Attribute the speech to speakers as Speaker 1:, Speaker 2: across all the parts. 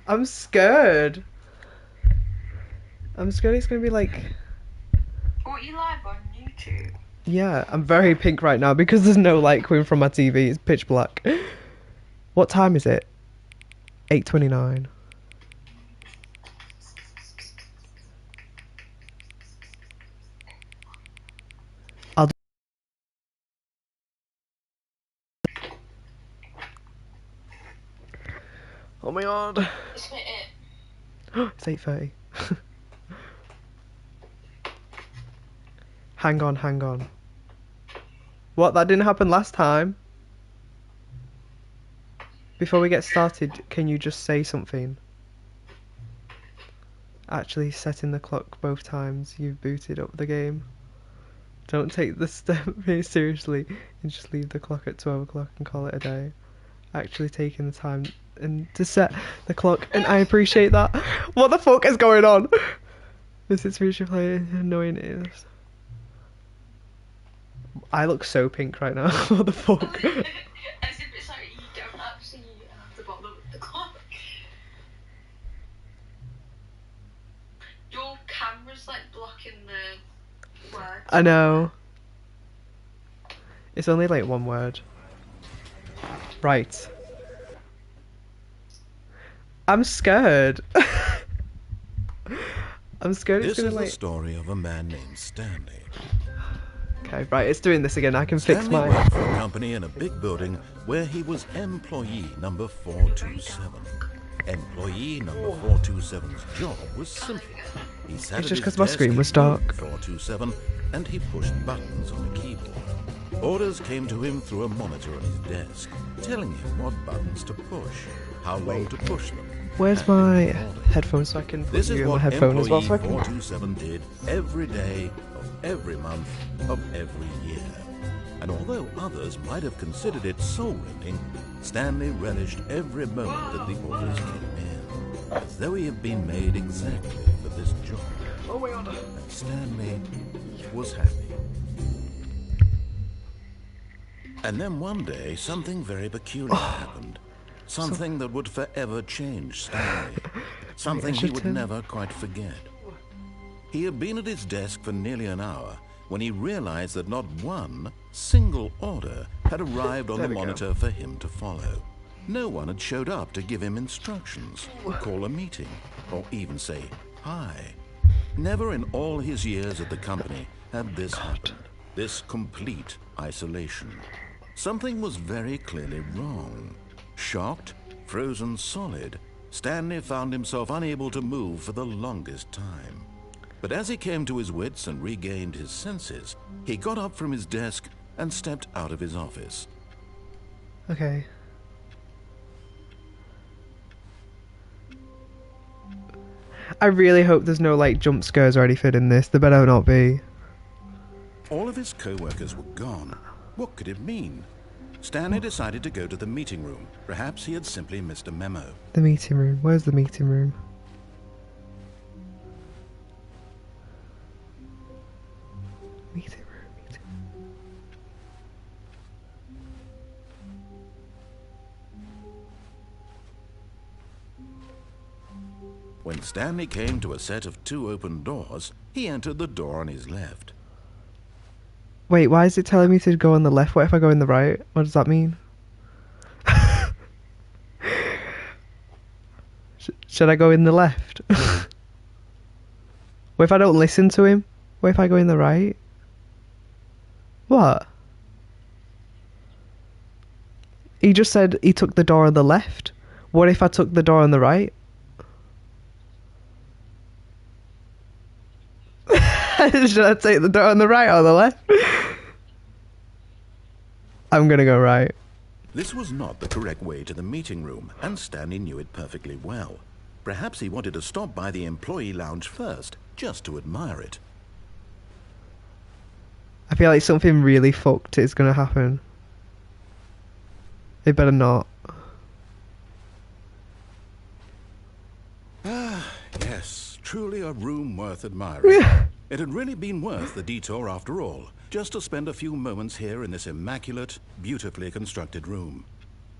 Speaker 1: I'm scared. I'm scared it's gonna be like...
Speaker 2: What, you live on YouTube?
Speaker 1: Yeah, I'm very pink right now because there's no light coming from my TV. It's pitch black. What time is it? 8:29. I'll... Oh my god.
Speaker 2: Isn't it?
Speaker 1: It's 8:30. Hang on, hang on. What? That didn't happen last time? Before we get started, can you just say something? Actually, setting the clock both times you've booted up the game. Don't take the step very seriously and just leave the clock at 12 o'clock and call it a day. Actually taking the time and to set the clock, and I appreciate that. What the fuck is going on? This is future play, annoying it is. I look so pink right now. What the fuck?
Speaker 2: As if it's like you don't actually have to bother with the clock. Your camera's like blocking the word.
Speaker 1: I know. It's only like one word. Right. I'm scared. I'm scared it's gonna like...
Speaker 3: This is the story of a man named Stanley.
Speaker 1: Okay, right, it's doing this again. I can fix
Speaker 3: Stanley
Speaker 1: my...
Speaker 3: worked for a company in a big building where he was employee number 427. Employee number 427's job was simple. He sat
Speaker 1: It's
Speaker 3: at
Speaker 1: just
Speaker 3: his
Speaker 1: 'cause my
Speaker 3: desk
Speaker 1: screen
Speaker 3: in
Speaker 1: was dark.
Speaker 3: room 427 and he pushed buttons on a keyboard. Orders came to him through a monitor on his desk, telling him what buttons to push, how long to push them.
Speaker 1: Where's
Speaker 3: and
Speaker 1: my
Speaker 3: in order.
Speaker 1: headphones so I can put
Speaker 3: This
Speaker 1: you
Speaker 3: is
Speaker 1: in my
Speaker 3: what
Speaker 1: headphone as well
Speaker 3: employee
Speaker 1: so I can...
Speaker 3: 427 did every day of every month of every year. And although others might have considered it soul-rending, Stanley relished every moment that the orders came in, as though he had been made exactly for this job.
Speaker 1: Oh my god.
Speaker 3: And Stanley was happy. And then one day, something very peculiar happened. Something that would forever change Stanley. Something he would never quite forget. He had been at his desk for nearly an hour when he realized that not one single order had arrived on the monitor for him to follow. No one had showed up to give him instructions, call a meeting, or even say hi. Never in all his years at the company had this happened. This complete isolation. Something was very clearly wrong. Shocked, frozen solid, Stanley found himself unable to move for the longest time. But as he came to his wits and regained his senses, he got up from his desk and stepped out of his office.
Speaker 1: Okay. I really hope there's no like jump scares or anything in this. There better not be.
Speaker 3: All of his co-workers were gone. What could it mean? Stanley decided to go to the meeting room. Perhaps he had simply missed a memo.
Speaker 1: The meeting room. Where's the meeting room? Meeting room, meeting room.
Speaker 3: When Stanley came to a set of 2 open doors, he entered the door on his left.
Speaker 1: Wait, why is it telling me to go on the left? What if I go in the right? What does that mean? Should I go in the left? What if I don't listen to him? What if I go in the right? What? He just said he took the door on the left. What if I took the door on the right? Should I take the door on the right or the left? I'm gonna go right.
Speaker 3: This was not the correct way to the meeting room, and Stanley knew it perfectly well. Perhaps he wanted to stop by the employee lounge first, just to admire it.
Speaker 1: I feel like something really fucked is gonna happen. It better not.
Speaker 3: Ah, yes, truly a room worth admiring. It had really been worth the detour after all, just to spend a few moments here in this immaculate, beautifully constructed room.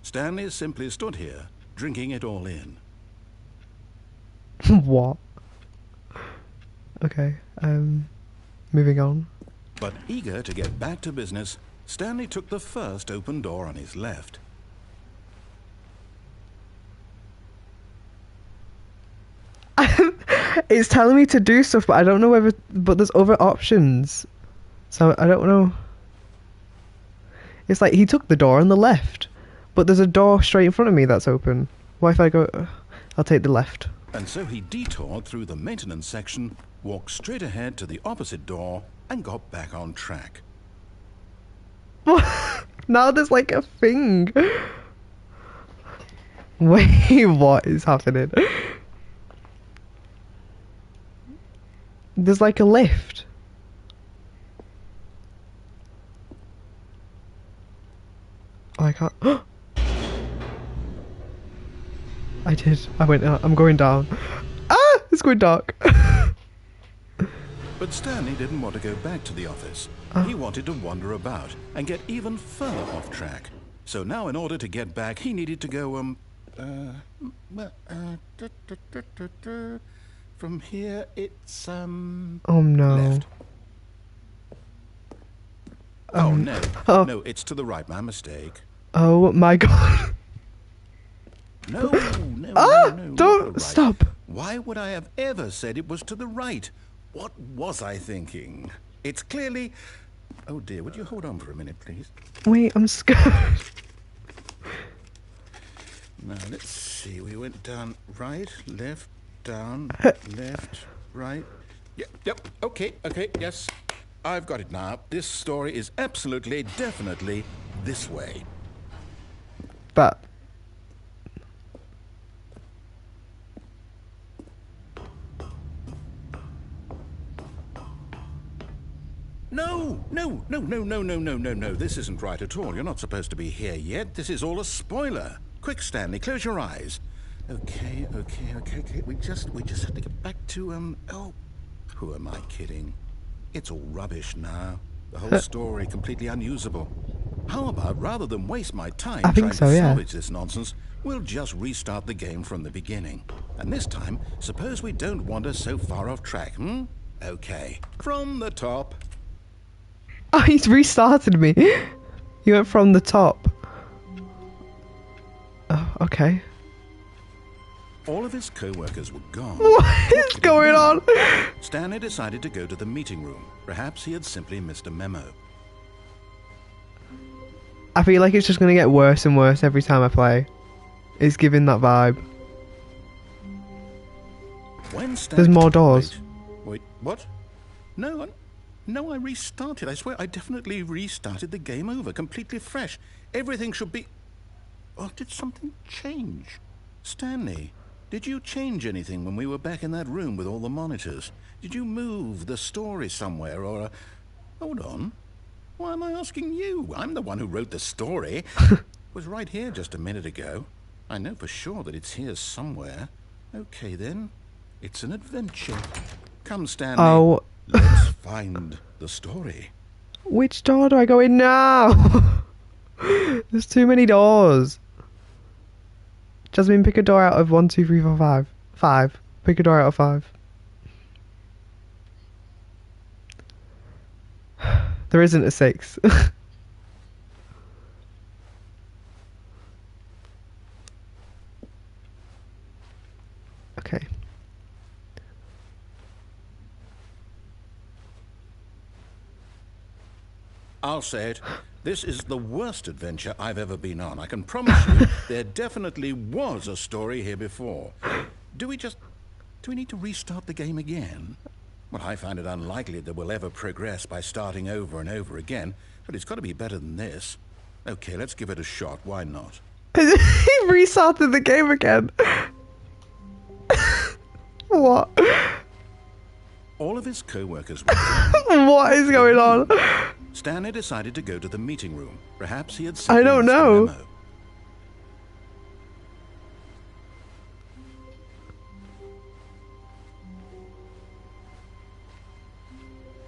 Speaker 3: Stanley simply stood here, drinking it all in.
Speaker 1: What? Okay, moving on.
Speaker 3: But eager to get back to business, Stanley took the first open door on his left.
Speaker 1: It's telling me to do stuff, but I don't know whether. But there's other options, so I don't know. It's like he took the door on the left, but there's a door straight in front of me that's open. Why if I go? I'll take the left.
Speaker 3: And so he detoured through the maintenance section, walked straight ahead to the opposite door, and got back on track.
Speaker 1: Now there's like a thing. Wait, what is happening? There's like a lift. Oh, I can't. I did. I went. I'm going down. Ah! It's going dark.
Speaker 3: But Stanley didn't want to go back to the office. He wanted to wander about and get even further off track. So now in order to get back, he needed to go, from here, it's,
Speaker 1: Oh no.
Speaker 3: left. Oh, no.
Speaker 1: Oh.
Speaker 3: No, it's to the right. My mistake.
Speaker 1: Oh my god.
Speaker 3: No, no,
Speaker 1: Ah!
Speaker 3: no,
Speaker 1: Don't
Speaker 3: not the right.
Speaker 1: stop.
Speaker 3: Why would I have ever said it was to the right? What was I thinking? It's clearly... Oh dear, would you hold on for a minute, please?
Speaker 1: Wait, I'm scared.
Speaker 3: Now, let's see. We went down right, left, down, left, right. Yep, okay, yes. I've got it now. This story is absolutely, definitely this way.
Speaker 1: But
Speaker 3: No. This isn't right at all. You're not supposed to be here yet. This is all a spoiler. Quick, Stanley, close your eyes. Okay. We just have to get back to, oh, who am I kidding? It's all rubbish now. The whole story completely unusable. How about, rather than waste my time
Speaker 1: I think
Speaker 3: trying
Speaker 1: so,
Speaker 3: to
Speaker 1: yeah.
Speaker 3: salvage this nonsense, we'll just restart the game from the beginning. And this time, suppose we don't wander so far off track, Okay, from the top.
Speaker 1: oh, he's restarted me. You went from the top. Oh, okay.
Speaker 3: All of his co-workers were gone.
Speaker 1: What is going on?
Speaker 3: Stanley decided to go to the meeting room. Perhaps he had simply missed a memo.
Speaker 1: I feel like it's just gonna get worse and worse every time I play. It's giving that vibe.
Speaker 3: When Stanley...
Speaker 1: There's more doors.
Speaker 3: Wait, what? No, I restarted. I swear I definitely restarted the game over, completely fresh. Everything should be... Oh, did something change? Stanley, did you change anything when we were back in that room with all the monitors? Did you move the story somewhere or... Hold on. Why am I asking you? I'm the one who wrote the story. It was right here just a minute ago. I know for sure that it's here somewhere. Okay, then. It's an adventure. Come, Stanley.
Speaker 1: Oh.
Speaker 3: Let's find the story.
Speaker 1: Which door do I go in now? There's too many doors. Jazmin, pick a door out of 1, 2, 3, 4, 5. 5. Pick a door out of 5. There isn't a 6. Okay.
Speaker 3: I'll say it. This is the worst adventure I've ever been on. I can promise you there definitely was a story here before. Do we need to restart the game again? Well, I find it unlikely that we'll ever progress by starting over and over again, but it's got to be better than this. Okay, let's give it a shot. Why not?
Speaker 1: He restarted the game again. What?
Speaker 3: All of his co-workers were gone.
Speaker 1: What is going on?
Speaker 3: Stanley decided to go to the meeting room. Perhaps he had
Speaker 1: I don't
Speaker 3: missed a
Speaker 1: know.
Speaker 3: memo.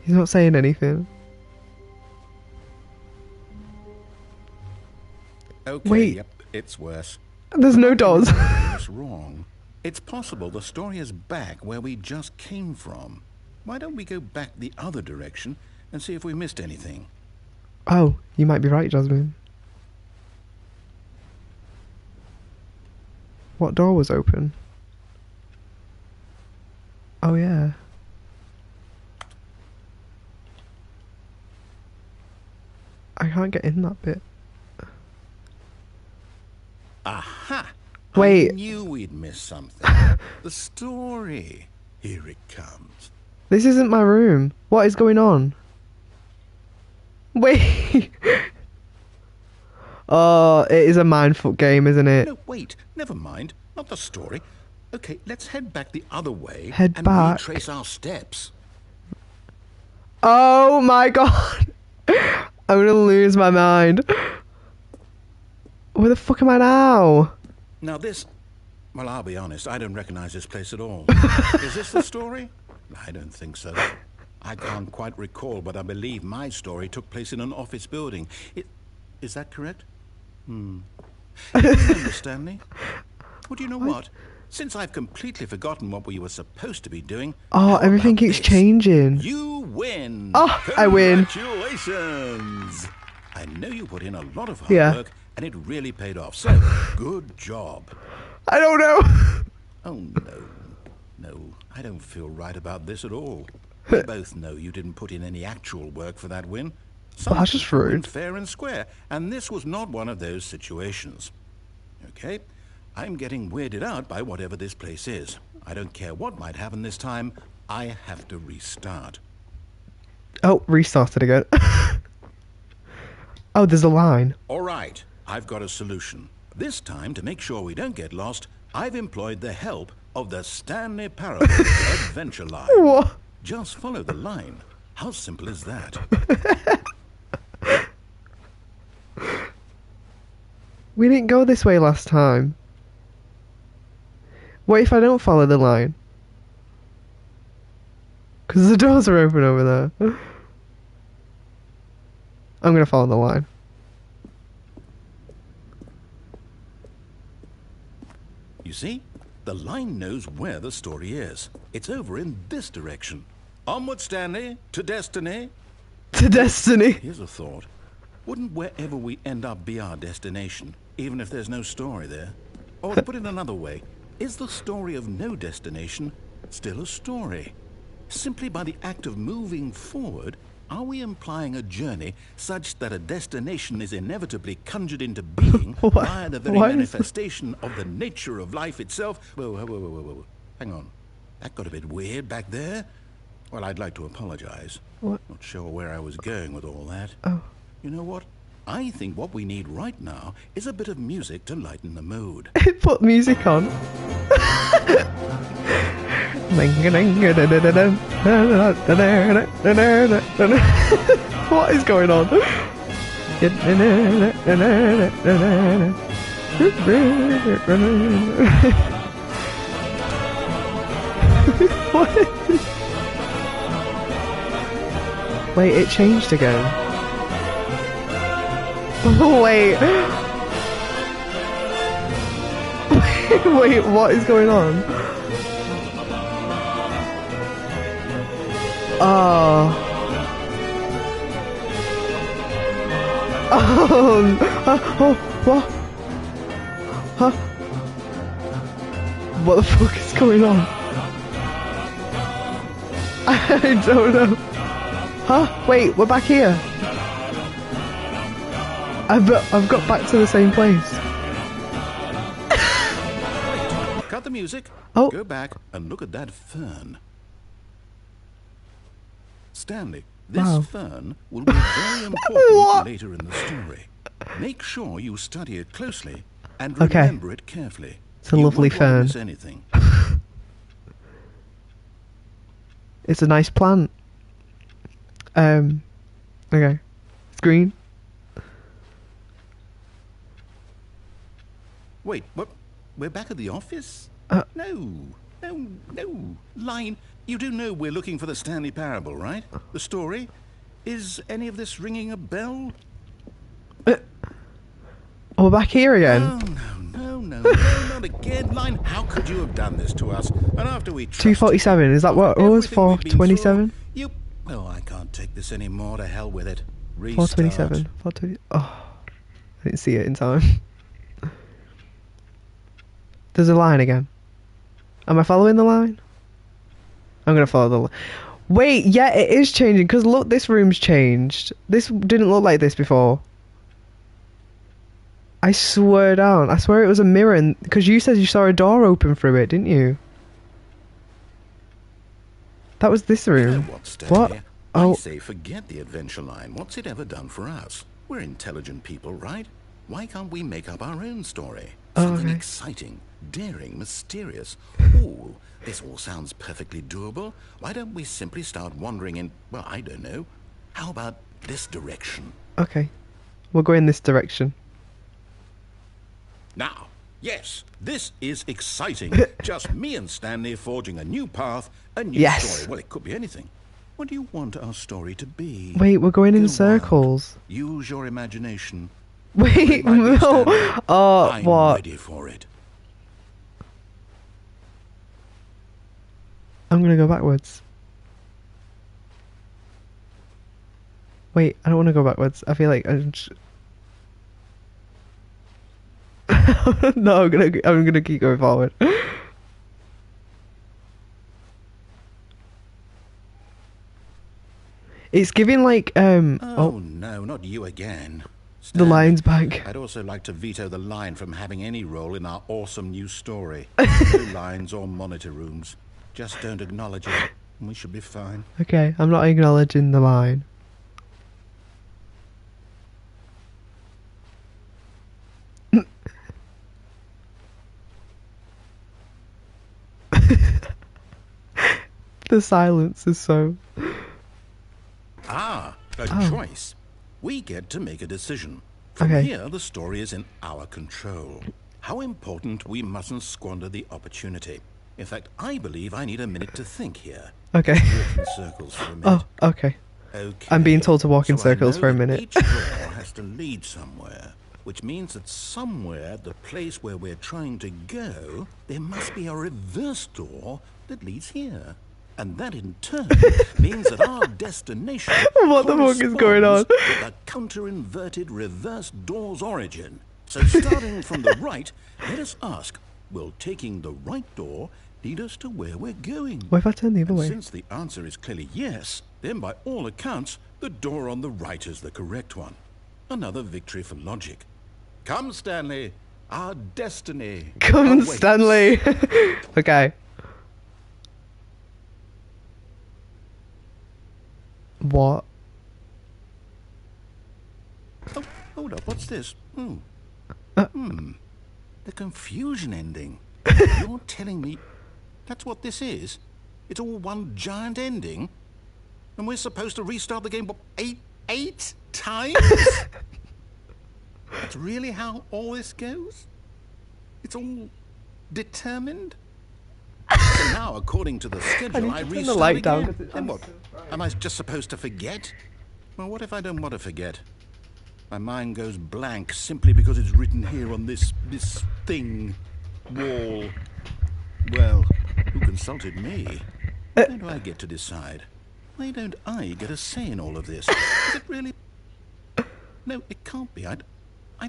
Speaker 1: He's not saying anything.
Speaker 3: Okay,
Speaker 1: Wait.
Speaker 3: yep, it's worse.
Speaker 1: There's no doors.
Speaker 3: What's wrong? It's possible the story is back where we just came from. Why don't we go back the other direction and see if we missed anything?
Speaker 1: Oh, you might be right, Jazmin. What door was open? Oh yeah. I can't get in that bit.
Speaker 3: Aha!
Speaker 1: Wait.
Speaker 3: I knew we'd missed something. The story. Here it comes.
Speaker 1: This isn't my room. What is going on? Wait. Oh, it is a mindfuck game, isn't it?
Speaker 3: No, wait. Never mind. Not the story. Okay, let's head back the other way
Speaker 1: Head
Speaker 3: and
Speaker 1: back.
Speaker 3: retrace our steps.
Speaker 1: Oh my god. I'm gonna lose my mind. Where the fuck am I now?
Speaker 3: Now this... Well, I'll be honest. I don't recognize this place at all. Is this the story? I don't think so. I can't quite recall, but I believe my story took place in an office building. Is that correct? You remember, Stanley? Well, do you know what? Since I've completely forgotten what we were supposed to be doing...
Speaker 1: Oh, everything keeps changing.
Speaker 3: You win!
Speaker 1: Oh, I win.
Speaker 3: Congratulations! I know you put in a lot of hard
Speaker 1: Yeah.
Speaker 3: work, and it really paid off. So, good job.
Speaker 1: I don't know.
Speaker 3: Oh, no. No, I don't feel right about this at all. We both know you didn't put in any actual work for that win.
Speaker 1: Well, that's just
Speaker 3: people win
Speaker 1: rude.
Speaker 3: fair and square, and this was not one of those situations. Okay? I'm getting weirded out by whatever this place is. I don't care what might happen this time. I have to restart.
Speaker 1: Oh, restarted again. Oh, there's a line.
Speaker 3: All right, I've got a solution. This time, to make sure we don't get lost, I've employed the help of the Stanley Parable Adventure Line.
Speaker 1: What?
Speaker 3: Just follow the line. How simple is that?
Speaker 1: We didn't go this way last time. What if I don't follow the line? Because the doors are open over there. I'm going to follow the line.
Speaker 3: You see? The line knows where the story is. It's over in this direction. Onward, Stanley, to destiny.
Speaker 1: To destiny.
Speaker 3: Here's a thought. Wouldn't wherever we end up be our destination, even if there's no story there? Or to put it another way, is the story of no destination still a story? Simply by the act of moving forward, are we implying a journey such that a destination is inevitably conjured into being via the very manifestation of the nature of life itself? Whoa. Hang on. That got a bit weird back there. Well, I'd like to apologize.
Speaker 1: What?
Speaker 3: Not sure where I was going with all that.
Speaker 1: Oh.
Speaker 3: You know what? I think what we need right now is a bit of music to lighten the mood.
Speaker 1: Put music on. What is going on? What is this? Wait, it changed again. Oh, wait. Wait, what is going on? Oh. Oh, what? Huh? What the fuck is going on? I don't know. Huh? Wait, we're back here. I've got back to the same place.
Speaker 3: Cut the music.
Speaker 1: Oh.
Speaker 3: Go back and look at that fern. Stanley, this fern will be very important later in the story. Make sure you study it closely and remember it carefully.
Speaker 1: It's a lovely fern.
Speaker 3: Miss anything.
Speaker 1: It's a nice plant. Okay. It's green.
Speaker 3: Wait, what? We're back at the office? No. Line, you do know we're looking for the Stanley Parable, right? The story? Is any of this ringing a bell?
Speaker 1: Oh, we're back here again.
Speaker 3: no, not again, Line. How could you have done this to us? And after we
Speaker 1: 247, is that what it was? 427?
Speaker 3: You... Oh, I can't take this anymore. To hell with it. Restart.
Speaker 1: 427. 420. Oh, I didn't see it in time. There's a line again. Am I following the line? I'm gonna follow the line. Wait, yeah, it is changing, because look, this room's changed. This didn't look like this before. I swear down. I swear it was a mirror, because you said you saw a door open through it, didn't you? That was this room.
Speaker 3: You know what?
Speaker 1: Oh.
Speaker 3: I say forget the adventure line. What's it ever done for us? We're intelligent people, right? Why can't we make up our own story? Something exciting, daring, mysterious. Ooh, this all sounds perfectly doable. Why don't we simply start wandering in, well, I don't know. How about this direction?
Speaker 1: Okay. We'll go in this direction.
Speaker 3: Now, yes, this is exciting. Just me and Stanley forging a new path, a new story. Well, it could be anything. What do you want our story to be?
Speaker 1: Wait, we're going in circles.
Speaker 3: Use your imagination.
Speaker 1: Wait, no. Oh,
Speaker 3: I'm
Speaker 1: what?
Speaker 3: ready for it.
Speaker 1: I'm gonna go backwards. Wait, I don't want to go backwards. I feel like I'm just... No, I'm gonna keep going forward. It's giving like
Speaker 3: Oh no, not you again.
Speaker 1: The line's back.
Speaker 3: I'd also like to veto the line from having any role in our awesome new story. No lines or monitor rooms. Just don't acknowledge it, and we should be fine.
Speaker 1: Okay, I'm not acknowledging the line. The silence is so...
Speaker 3: Ah, a choice. We get to make a decision. From here, the story is in our control. How important, we mustn't squander the opportunity. In fact, I believe I need a minute to think here.
Speaker 1: Okay.
Speaker 3: Walk in circles for a minute.
Speaker 1: Oh, okay. I'm being told to walk in circles for a minute.
Speaker 3: Each door has to lead somewhere, which means that somewhere, the place where we're trying to go, there must be a reverse door that leads here. And that in turn means that our destination
Speaker 1: what the fuck is going on?
Speaker 3: With a counter-inverted reverse door's origin. So starting from the right, let us ask, will taking the right door lead us to where we're going?
Speaker 1: What if I turn the other way?
Speaker 3: Since the answer is clearly yes, then by all accounts, the door on the right is the correct one. Another victory for logic. Come, Stanley, our destiny.
Speaker 1: Come, Stanley. Okay. What?
Speaker 3: Oh, hold up, what's this? The confusion ending. You're telling me that's what this is? It's all one giant ending? And we're supposed to restart the game, what, eight times? That's really how all this goes? It's all determined? So now, according to the schedule, I restart
Speaker 1: the light
Speaker 3: again.
Speaker 1: down.
Speaker 3: And what? Am I just supposed to forget? Well, what if I don't want to forget? My mind goes blank simply because it's written here on this thing, wall. Well, who consulted me? How do I get to decide? Why don't I get a say in all of this? Is it really? No, it can't be. I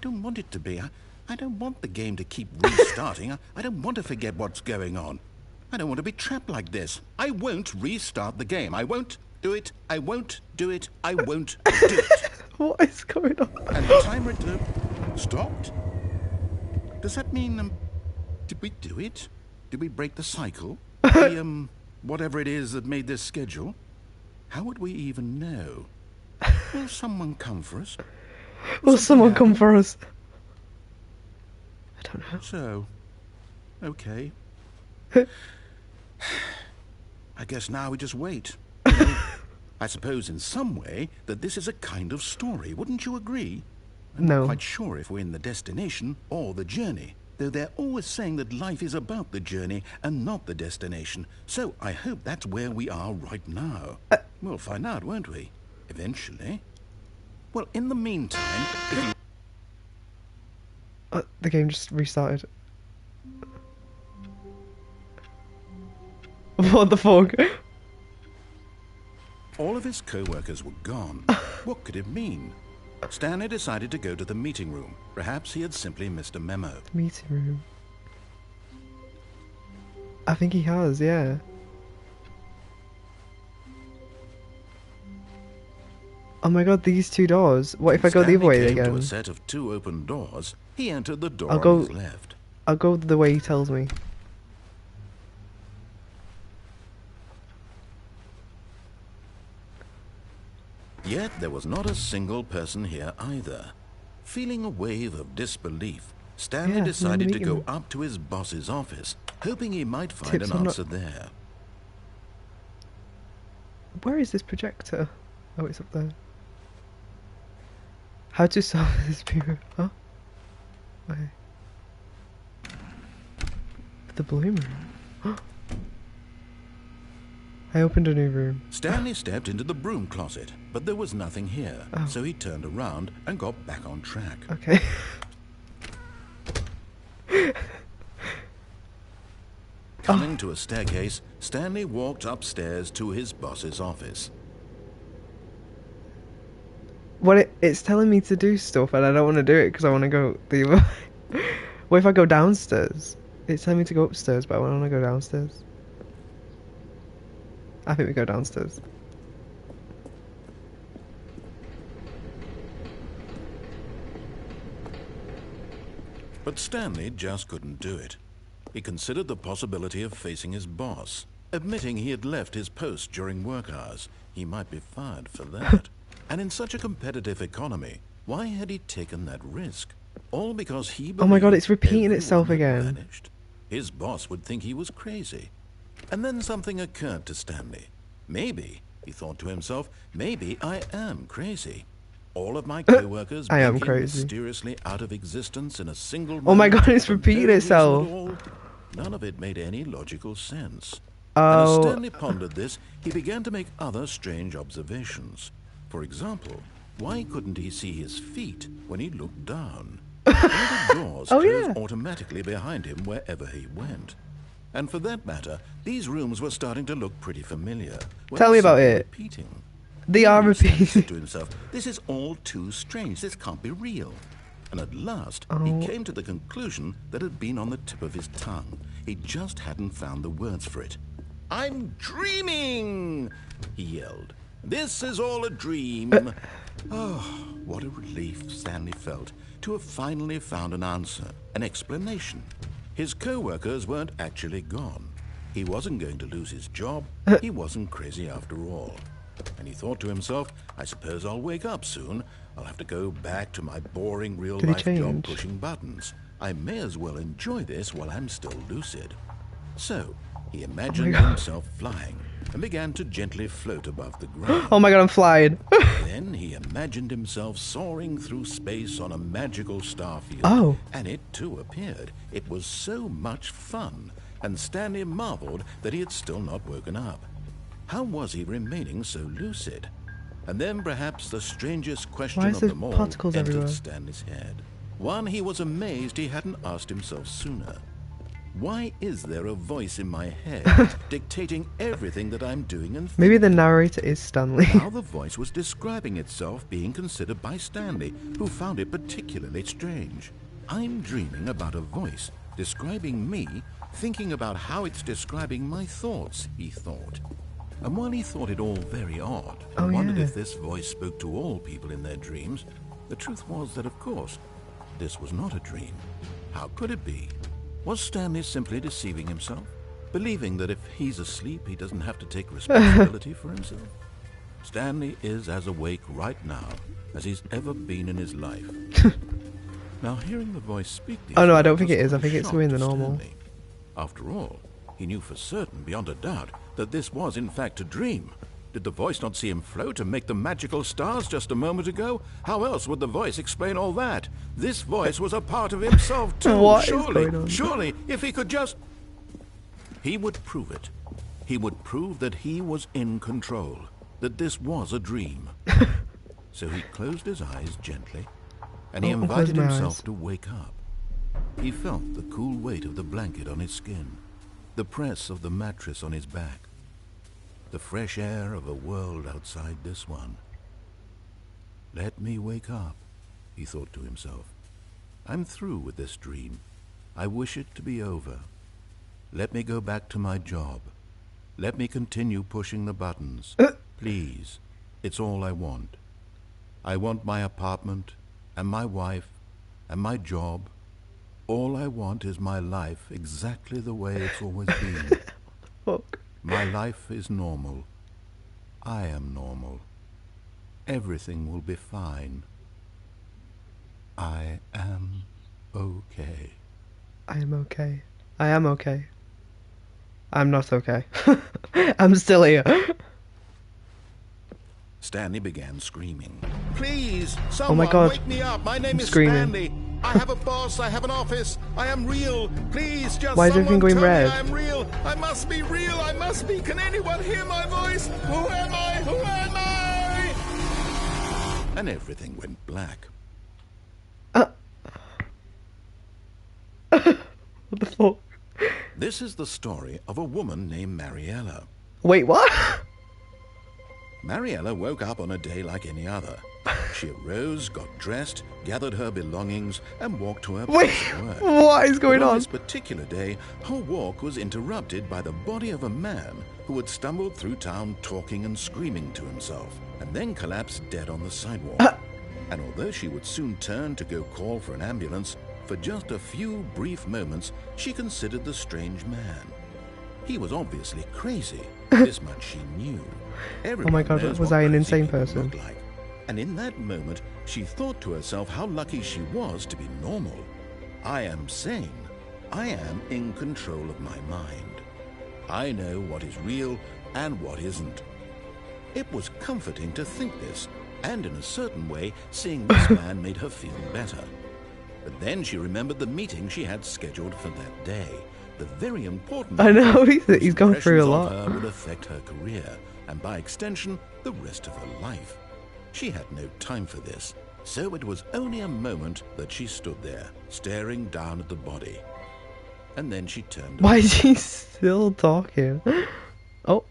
Speaker 3: don't want it to be. I don't want the game to keep restarting. I don't want to forget what's going on. I don't want to be trapped like this. I won't restart the game. I won't do it. I won't do it. I won't do it.
Speaker 1: What is going on?
Speaker 3: And the timer stopped? Does that mean, did we do it? Did we break the cycle? The, whatever it is that made this schedule? How would we even know? Will someone come for us?
Speaker 1: Will someone come for us? I don't know.
Speaker 3: So, okay. I guess now we just wait. I suppose in some way that this is a kind of story, wouldn't you agree? I'm not quite sure if we're in the destination or the journey, though they're always saying that life is about the journey and not the destination. So I hope that's where we are right now. We'll find out, won't we? Eventually. Well, in the meantime, if you...
Speaker 1: The game just restarted. What the fuck?
Speaker 3: All of his co-workers were gone. What could it mean? Stanley decided to go to the meeting room. Perhaps he had simply missed a memo.
Speaker 1: Meeting room. I think he has, yeah. Oh my god, these two doors. What if I go the other way again?
Speaker 3: To a set of two open doors, he entered the door
Speaker 1: on
Speaker 3: his left.
Speaker 1: I'll go the way he tells me.
Speaker 3: Yet there was not a single person here either. Feeling a wave of disbelief, Stanley decided to go up to his boss's office, hoping he might find an answer there.
Speaker 1: Where is this projector? Oh, it's up there. How to solve this mirror? Huh? Okay. The bloom room. I opened a new room.
Speaker 3: Stanley stepped into the broom closet, but there was nothing here, so he turned around and got back on track.
Speaker 1: Okay.
Speaker 3: Coming to a staircase, Stanley walked upstairs to his boss's office.
Speaker 1: What it's telling me to do stuff and I don't want to do it because I want to go the other way. What if I go downstairs? It's telling me to go upstairs, but I want to go downstairs. I think we go downstairs.
Speaker 3: But Stanley just couldn't do it. He considered the possibility of facing his boss, admitting he had left his post during work hours. He might be fired for that. And in such a competitive economy, why had he taken that risk? All because he believed,
Speaker 1: oh my god, it's repeating itself again.
Speaker 3: Vanished. His boss would think he was crazy. And then something occurred to Stanley. Maybe, he thought to himself, maybe I am crazy. All of my co-workers mysteriously out of existence in a single moment.
Speaker 1: Oh my god, it's repeating itself.
Speaker 3: None of it made any logical sense.
Speaker 1: Oh.
Speaker 3: And as Stanley pondered this, he began to make other strange observations. For example, why couldn't he see his feet when he looked down? All the doors closed automatically behind him wherever he went. And for that matter, these rooms were starting to look pretty familiar.
Speaker 1: Tell me about it.
Speaker 3: Repeating.
Speaker 1: They are repeating.
Speaker 3: He said to himself, this is all too strange. This can't be real. And at last, he came to the conclusion that had been on the tip of his tongue. He just hadn't found the words for it. I'm dreaming, he yelled. This is all a dream. Oh, what a relief Stanley felt to have finally found an answer, an explanation. His co-workers weren't actually gone. He wasn't going to lose his job. He wasn't crazy after all. And he thought to himself, I suppose I'll wake up soon. I'll have to go back to my boring real-life job pushing buttons. I may as well enjoy this while I'm still lucid. So, he imagined himself flying and began to gently float above the ground.
Speaker 1: Oh my god, I'm flying.
Speaker 3: Then he imagined himself soaring through space on a magical star field.
Speaker 1: Oh.
Speaker 3: And it too appeared. It was so much fun. And Stanley marveled that he had still not woken up. How was he remaining so lucid? And then perhaps the strangest question of them all entered Stanley's head. One he was amazed he hadn't asked himself sooner. Why is there a voice in my head dictating everything that I'm doing and thinking?
Speaker 1: Maybe the narrator is Stanley.
Speaker 3: Now the voice was describing itself being considered by Stanley, who found it particularly strange. I'm dreaming about a voice describing me, thinking about how it's describing my thoughts, he thought. And while he thought it all very odd, and wondered if this voice spoke to all people in their dreams, the truth was that, of course, this was not a dream. How could it be? Was Stanley simply deceiving himself, believing that if he's asleep, he doesn't have to take responsibility for himself? Stanley is as awake right now as he's ever been in his life. Now, hearing the voice speak these
Speaker 1: oh no, I don't
Speaker 3: words
Speaker 1: think it is. I
Speaker 3: was
Speaker 1: think it's doing the normal.
Speaker 3: Stanley. After all, he knew for certain, beyond a doubt, that this was in fact a dream. Did the voice not see him float and make the magical stars just a moment ago? How else would the voice explain all that? This voice was a part of himself too.
Speaker 1: What is going on?
Speaker 3: Surely, if he could just... He would prove it. He would prove that he was in control, that this was a dream. So he closed his eyes gently, and he invited himself to wake up. He felt the cool weight of the blanket on his skin. the press of the mattress on his back, the fresh air of a world outside this one. Let me wake up, he thought to himself. I'm through with this dream. I wish it to be over. Let me go back to my job. Let me continue pushing the buttons. Please, it's all I want. I want my apartment, and my wife, and my job. All I want is my life exactly the way it's always been.
Speaker 1: Fuck.
Speaker 3: My life is normal. I am normal. Everything will be fine. I am okay.
Speaker 1: I am okay. I am okay. I'm not okay. I'm still here.
Speaker 3: Stanley began screaming. Please,
Speaker 1: Oh
Speaker 3: someone
Speaker 1: my God.
Speaker 3: wake me up. My name
Speaker 1: I'm
Speaker 3: is
Speaker 1: screaming.
Speaker 3: Stanley. I have a boss. I have an office. I am real. Please, just
Speaker 1: Why is everything
Speaker 3: someone
Speaker 1: going
Speaker 3: tell
Speaker 1: red?
Speaker 3: me I am real. I must be real. I must be. Can anyone hear my voice? Who am I? Who am I? And everything went black.
Speaker 1: What the fuck?
Speaker 3: This is the story of a woman named Mariella.
Speaker 1: Wait, what?
Speaker 3: Mariella woke up on a day like any other. She arose, got dressed, gathered her belongings, and walked to her
Speaker 1: Wait,
Speaker 3: place of work.
Speaker 1: what is going
Speaker 3: But on
Speaker 1: on?
Speaker 3: this particular day, her walk was interrupted by the body of a man who had stumbled through town talking and screaming to himself, and then collapsed dead on the sidewalk. And although she would soon turn to go call for an ambulance, for just a few brief moments, she considered the strange man. He was obviously crazy. This much she knew.
Speaker 1: Oh my God,
Speaker 3: Knows
Speaker 1: was
Speaker 3: what
Speaker 1: I an
Speaker 3: crazy
Speaker 1: insane
Speaker 3: people
Speaker 1: person?
Speaker 3: look like. And in that moment, she thought to herself how lucky she was to be normal. I am sane. I am in control of my mind. I know what is real and what isn't. It was comforting to think this, and in a certain way, seeing this man made her feel better. But then she remembered the meeting she had scheduled for that day. The very important
Speaker 1: I know,
Speaker 3: meeting
Speaker 1: he's gone
Speaker 3: whose
Speaker 1: through a
Speaker 3: impressions of
Speaker 1: lot.
Speaker 3: her would affect her career, and by extension, the rest of her life. She had no time for this, so it was only a moment that she stood there, staring down at the body. And then she turned
Speaker 1: Why
Speaker 3: away.
Speaker 1: is he still talking? Oh.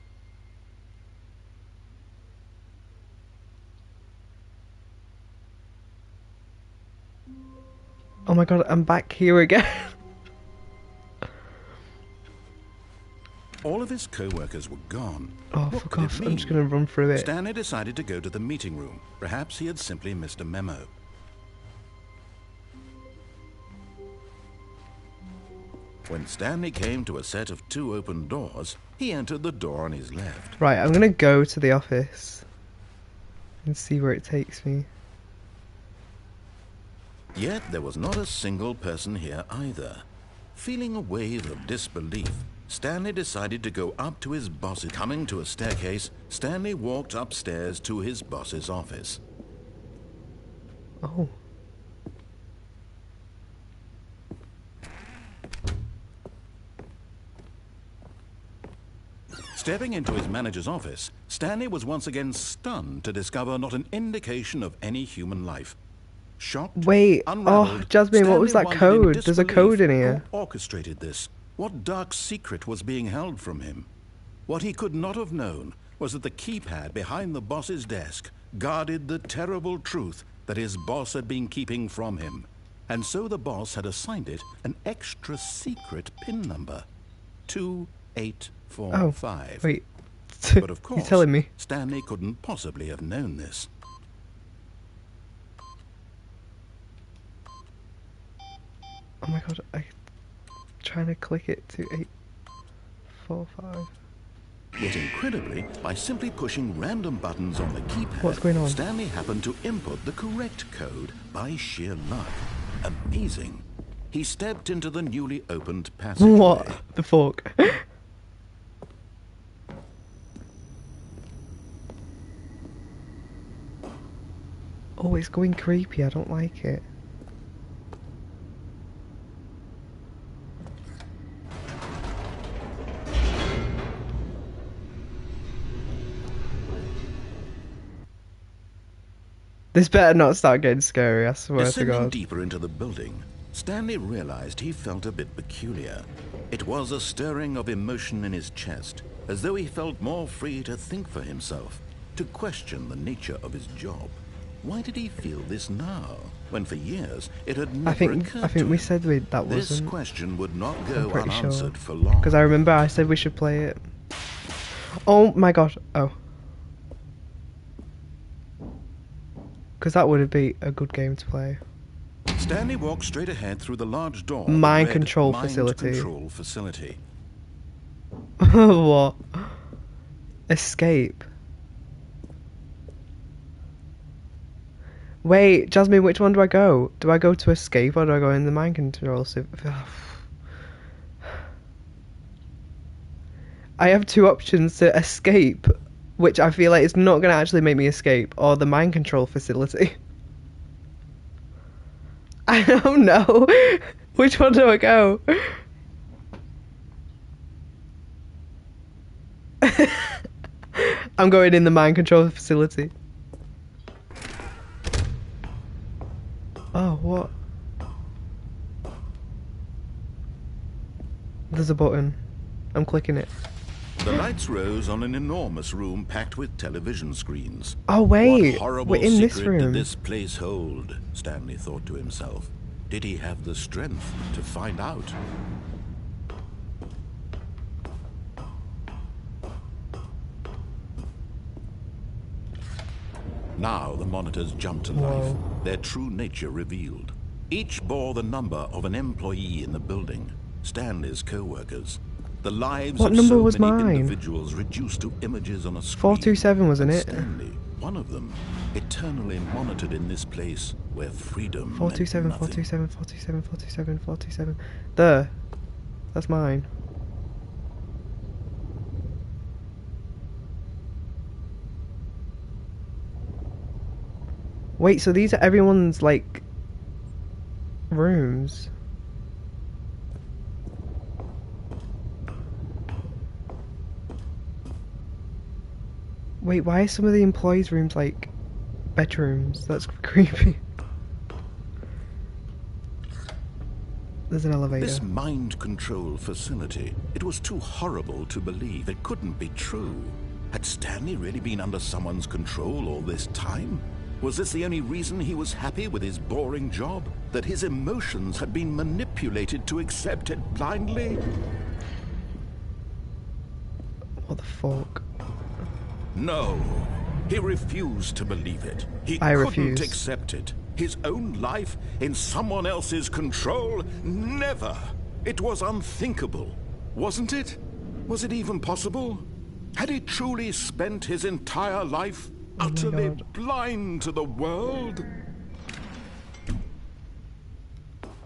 Speaker 1: Oh my God, I'm back here again.
Speaker 3: All of his co-workers were gone.
Speaker 1: Oh,
Speaker 3: What
Speaker 1: fuck
Speaker 3: could it
Speaker 1: off. I'm
Speaker 3: mean?
Speaker 1: just gonna run through it.
Speaker 3: Stanley decided to go to the meeting room. Perhaps he had simply missed a memo. When Stanley came to a set of 2 open doors, he entered the door on his left.
Speaker 1: Right, I'm gonna go to the office and see where it takes me.
Speaker 3: Yet there was not a single person here either. Feeling a wave of disbelief, Stanley decided to go up to his boss. Coming to a staircase, Stanley walked upstairs to his boss's office.
Speaker 1: Oh.
Speaker 3: Stepping into his manager's office, Stanley was once again stunned to discover not an indication of any human life. Shocked,
Speaker 1: Wait,
Speaker 3: unraveled,
Speaker 1: oh, Jazmin, what was
Speaker 3: Stanley
Speaker 1: that
Speaker 3: wondered in
Speaker 1: code? There's a code in here.
Speaker 3: Who orchestrated this? What dark secret was being held from him? What he could not have known was that the keypad behind the boss's desk guarded the terrible truth that his boss had been keeping from him. And so the boss had assigned it an extra secret PIN number. 2845.
Speaker 1: Wait.
Speaker 3: But of course,
Speaker 1: You're telling me?
Speaker 3: Stanley couldn't possibly have known this.
Speaker 1: Oh my God, I'm trying to click it to 845.
Speaker 3: Yet incredibly, by simply pushing random buttons on the keypad,
Speaker 1: What's going on?
Speaker 3: Stanley happened to input the correct code by sheer luck. Amazing. He stepped into the newly opened passageway.
Speaker 1: What the fuck? Oh, it's going creepy. I don't like it. This better not start getting scary, I swear to
Speaker 3: Descending
Speaker 1: God.
Speaker 3: deeper into the building, Stanley realized he felt a bit peculiar. It was a stirring of emotion in his chest, as though he felt more free to think for himself, to question the nature of his job. Why did he feel this now, when for years it had never occurred to him?
Speaker 1: I think we said that wasn't.
Speaker 3: This question would not go
Speaker 1: I'm pretty
Speaker 3: unanswered
Speaker 1: sure.
Speaker 3: for long.
Speaker 1: Because I remember I said we should play it. Oh my gosh. Oh. Because that would be a good game to play.
Speaker 3: Stanley walked straight ahead through the large door.
Speaker 1: Mind
Speaker 3: that read
Speaker 1: control
Speaker 3: Mind
Speaker 1: facility.
Speaker 3: Control facility.
Speaker 1: What? Escape. Wait, Jazmin, which one do I go? Do I go to escape or do I go in the mind control? I have two options to escape, which I feel like it's not going to actually make me escape, or the mind control facility. I don't know. Which one do I go? I'm going in the mind control facility. Oh, what? There's a button. I'm clicking it.
Speaker 3: The lights rose on an enormous room packed with television screens.
Speaker 1: Oh wait,
Speaker 3: What horrible
Speaker 1: we're in this
Speaker 3: secret
Speaker 1: room.
Speaker 3: did this place hold? Stanley thought to himself. Did he have the strength to find out? Now the monitors jumped to life, their true nature revealed. Each bore the number of an employee in the building, Stanley's co-workers. The lives
Speaker 1: What
Speaker 3: of
Speaker 1: number
Speaker 3: so
Speaker 1: was
Speaker 3: many
Speaker 1: mine?
Speaker 3: individuals reduced to images on a screen.
Speaker 1: 427, wasn't
Speaker 3: And
Speaker 1: it?
Speaker 3: Stanley, one of them, eternally monitored in this place where freedom
Speaker 1: 427,
Speaker 3: meant nothing.
Speaker 1: 427, 427, 427, 427. There. That's mine. Wait, so these are everyone's, like, rooms? Wait, why are some of the employees' rooms, like, bedrooms? That's creepy. There's an elevator.
Speaker 3: This mind control facility, it was too horrible to believe. It couldn't be true. Had Stanley really been under someone's control all this time? Was this the only reason he was happy with his boring job? That his emotions had been manipulated to accept it blindly?
Speaker 1: What the fuck?
Speaker 3: No. He refused to believe it. He
Speaker 1: I
Speaker 3: couldn't
Speaker 1: refuse.
Speaker 3: accept it. His own life in someone else's control? Never. It was unthinkable. Wasn't it? Was it even possible? Had he truly spent his entire life utterly blind to the world?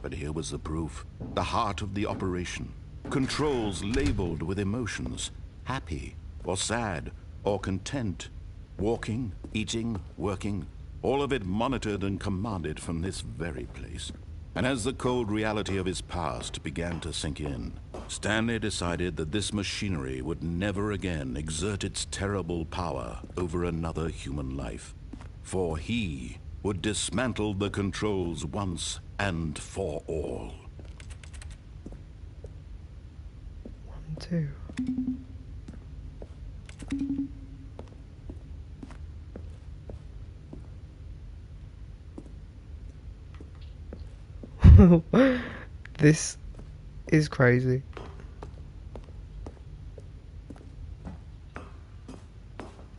Speaker 3: But here was the proof. The heart of the operation. Controls labeled with emotions. Happy, or sad, or content. Walking, eating, working. All of it monitored and commanded from this very place. And as the cold reality of his past began to sink in, Stanley decided that this machinery would never again exert its terrible power over another human life. For he would dismantle the controls once and for all.
Speaker 1: 1, 2. This is crazy.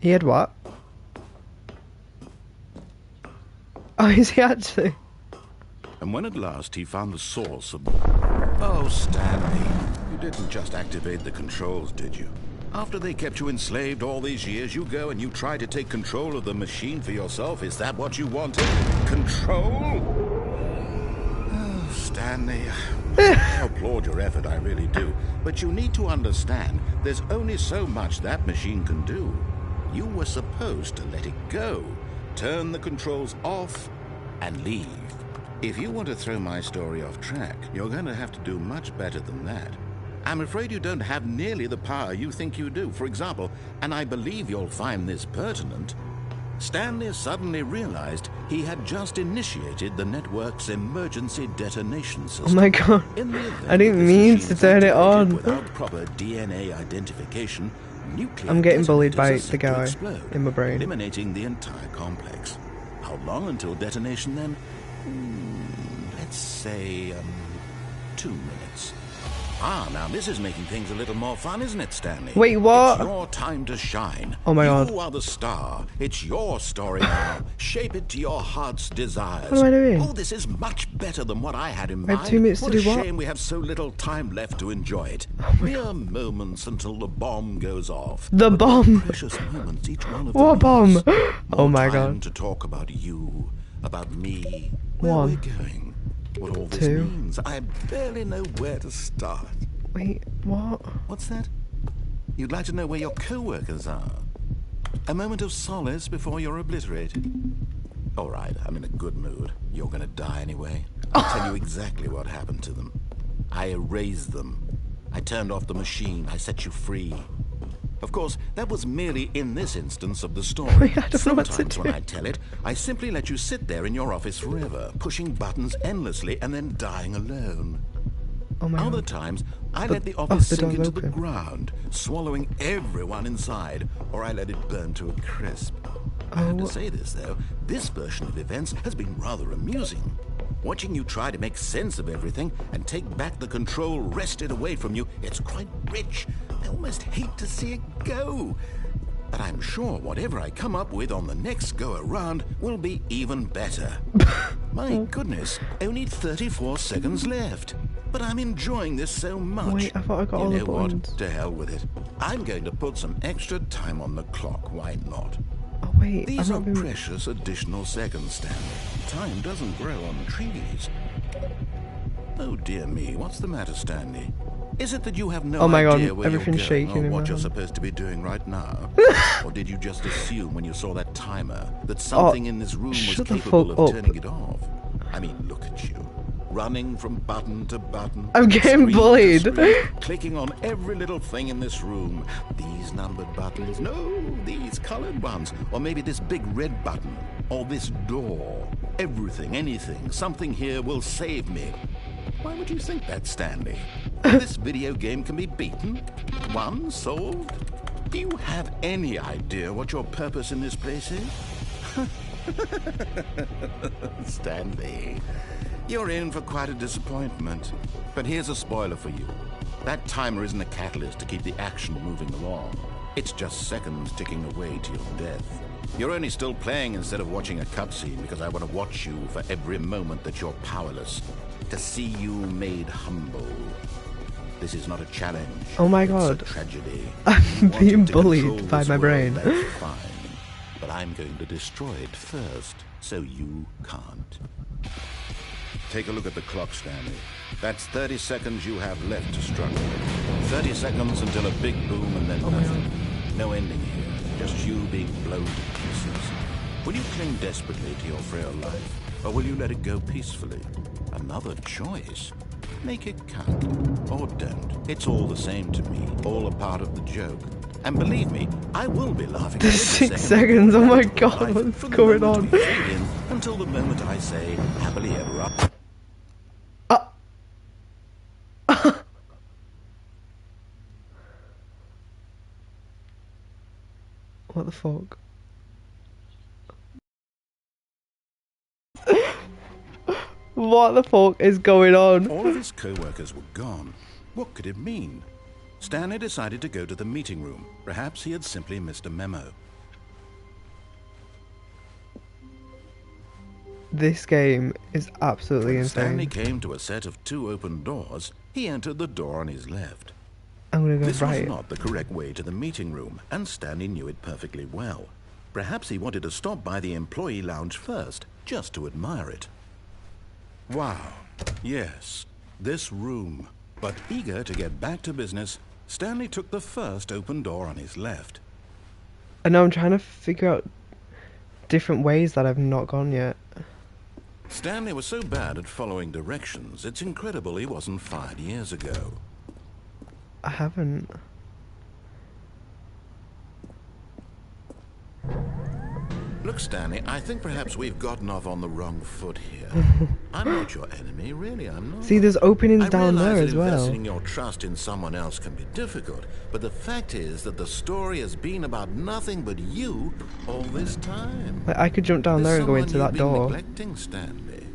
Speaker 1: He had what? Oh, is he actually?
Speaker 3: And when at last he found the source of... Oh, Stanley, you didn't just activate the controls, did you? After they kept you enslaved all these years, you go and you try to take control of the machine for yourself. Is that what you wanted? Control? Oh, Stanley, I applaud your effort, I really do. But you need to understand, there's only so much that machine can do. You were supposed to let it go. Turn the controls off and leave. If you want to throw my story off track, you're going to have to do much better than that. I'm afraid you don't have nearly the power you think you do. For example, and I believe you'll find this pertinent, Stanley suddenly realized he had just initiated the network's emergency detonation system.
Speaker 1: Oh my god.
Speaker 3: In the event
Speaker 1: I didn't
Speaker 3: this
Speaker 1: mean
Speaker 3: machine
Speaker 1: to
Speaker 3: is
Speaker 1: turn it
Speaker 3: activated
Speaker 1: on.
Speaker 3: without proper DNA identification, nuclear
Speaker 1: I'm getting bullied
Speaker 3: detonators
Speaker 1: by
Speaker 3: are set
Speaker 1: the
Speaker 3: to
Speaker 1: guy
Speaker 3: explode,
Speaker 1: in my brain.
Speaker 3: eliminating the entire complex. How long until detonation then? Let's say 2 minutes. Ah, now this is making things a little more fun, isn't it, Stanley?
Speaker 1: Wait, what?
Speaker 3: It's your time to shine.
Speaker 1: Oh my god.
Speaker 3: You are the star. It's your story now. Shape it to your heart's desires.
Speaker 1: What am I doing?
Speaker 3: Oh, this is much better than what I had in
Speaker 1: I
Speaker 3: mind.
Speaker 1: have 2 minutes
Speaker 3: what
Speaker 1: to do
Speaker 3: a
Speaker 1: what?
Speaker 3: shame we have so little time left to enjoy it. Mere moments until the bomb goes off.
Speaker 1: The bomb.
Speaker 3: Precious moments, each one of
Speaker 1: What
Speaker 3: them.
Speaker 1: bomb? Oh my
Speaker 3: time
Speaker 1: god.
Speaker 3: to talk about you, about me, where
Speaker 1: 1,
Speaker 3: we're going, what all this
Speaker 1: 2.
Speaker 3: means. I barely know where to start.
Speaker 1: Wait, what?
Speaker 3: What's that? You'd like to know where your co-workers are? A moment of solace before you're obliterated? All right, I'm in a good mood. You're gonna die anyway. I'll tell you exactly what happened to them. I erased them. I turned off the machine. I set you free. Of course, that was merely in this instance of the story.
Speaker 1: I don't know what to
Speaker 3: Sometimes
Speaker 1: do.
Speaker 3: when I tell it, I simply let you sit there in your office forever, pushing buttons endlessly and then dying alone.
Speaker 1: Oh my
Speaker 3: Other
Speaker 1: god.
Speaker 3: times, I let the office
Speaker 1: the
Speaker 3: sink
Speaker 1: door's
Speaker 3: into the
Speaker 1: open.
Speaker 3: ground, swallowing everyone inside, or I let it burn to a crisp. I have to
Speaker 1: Oh.
Speaker 3: say this, though, this version of events has been rather amusing. Watching you try to make sense of everything and take back the control wrested away from you, it's quite rich. I almost hate to see it go. But I'm sure whatever I come up with on the next go-around will be even better. My goodness, only 34 seconds left. But I'm enjoying this so much.
Speaker 1: Wait, I thought I got all
Speaker 3: you
Speaker 1: the
Speaker 3: know what?
Speaker 1: buttons.
Speaker 3: To hell with it. I'm going to put some extra time on the clock. Why not?
Speaker 1: Oh wait,
Speaker 3: These are
Speaker 1: I've not been...
Speaker 3: precious additional seconds, Stanley. Time doesn't grow on trees. Oh dear me, what's the matter, Stanley? Is it that you have no
Speaker 1: Oh my god,
Speaker 3: idea where you're
Speaker 1: everything's
Speaker 3: going
Speaker 1: shaking
Speaker 3: or
Speaker 1: in my
Speaker 3: what you're
Speaker 1: hand.
Speaker 3: supposed to be doing right now? Or did you just assume when you saw that timer that something in this room was
Speaker 1: shut the
Speaker 3: capable
Speaker 1: fuck
Speaker 3: of
Speaker 1: up.
Speaker 3: turning it off? I mean, look at you. Running from button to button.
Speaker 1: I'm getting
Speaker 3: screen to
Speaker 1: bullied.
Speaker 3: screen, clicking on every little thing in this room. These numbered buttons. No, these colored ones. Or maybe this big red button. Or this door. Everything, anything, something here will save me. Why would you think that, Stanley? This video game can be beaten? Won? Solved? Do you have any idea what your purpose in this place is? Stanley, you're in for quite a disappointment. But here's a spoiler for you. That timer isn't a catalyst to keep the action moving along. It's just seconds ticking away to your death. You're only still playing instead of watching a cutscene because I want to watch you for every moment that you're powerless. To see you made humble. This is not a challenge.
Speaker 1: Oh my
Speaker 3: It's
Speaker 1: god.
Speaker 3: a tragedy.
Speaker 1: I'm
Speaker 3: You wanted
Speaker 1: being
Speaker 3: to control
Speaker 1: bullied by
Speaker 3: this
Speaker 1: my
Speaker 3: world,
Speaker 1: brain.
Speaker 3: That's fine. But I'm going to destroy it first, so you can't. Take a look at the clock, Stanley. That's 30 seconds you have left to struggle. 30 seconds until a big boom and then nothing. No ending here. Just you being blown to pieces. Will you cling desperately to your frail life, or will you let it go peacefully? Another choice. Make it count, or don't. It's all the same to me, all a part of the joke. And believe me, I will be laughing.
Speaker 1: There's 6 seconds, oh my god, what's going on?
Speaker 3: Until the moment I say, happily ever up.
Speaker 1: What the fuck? What the fuck is going on?
Speaker 3: All of his co-workers were gone. What could it mean? Stanley decided to go to the meeting room. Perhaps he had simply missed a memo.
Speaker 1: This game is absolutely
Speaker 3: When
Speaker 1: insane.
Speaker 3: Stanley came to a set of 2 open doors, he entered the door on his left.
Speaker 1: I'm gonna go
Speaker 3: This
Speaker 1: right.
Speaker 3: was not the correct way to the meeting room, and Stanley knew it perfectly well. Perhaps he wanted to stop by the employee lounge first, just to admire it. Wow, yes, this room. But eager to get back to business, Stanley took the first open door on his left.
Speaker 1: And now I'm trying to figure out different ways that I've not gone yet.
Speaker 3: Stanley was so bad at following directions, it's incredible he wasn't fired years ago.
Speaker 1: I haven't.
Speaker 3: Look, Stanley, I think perhaps we've gotten off on the wrong foot here. I'm not your enemy, really, I'm not.
Speaker 1: See, there's openings
Speaker 3: I
Speaker 1: down
Speaker 3: realize
Speaker 1: there
Speaker 3: that
Speaker 1: as well.
Speaker 3: investing your trust in someone else can be difficult, but the fact is that the story has been about nothing but you all this time.
Speaker 1: Like, I could jump down there and go into that door.
Speaker 3: Neglecting, Stanley.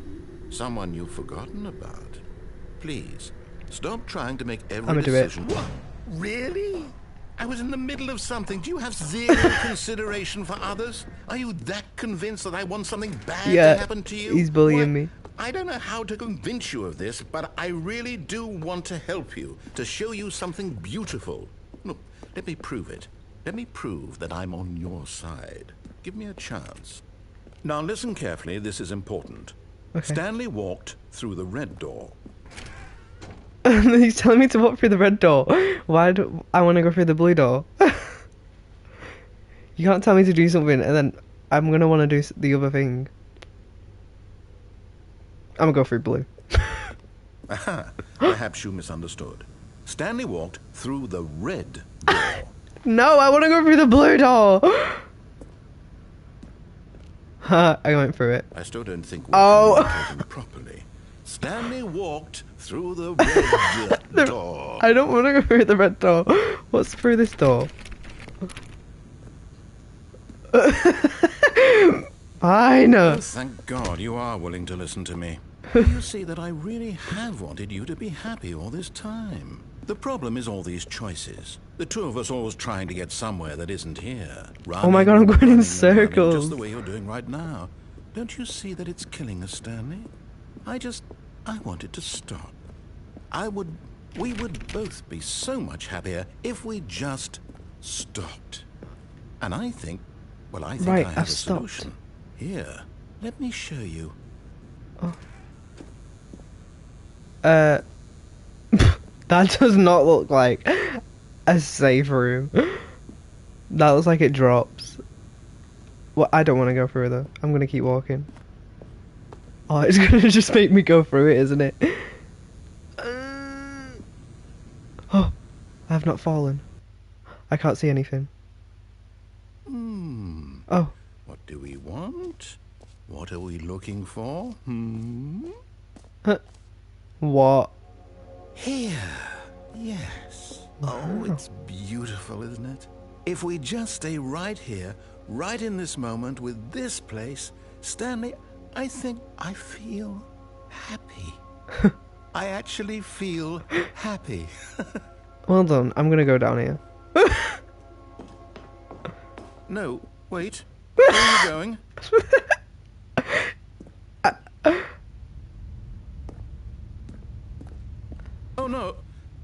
Speaker 3: Someone you've forgotten about. Please, stop trying to make every decision. What? Really? I was in the middle of something. Do you have zero consideration for others? Are you that convinced that I want something bad to happen to you?
Speaker 1: He's bullying me.
Speaker 3: I don't know how to convince you of this, but I really do want to help you, to show you something beautiful. Look, let me prove it. Let me prove that I'm on your side. Give me a chance. Now listen carefully, this is important. Okay. Stanley walked through the red door.
Speaker 1: He's telling me to walk through the red door. Why do I want to go through the blue door? You can't tell me to do something and then I'm going to want to do the other thing. I'm going to go through blue.
Speaker 3: Aha, perhaps you misunderstood. Stanley walked through the red door.
Speaker 1: No, I want to go through the blue door. I went through it.
Speaker 3: I still don't think we're communicating properly. Stanley walked through the red door.
Speaker 1: I don't want to go through the red door. What's through this door? Fine.
Speaker 3: Oh, thank God you are willing to listen to me. You see that I really have wanted you to be happy all this time. The problem is all these choices. The two of us always trying to get somewhere that isn't here. Running,
Speaker 1: oh my God, I'm going in circles.
Speaker 3: Just the way you're doing right now. Don't you see that it's killing us, Stanley? I want it to stop. We would both be so much happier if we just stopped. And I think I have a solution. Here, let me show you.
Speaker 1: Oh. That does not look like a safe room. That looks like it drops. Well, I don't want to go through though. I'm gonna keep walking. Oh, it's gonna just make me go through it, isn't it? Oh, I have not fallen. I can't see anything. Oh.
Speaker 3: What do we want? What are we looking for?
Speaker 1: What?
Speaker 3: Here. Yes. Oh, it's beautiful, isn't it? If we just stay right here, right in this moment with this place, Stanley, I think I feel happy. I actually feel happy.
Speaker 1: Well done. I'm gonna go down here.
Speaker 3: No, wait. Where are you going? Oh no.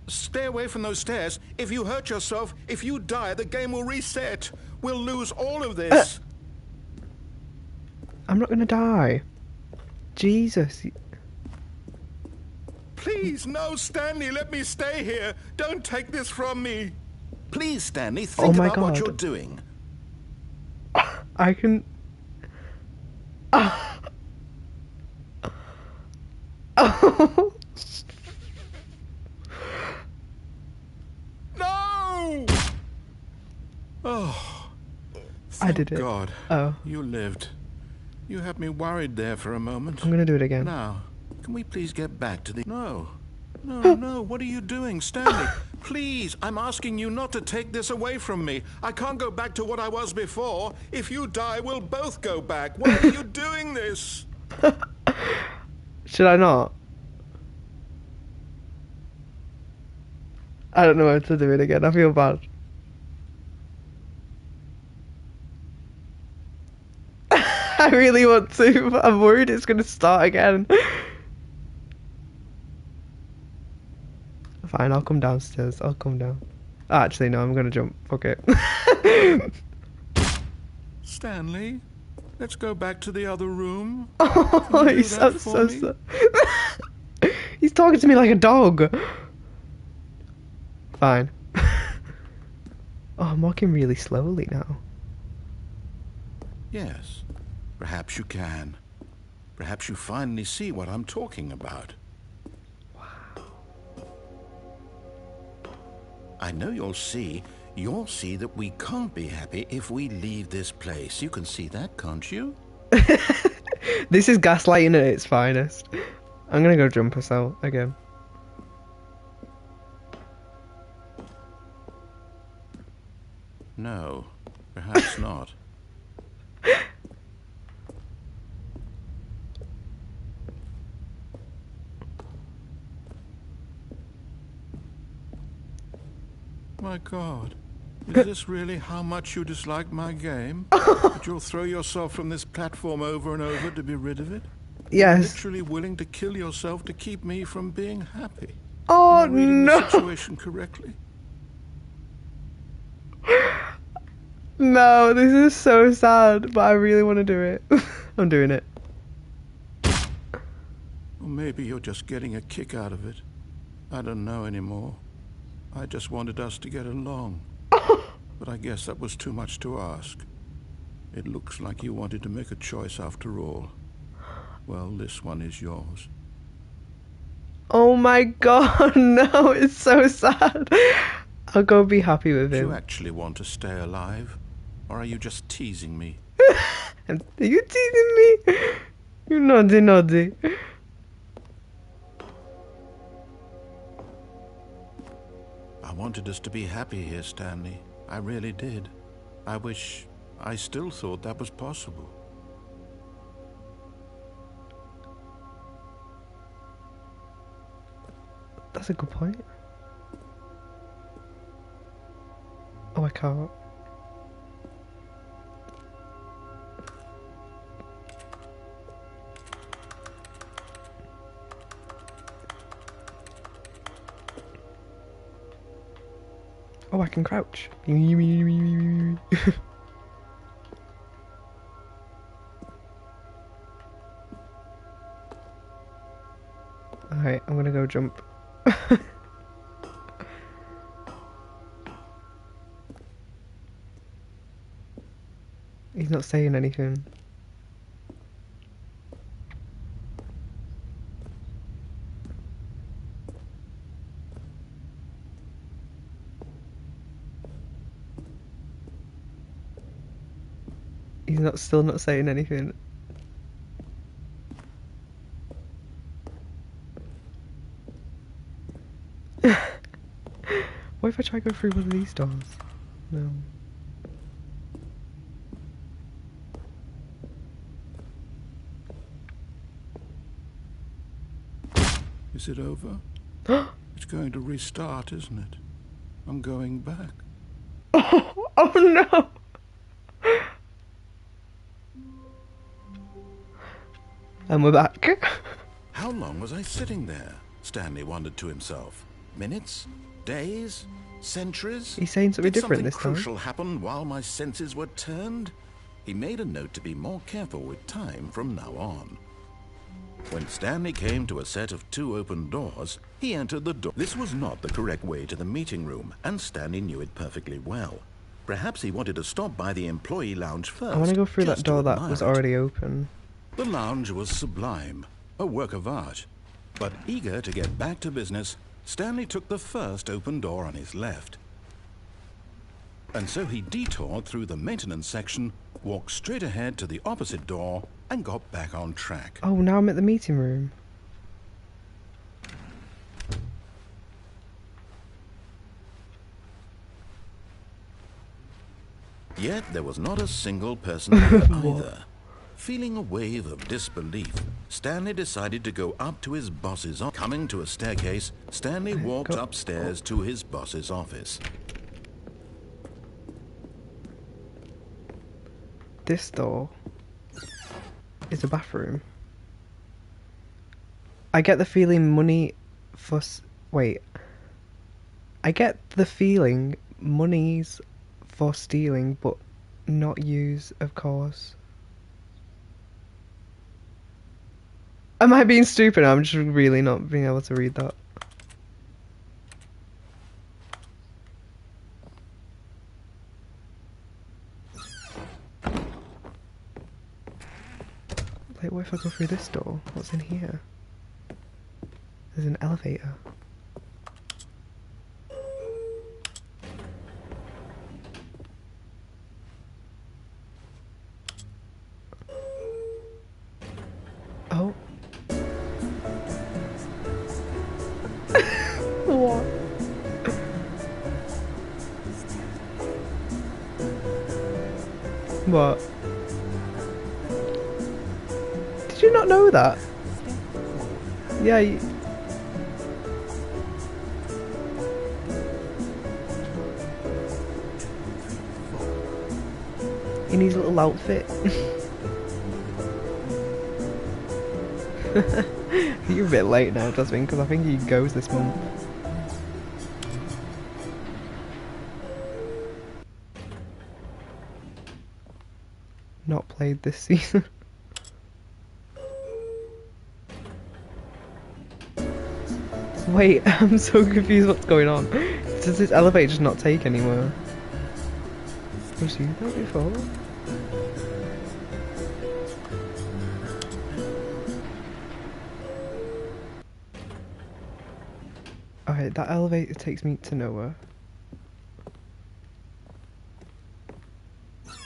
Speaker 3: Stay away from those stairs. If you hurt yourself, if you die, the game will reset. We'll lose all of this.
Speaker 1: I'm not gonna die. Jesus.
Speaker 3: Please, no, Stanley, let me stay here. Don't take this from me. Please, Stanley, think about what you're doing.
Speaker 1: I can... Oh.
Speaker 3: No! Oh,
Speaker 1: I did it.
Speaker 3: God.
Speaker 1: Oh.
Speaker 3: You lived. You had me worried there for a moment.
Speaker 1: I'm gonna do it again.
Speaker 3: Now, can we please get back to the... No. No, no, what are you doing, Stanley? Please, I'm asking you not to take this away from me. I can't go back to what I was before. If you die, we'll both go back. Why are you doing this?
Speaker 1: Should I not? I don't know how to do it again. I feel bad. I really want to, but I'm worried it's going to start again. Fine, I'll come downstairs. I'll come down. Actually, no, I'm going to jump. Fuck it.
Speaker 3: Stanley, let's go back to the other room.
Speaker 1: Oh, he sounds so sad. He's talking to me like a dog. Fine. Oh, I'm walking really slowly now.
Speaker 3: Yes, perhaps you can. Perhaps you finally see what I'm talking about. Wow. I know you'll see. You'll see that we can't be happy if we leave this place. You can see that, can't you?
Speaker 1: This is gaslighting at its finest. I'm gonna go jump us out again.
Speaker 3: No, perhaps not. My God, is this really how much you dislike my game? That you'll throw yourself from this platform over and over to be rid of it?
Speaker 1: Yes.
Speaker 3: You're literally willing to kill yourself to keep me from being happy.
Speaker 1: Oh
Speaker 3: Am I reading
Speaker 1: no!
Speaker 3: the situation correctly?
Speaker 1: No, this is so sad, but I really want to do it. I'm doing it.
Speaker 3: Or maybe you're just getting a kick out of it. I don't know anymore. I just wanted us to get along. But I guess that was too much to ask. It looks like you wanted to make a choice after all. Well, this one is yours.
Speaker 1: Oh my god, no, it's so sad. I'll go be happy with
Speaker 3: Do
Speaker 1: him.
Speaker 3: you actually want to stay alive? Or are you just teasing me?
Speaker 1: Are you teasing me? You naughty, naughty.
Speaker 3: I wanted us to be happy here, Stanley. I really did. I wish I still thought that was possible.
Speaker 1: That's a good point. Oh, I can't. Oh, I can crouch. Alright, I'm gonna go jump. He's not saying anything. He's still not saying anything. What if I try to go through one of these doors? No.
Speaker 3: Is it over? It's going to restart, isn't it? I'm going back.
Speaker 1: Oh no! And we're back.
Speaker 3: How long was I sitting there? Stanley wondered to himself. Minutes? Days? Centuries?
Speaker 1: He's saying something
Speaker 3: Did
Speaker 1: different
Speaker 3: something
Speaker 1: this time.
Speaker 3: crucial happen while my senses were turned? He made a note to be more careful with time from now on. When Stanley came to a set of 2 open doors, he entered the door. This was not the correct way to the meeting room, and Stanley knew it perfectly well. Perhaps he wanted to stop by the employee lounge first.
Speaker 1: I want to go through that
Speaker 3: just
Speaker 1: door
Speaker 3: to
Speaker 1: that
Speaker 3: admire
Speaker 1: was
Speaker 3: it.
Speaker 1: already open.
Speaker 3: The lounge was sublime, a work of art. But eager to get back to business, Stanley took the first open door on his left. And so he detoured through the maintenance section, walked straight ahead to the opposite door, and got back on track.
Speaker 1: Oh, now I'm at the meeting room.
Speaker 3: Yet there was not a single person there either. Feeling a wave of disbelief, Stanley decided to go up to his boss's office. Coming to a staircase, Stanley walked upstairs to his boss's office.
Speaker 1: This door is a bathroom. I get the feeling money for... Wait. I get the feeling money's for stealing, but not use, of course. Am I being stupid? I'm just really not being able to read that. Like, what if I go through this door? What's in here? There's an elevator. What? Did you not know that? Yeah. In his little outfit. You're a bit late now, Jazmin, because I think he goes this month. Not played this season. Wait, I'm so confused what's going on. Does this elevator just not take anywhere? Was you there before? Okay, that elevator takes me to nowhere.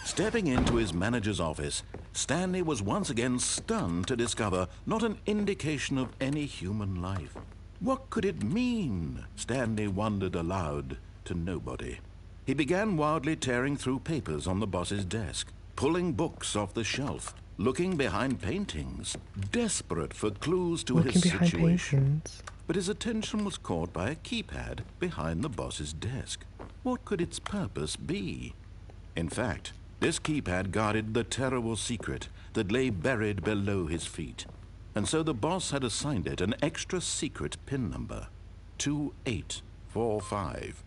Speaker 3: Stepping into his manager's office, Stanley was once again stunned to discover not an indication of any human life. What could it mean? Stanley wondered aloud to nobody. He began wildly tearing through papers on the boss's desk, pulling books off the shelf, looking behind paintings, desperate for clues to his situation. But his attention was caught by a keypad behind the boss's desk. What could its purpose be? In fact, this keypad guarded the terrible secret that lay buried below his feet. And so the boss had assigned it an extra secret PIN number, 2845.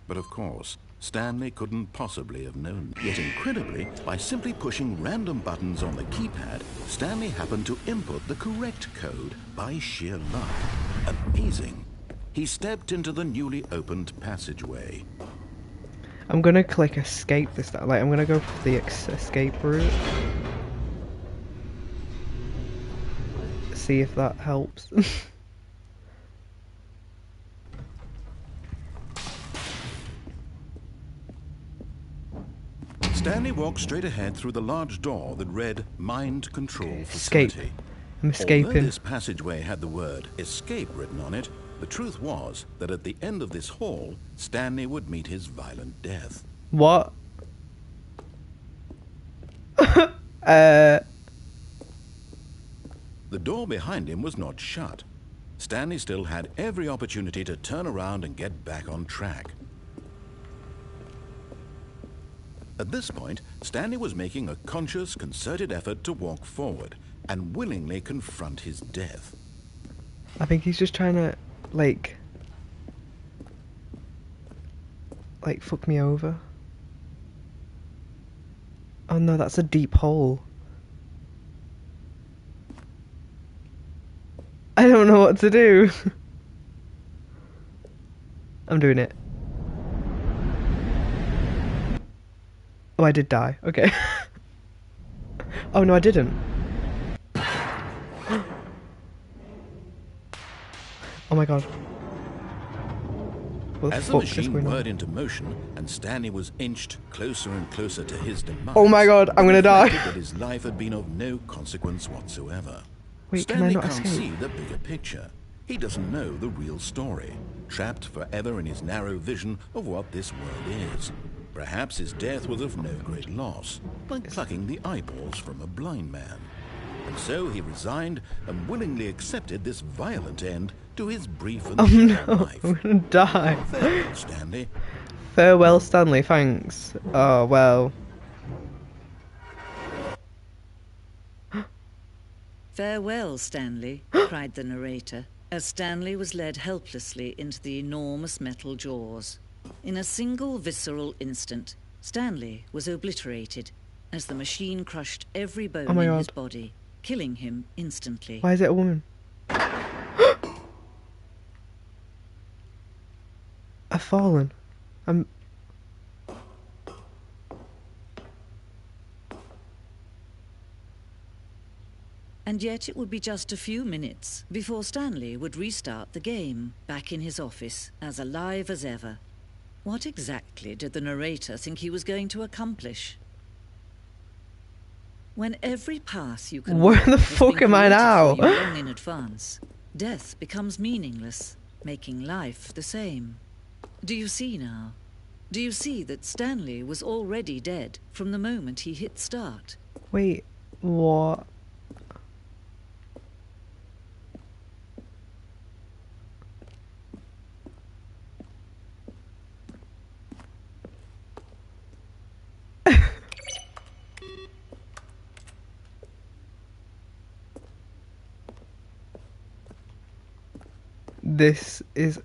Speaker 3: But of course, Stanley couldn't possibly have known. Yet incredibly, by simply pushing random buttons on the keypad, Stanley happened to input the correct code by sheer luck. Amazing. He stepped into the newly opened passageway.
Speaker 1: I'm gonna click escape this time. Like, I'm gonna go for the escape route. See if that helps.
Speaker 3: Stanley walked straight ahead through the large door that read Mind Control
Speaker 1: Escape.
Speaker 3: Facility.
Speaker 1: I'm escaping.
Speaker 3: Although this passageway had the word escape written on it, the truth was that at the end of this hall, Stanley would meet his violent death.
Speaker 1: What?
Speaker 3: The door behind him was not shut. Stanley still had every opportunity to turn around and get back on track. At this point, Stanley was making a conscious, concerted effort to walk forward and willingly confront his death.
Speaker 1: I think he's just trying to, like fuck me over. Oh no, that's a deep hole. I don't know what to do. I'm doing it. Oh, I did die. Okay. Oh no, I didn't. Oh my god.
Speaker 3: As the machine whirred into motion and Stanley was inched closer and closer to his demise,
Speaker 1: oh my god, I'm gonna die.
Speaker 3: That his life had been of no consequence whatsoever.
Speaker 1: Wait,
Speaker 3: Stanley
Speaker 1: can I not
Speaker 3: can't
Speaker 1: escape?
Speaker 3: see the bigger picture. He doesn't know the real story, trapped forever in his narrow vision of what this world is. Perhaps his death was of no great loss, like plucking the eyeballs from a blind man. And so he resigned and willingly accepted this violent end to his brief and short life.
Speaker 1: I'm gonna die.
Speaker 3: Farewell, Stanley.
Speaker 1: Farewell, Stanley, thanks. Oh, well.
Speaker 4: Farewell, Stanley, cried the narrator, as Stanley was led helplessly into the enormous metal jaws. In a single visceral instant, Stanley was obliterated as the machine crushed every bone in his body, killing him instantly.
Speaker 1: Why is it a woman? I've fallen.
Speaker 4: And yet it would be just a few minutes before Stanley would restart the game, back in his office, as alive as ever. What exactly did the narrator think he was going to accomplish? When every path you can
Speaker 1: where the fuck am I now?
Speaker 4: Long in advance, death becomes meaningless, making life the same. Do you see now? Do you see that Stanley was already dead from the moment he hit start?
Speaker 1: Wait, what? This is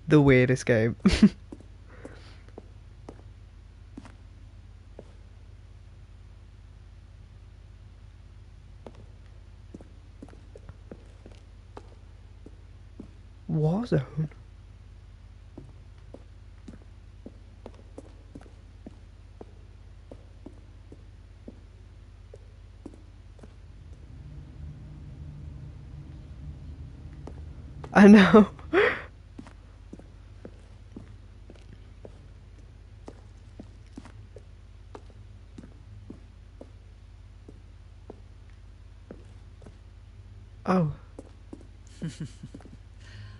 Speaker 1: the weirdest game. Warzone? I know. Oh.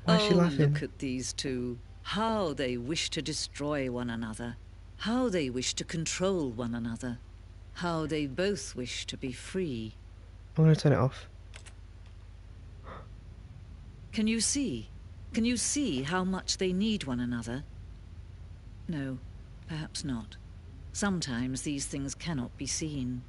Speaker 1: Why is she laughing?
Speaker 4: Look at these two. How they wish to destroy one another. How they wish to control one another. How they both wish to be free.
Speaker 1: I'm gonna turn it off.
Speaker 4: Can you see? Can you see how much they need one another? No, perhaps not. Sometimes these things cannot be seen.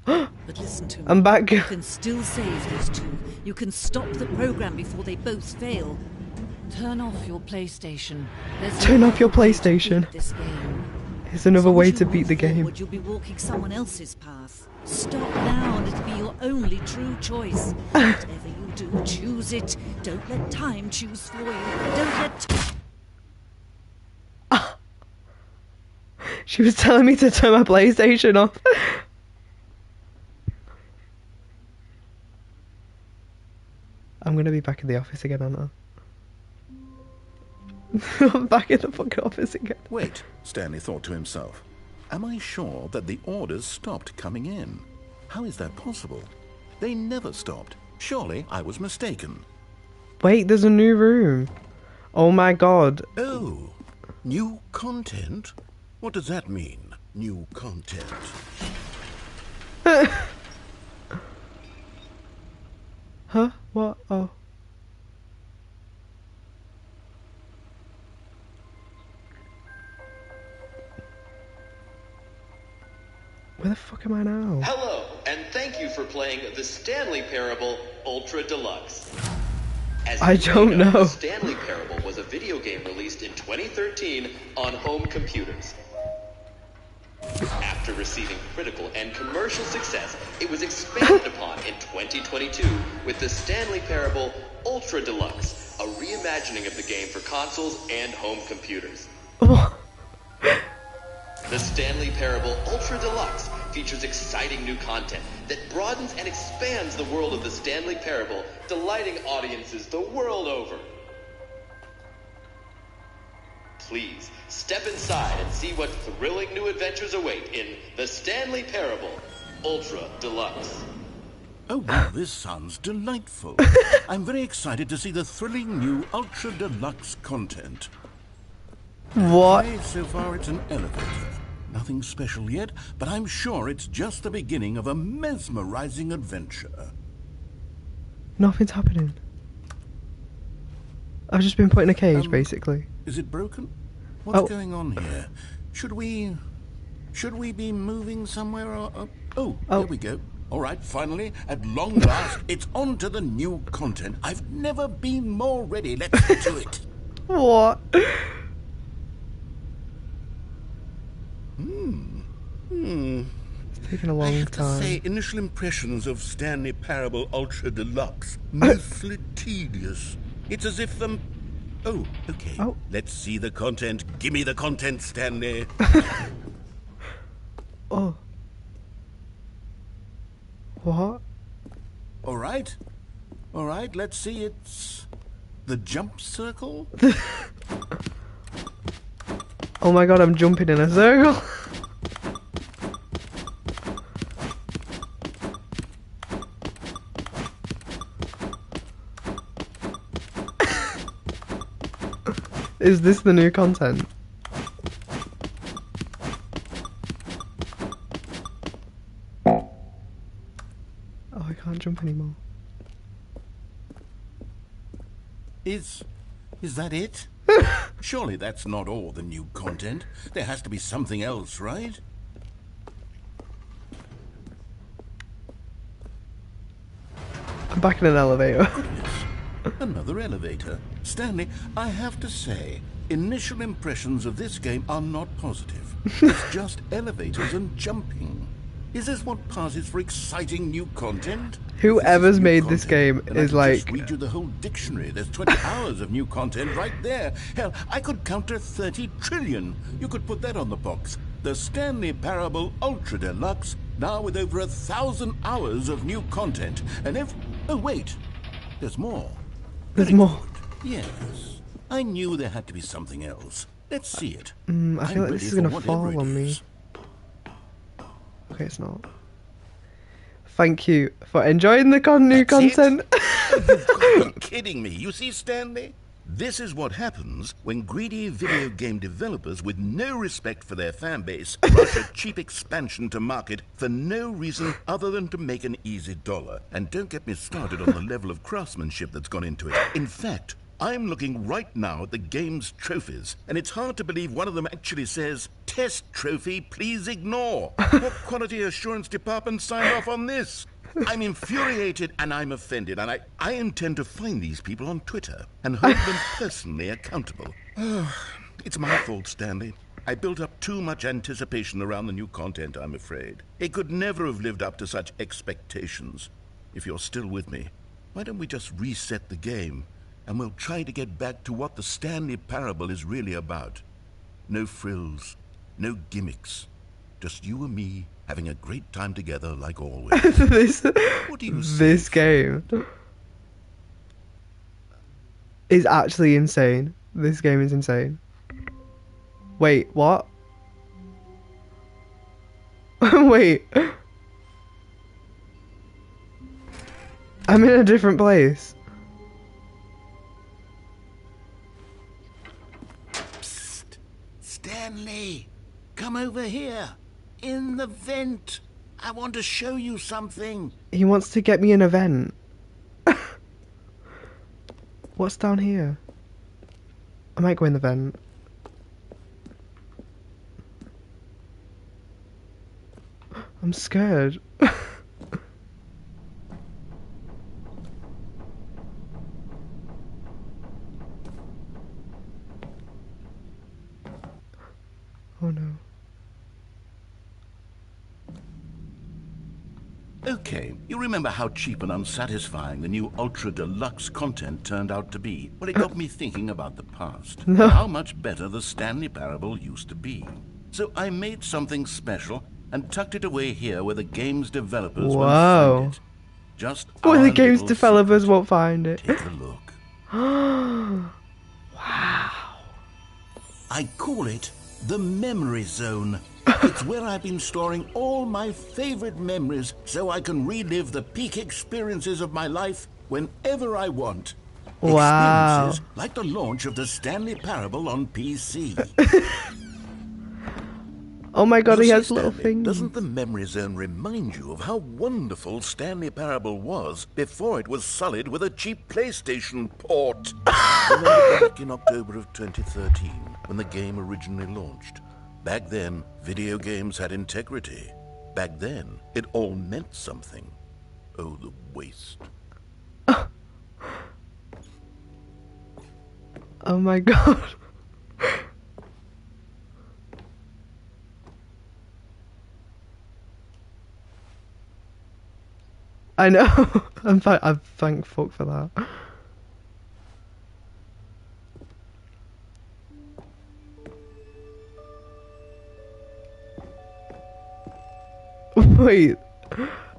Speaker 4: But listen to me.
Speaker 1: I'm back.
Speaker 4: You can still save these two. You can stop the program before they both fail. Turn off your PlayStation.
Speaker 1: Turn off your PlayStation.
Speaker 4: This game.
Speaker 1: Here's another way to beat the game.
Speaker 4: You'll be walking someone else's path. Stop now and it'll be your only true choice. Whatever you do, choose it. Don't let time choose for you. Don't let...
Speaker 1: She was telling me to turn my PlayStation off. I'm gonna be back in the office again, aren't I? I'm back in the fucking office again.
Speaker 3: Wait, Stanley thought to himself. Am I sure that the orders stopped coming in? How is that possible? They never stopped. Surely I was mistaken.
Speaker 1: Wait, there's a new room. Oh my god.
Speaker 3: Oh, new content? What does that mean, new content?
Speaker 1: Huh? What? Oh. Where the fuck am I now?
Speaker 5: Hello, and thank you for playing the Stanley Parable Ultra Deluxe. As
Speaker 1: I don't know.
Speaker 5: The Stanley Parable was a video game released in 2013 on home computers. After receiving critical and commercial success, it was expanded upon in 2022 with the Stanley Parable Ultra Deluxe, a reimagining of the game for consoles and home computers. The Stanley Parable Ultra Deluxe features exciting new content that broadens and expands the world of the Stanley Parable, delighting audiences the world over. Please, step inside and see what thrilling new adventures await in the Stanley Parable Ultra Deluxe.
Speaker 3: Oh, wow, this sounds delightful. I'm very excited to see the thrilling new Ultra Deluxe content.
Speaker 1: What?
Speaker 3: Okay, so far it's an elevator. Nothing special yet, but I'm sure it's just the beginning of a mesmerizing adventure.
Speaker 1: Nothing's happening. I've just been put in a cage, basically.
Speaker 3: Is it broken? What's going on here? Should we be moving somewhere or... Oh, there we go. All right, finally, at long last, it's on to the new content. I've never been more ready. Let's get to it.
Speaker 1: What? It's taken a long
Speaker 3: I have
Speaker 1: time.
Speaker 3: to say, initial impressions of Stanley Parable Ultra Deluxe, mostly tedious. It's as if Oh, okay.
Speaker 1: Oh.
Speaker 3: Let's see the content. Give me the content, Stanley.
Speaker 1: Oh. What?
Speaker 3: All right, let's see. It's the jump circle.
Speaker 1: Oh my god, I'm jumping in a circle. Is this the new content? Oh, I can't jump anymore.
Speaker 3: Is that it? Surely that's not all the new content. There has to be something else, right?
Speaker 1: I'm back in an elevator.
Speaker 3: Goodness. Another elevator. Stanley, I have to say, initial impressions of this game are not positive. It's just elevators and jumping. Is this what passes for exciting new content?
Speaker 1: Whoever's made this game is like...
Speaker 3: Just read you the whole dictionary. There's 20 hours of new content right there. Hell, I could counter 30 trillion. You could put that on the box. The Stanley Parable Ultra Deluxe, now with over 1,000 hours of new content. And if... Oh, wait. There's more.
Speaker 1: There's more.
Speaker 3: Yes. I knew there had to be something else. Let's see it.
Speaker 1: I feel like this is going to fall
Speaker 3: whatever it
Speaker 1: on me.
Speaker 3: is.
Speaker 1: Okay, it's not. Thank you for enjoying the new content.
Speaker 3: You've got to be kidding me. You see, Stanley? This is what happens when greedy video game developers with no respect for their fan base rush a cheap expansion to market for no reason other than to make an easy dollar. And don't get me started on the level of craftsmanship that's gone into it. In fact, I'm looking right now at the game's trophies, and it's hard to believe one of them actually says, "Test trophy, please ignore." What quality assurance department signed off on this? I'm infuriated and I'm offended, and I intend to find these people on Twitter and hold them personally accountable. It's my fault, Stanley. I built up too much anticipation around the new content, I'm afraid. It could never have lived up to such expectations. If you're still with me, why don't we just reset the game? And we'll try to get back to what the Stanley Parable is really about. No frills, no gimmicks. Just you and me having a great time together like always. What do you say?
Speaker 1: This game is actually insane. This game is insane. Wait, what? Wait. I'm in a different place.
Speaker 3: Stanley, come over here. In the vent. I want to show you something.
Speaker 1: He wants to get me an event. What's down here? I might go in the vent. I'm scared. Oh no.
Speaker 3: Okay, you remember how cheap and unsatisfying the new Ultra Deluxe content turned out to be? Well, it got me thinking about the past.
Speaker 1: No.
Speaker 3: How much better the Stanley Parable used to be. So I made something special and tucked it away here where the game's developers won't find it. Just
Speaker 1: Where the
Speaker 3: our
Speaker 1: game's
Speaker 3: little
Speaker 1: developers
Speaker 3: secret.
Speaker 1: won't find it.
Speaker 3: Take a look.
Speaker 1: Wow.
Speaker 3: I call it the Memory Zone. It's where I've been storing all my favorite memories so I can relive the peak experiences of my life whenever I want.
Speaker 1: Wow.
Speaker 3: Experiences like the launch of the Stanley Parable on PC.
Speaker 1: Oh my god,
Speaker 3: You
Speaker 1: he
Speaker 3: see,
Speaker 1: has little
Speaker 3: Stanley,
Speaker 1: things.
Speaker 3: Doesn't the Memory Zone remind you of how wonderful Stanley Parable was before it was sullied with a cheap PlayStation port? Remember back in October of 2013 when the game originally launched? Back then, video games had integrity. Back then, it all meant something. Oh, the waste.
Speaker 1: Oh my god. I know. I'm thankful for that. Wait,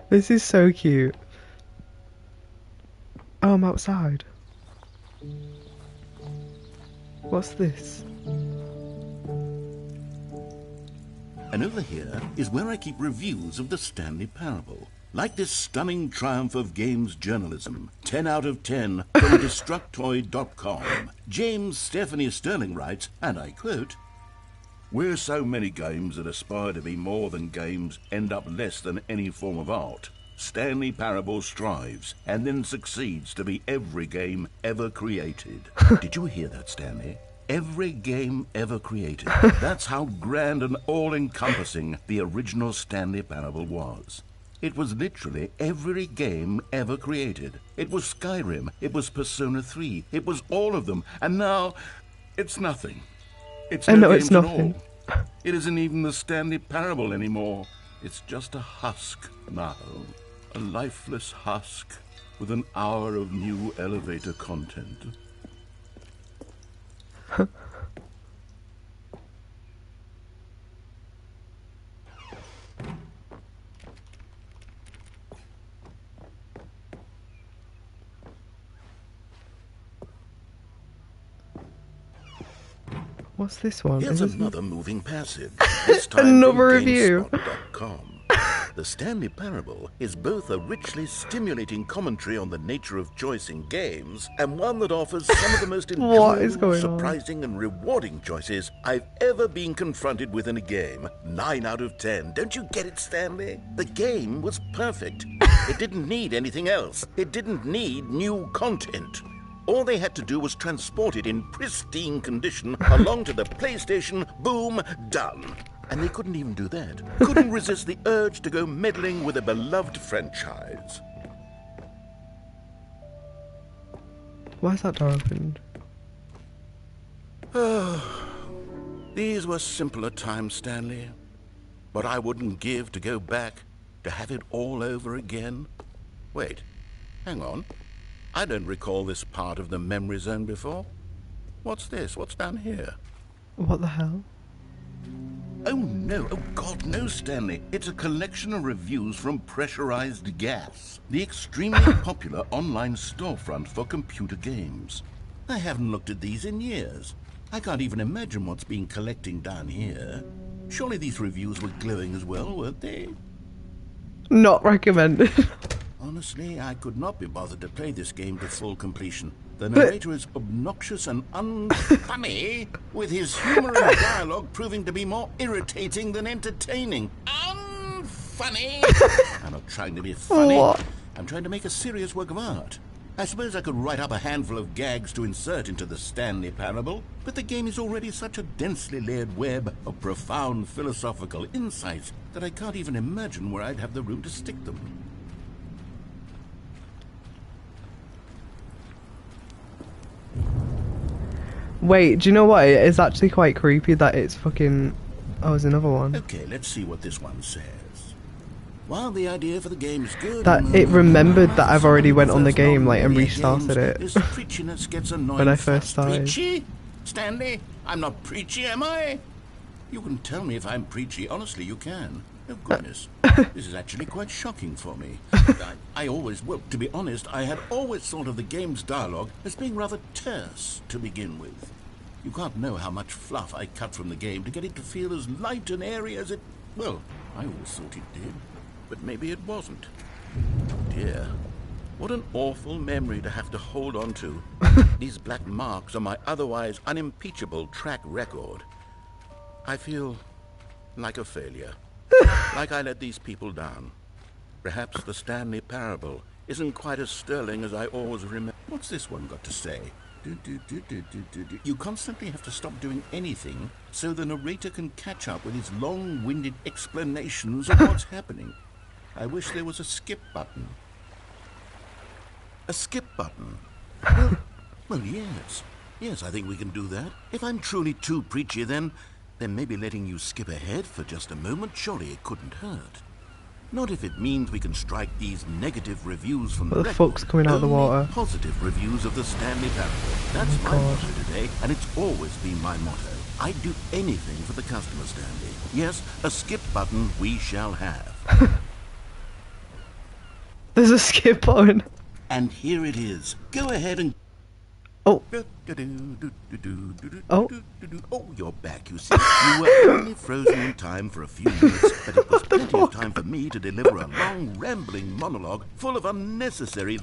Speaker 1: this is so cute. Oh, I'm outside. What's this?
Speaker 3: And over here is where I keep reviews of the Stanley Parable. Like this stunning triumph of games journalism, 10 out of 10 from Destructoid.com. James Stephanie Sterling writes, and I quote, "Where so many games that aspire to be more than games end up less than any form of art, Stanley Parable strives and then succeeds to be every game ever created." Did you hear that, Stanley? Every game ever created. That's how grand and all-encompassing the original Stanley Parable was. It was literally every game ever created. It was Skyrim, it was Persona 3, it was all of them, and now it's nothing. It's no games at all. It isn't even the Stanley Parable anymore. It's just a husk now. A lifeless husk with an hour of new elevator content.
Speaker 1: What's this one?
Speaker 3: Here's another moving passage. This time
Speaker 1: another
Speaker 3: from
Speaker 1: review.
Speaker 3: GameSpot.com. The Stanley Parable is both a richly stimulating commentary on the nature of choice in games and one that offers some of the most enjoyable, surprising and rewarding choices I've ever been confronted with in a game. 9 out of 10. Don't you get it, Stanley? The game was perfect. It didn't need anything else. It didn't need new content. All they had to do was transport it in pristine condition along to the PlayStation. Boom, done. And they couldn't even do that. Couldn't resist the urge to go meddling with a beloved franchise.
Speaker 1: Why is that door opened?
Speaker 3: These were simpler times, Stanley. But I wouldn't give to go back, to have it all over again. Wait, hang on. I don't recall this part of the memory zone before. What's this? What's down here?
Speaker 1: What the hell?
Speaker 3: Oh no, oh God, no, Stanley. It's a collection of reviews from Pressurized Gas, the extremely popular online storefront for computer games. I haven't looked at these in years. I can't even imagine what's been collecting down here. Surely these reviews were glowing as well, weren't they?
Speaker 1: Not recommended.
Speaker 3: Honestly, I could not be bothered to play this game to full completion. The narrator is obnoxious and unfunny, with his humor and dialogue proving to be more irritating than entertaining. Unfunny! I'm not trying to be funny.
Speaker 1: What?
Speaker 3: I'm trying to make a serious work of art. I suppose I could write up a handful of gags to insert into the Stanley Parable, but the game is already such a densely layered web of profound philosophical insights that I can't even imagine where I'd have the room to stick them.
Speaker 1: Wait, do you know what? It's actually quite creepy that it's fucking... Oh, there's another one.
Speaker 3: Okay, let's see what this one says. While the idea for the game is good...
Speaker 1: That it remembered that I've already went on the game, like, and restarted it.
Speaker 3: This preachiness gets annoying.
Speaker 1: When I first started.
Speaker 3: Preachy? Stanley? I'm not preachy, am I? You can tell me if I'm preachy. Honestly, you can. Oh, goodness. This is actually quite shocking for me. I always... Well, to be honest, I had always thought of the game's dialogue as being rather terse to begin with. You can't know how much fluff I cut from the game to get it to feel as light and airy as it... Well, I always thought it did. But maybe it wasn't. Dear, what an awful memory to have to hold on to. These black marks on my otherwise unimpeachable track record. I feel like a failure. Like I let these people down. Perhaps the Stanley Parable isn't quite as sterling as I always remember. What's this one got to say? You constantly have to stop doing anything so the narrator can catch up with his long-winded explanations of what's happening. I wish there was a skip button. A skip button? Well, yes. Yes, I think we can do that. If I'm truly too preachy, then maybe letting you skip ahead for just a moment, surely it couldn't hurt. Not if it means we can strike these negative reviews from the record.
Speaker 1: What the fuck's coming out of the water?
Speaker 3: Positive reviews of the Stanley Parable. That's my motto today, and it's always been my motto. I'd do anything for the customer, Stanley. Yes, a skip button we shall have.
Speaker 1: There's a skip button.
Speaker 3: And here it is. Go ahead and...
Speaker 1: Oh. Oh.
Speaker 3: Oh, you're back, you see. You were only frozen in time for a few minutes, but it was plenty of time for me to deliver a long, rambling monologue full of unnecessary...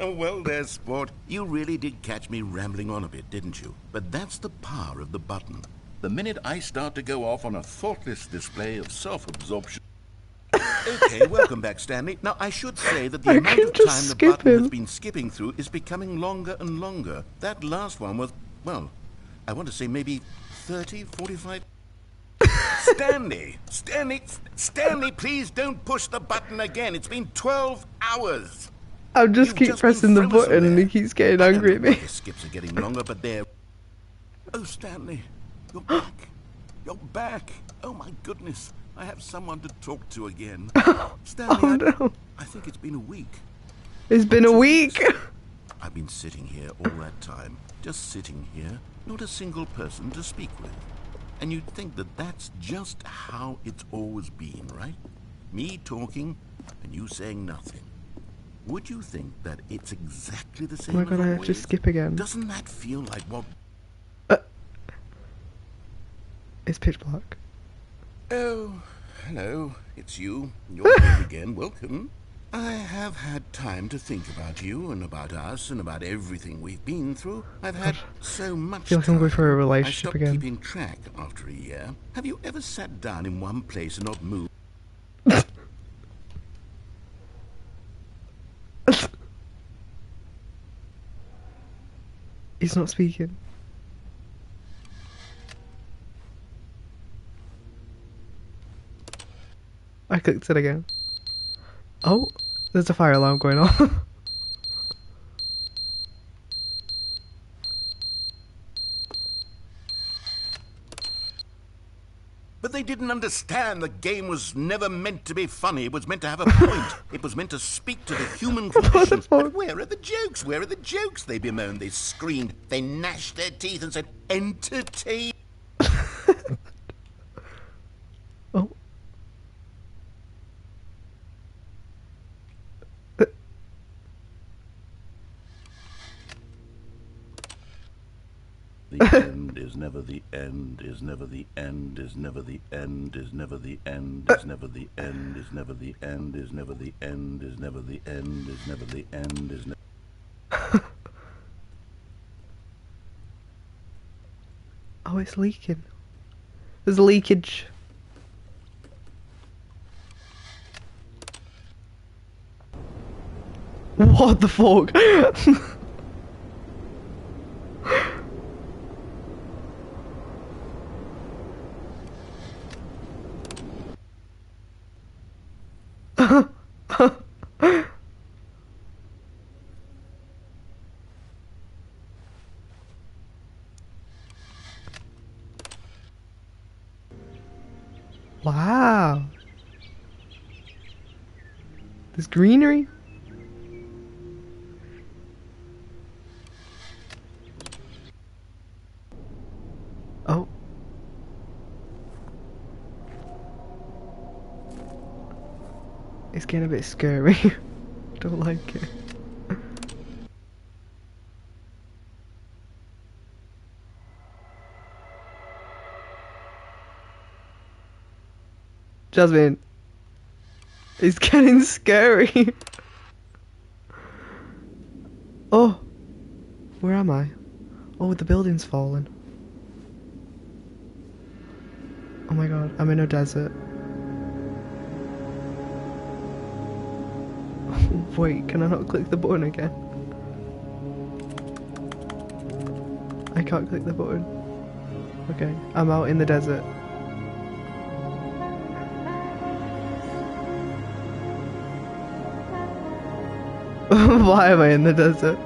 Speaker 3: Well there, sport. You really did catch me rambling on a bit, didn't you? But that's the power of the button. The minute I start to go off on a thoughtless display of self-absorption... Okay, welcome back, Stanley. Now, I should say that the amount of time the button has been skipping through is becoming longer and longer. That last one was, well, I want to say maybe 30, 45... Stanley, please don't push the button again. It's been 12 hours.
Speaker 1: I'll just keep pressing the button and he keeps getting angry at me.
Speaker 3: The skips are getting longer, but they're... Oh, Stanley, you're back. You're back. Oh, my goodness. I have someone to talk to again. Stanley, I think it's been a week.
Speaker 1: It's been a week?
Speaker 3: I've been sitting here all that time. Just sitting here. Not a single person to speak with. And you'd think that that's just how it's always been, right? Me talking and you saying nothing. Would you think that it's exactly the same?
Speaker 1: Oh my god, I have to skip again.
Speaker 3: Doesn't that feel like what...
Speaker 1: It's pitch black.
Speaker 3: Oh, hello. It's you. You're here again. Welcome. I have had time to think about you and about us and about everything we've been through. I've had so much time.
Speaker 1: I feel like I'm going for a relationship again.
Speaker 3: I stopped keeping track after a year. Have you ever sat down in one place and not moved?
Speaker 1: He's not speaking. I clicked it again. Oh, there's a fire alarm going on.
Speaker 3: But they didn't understand the game was never meant to be funny. It was meant to have a point. It was meant to speak to the human condition. But where are the jokes? Where are the jokes? They bemoaned, they screamed, they gnashed their teeth and said, entertain.
Speaker 1: Oh.
Speaker 3: The end is never the end, is never the end, is never the end, is never the end, is never the end, is never the end, is never the end, is never the end, is never the end, is never...
Speaker 1: Oh, it's leaking. There's leakage. What the fuck? Wow. There's greenery. Oh. It's getting a bit scary. Don't like it. Jazmin. It's getting scary. Oh. Where am I? Oh, the building's fallen. Oh my god, I'm in a desert. Wait, can I not click the button again? I can't click the button. Okay, I'm out in the desert. Why am I in the desert?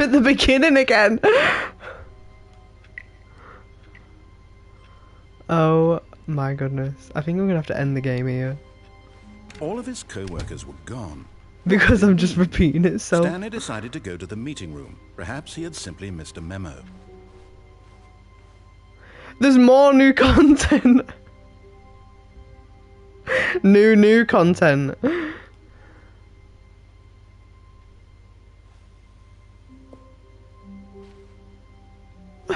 Speaker 1: at the beginning again. Oh my goodness. I think I'm gonna have to end the game here.
Speaker 3: All of his co-workers were gone.
Speaker 1: Because I'm just repeating it, so...
Speaker 3: Stanley decided to go to the meeting room. Perhaps he had simply missed a memo.
Speaker 1: There's more new content. New content.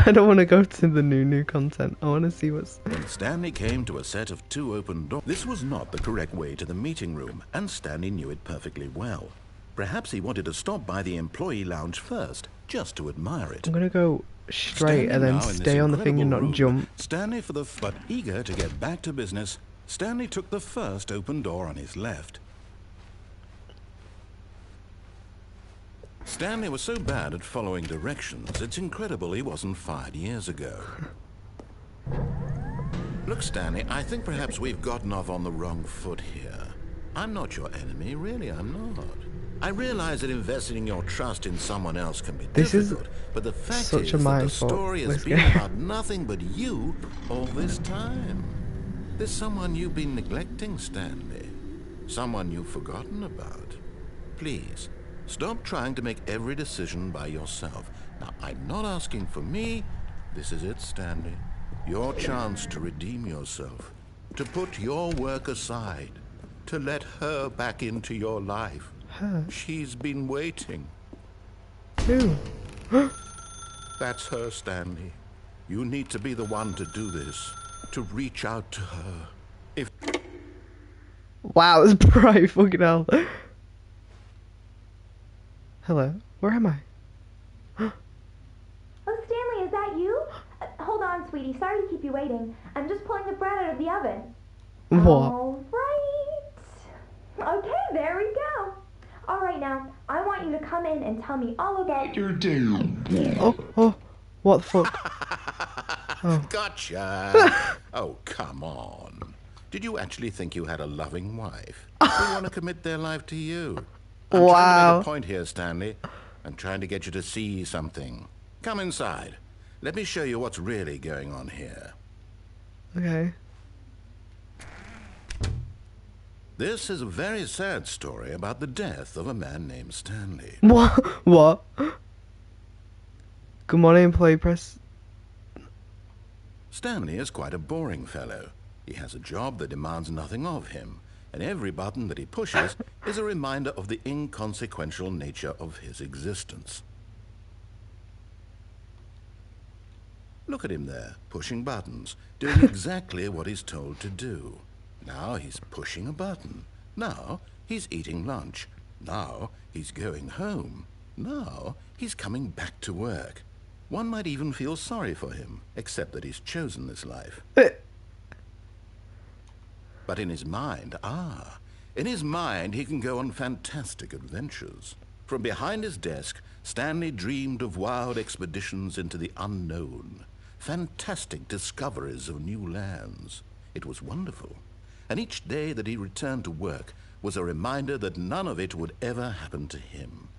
Speaker 1: I don't want to go to the new content. I want to see what's...
Speaker 3: When Stanley came to a set of 2 open doors, this was not the correct way to the meeting room, and Stanley knew it perfectly well. Perhaps he wanted to stop by the employee lounge first, just to admire it.
Speaker 1: I'm going to go straight and then stay on the thing and not jump.
Speaker 3: Stanley but eager to get back to business, Stanley took the first open door on his left. Stanley was so bad at following directions, it's incredible he wasn't fired years ago. Look, Stanley, I think perhaps we've gotten off on the wrong foot here. I'm not your enemy, really, I'm not. I realize that investing your trust in someone else can be difficult, but the fact is that the story has been about nothing but you all this time. There's someone you've been neglecting, Stanley. Someone you've forgotten about. Please, stop trying to make every decision by yourself. Now, I'm not asking for me. This is it, Stanley. Your chance to redeem yourself. To put your work aside. To let her back into your life.
Speaker 1: Her?
Speaker 3: She's been waiting.
Speaker 1: Who?
Speaker 3: That's her, Stanley. You need to be the one to do this. To reach out to her. If...
Speaker 1: Wow, it's bright, fucking hell. Hello, where am I?
Speaker 6: Oh, Stanley, is that you? Hold on, sweetie. Sorry to keep you waiting. I'm just pulling the bread out of the oven.
Speaker 1: What?
Speaker 6: All right. Okay, there we go. All right, now, I want you to come in and tell me all about your day.
Speaker 1: Oh, what the fuck? Oh.
Speaker 3: Gotcha. Oh, come on. Did you actually think you had a loving wife? They want to commit their life to you. I'm trying to make a point here, Stanley. I'm trying to get you to see something. Come inside. Let me show you what's really going on here.
Speaker 1: Okay.
Speaker 3: This is a very sad story about the death of a man named Stanley.
Speaker 1: What? What? Good morning, employee press.
Speaker 3: Stanley is quite a boring fellow. He has a job that demands nothing of him, and every button that he pushes is a reminder of the inconsequential nature of his existence. Look at him there, pushing buttons, doing exactly what he's told to do. Now he's pushing a button. Now he's eating lunch. Now he's going home. Now he's coming back to work. One might even feel sorry for him, except that he's chosen this life. But in his mind, in his mind he can go on fantastic adventures. From behind his desk, Stanley dreamed of wild expeditions into the unknown, fantastic discoveries of new lands. It was wonderful. And each day that he returned to work was a reminder that none of it would ever happen to him.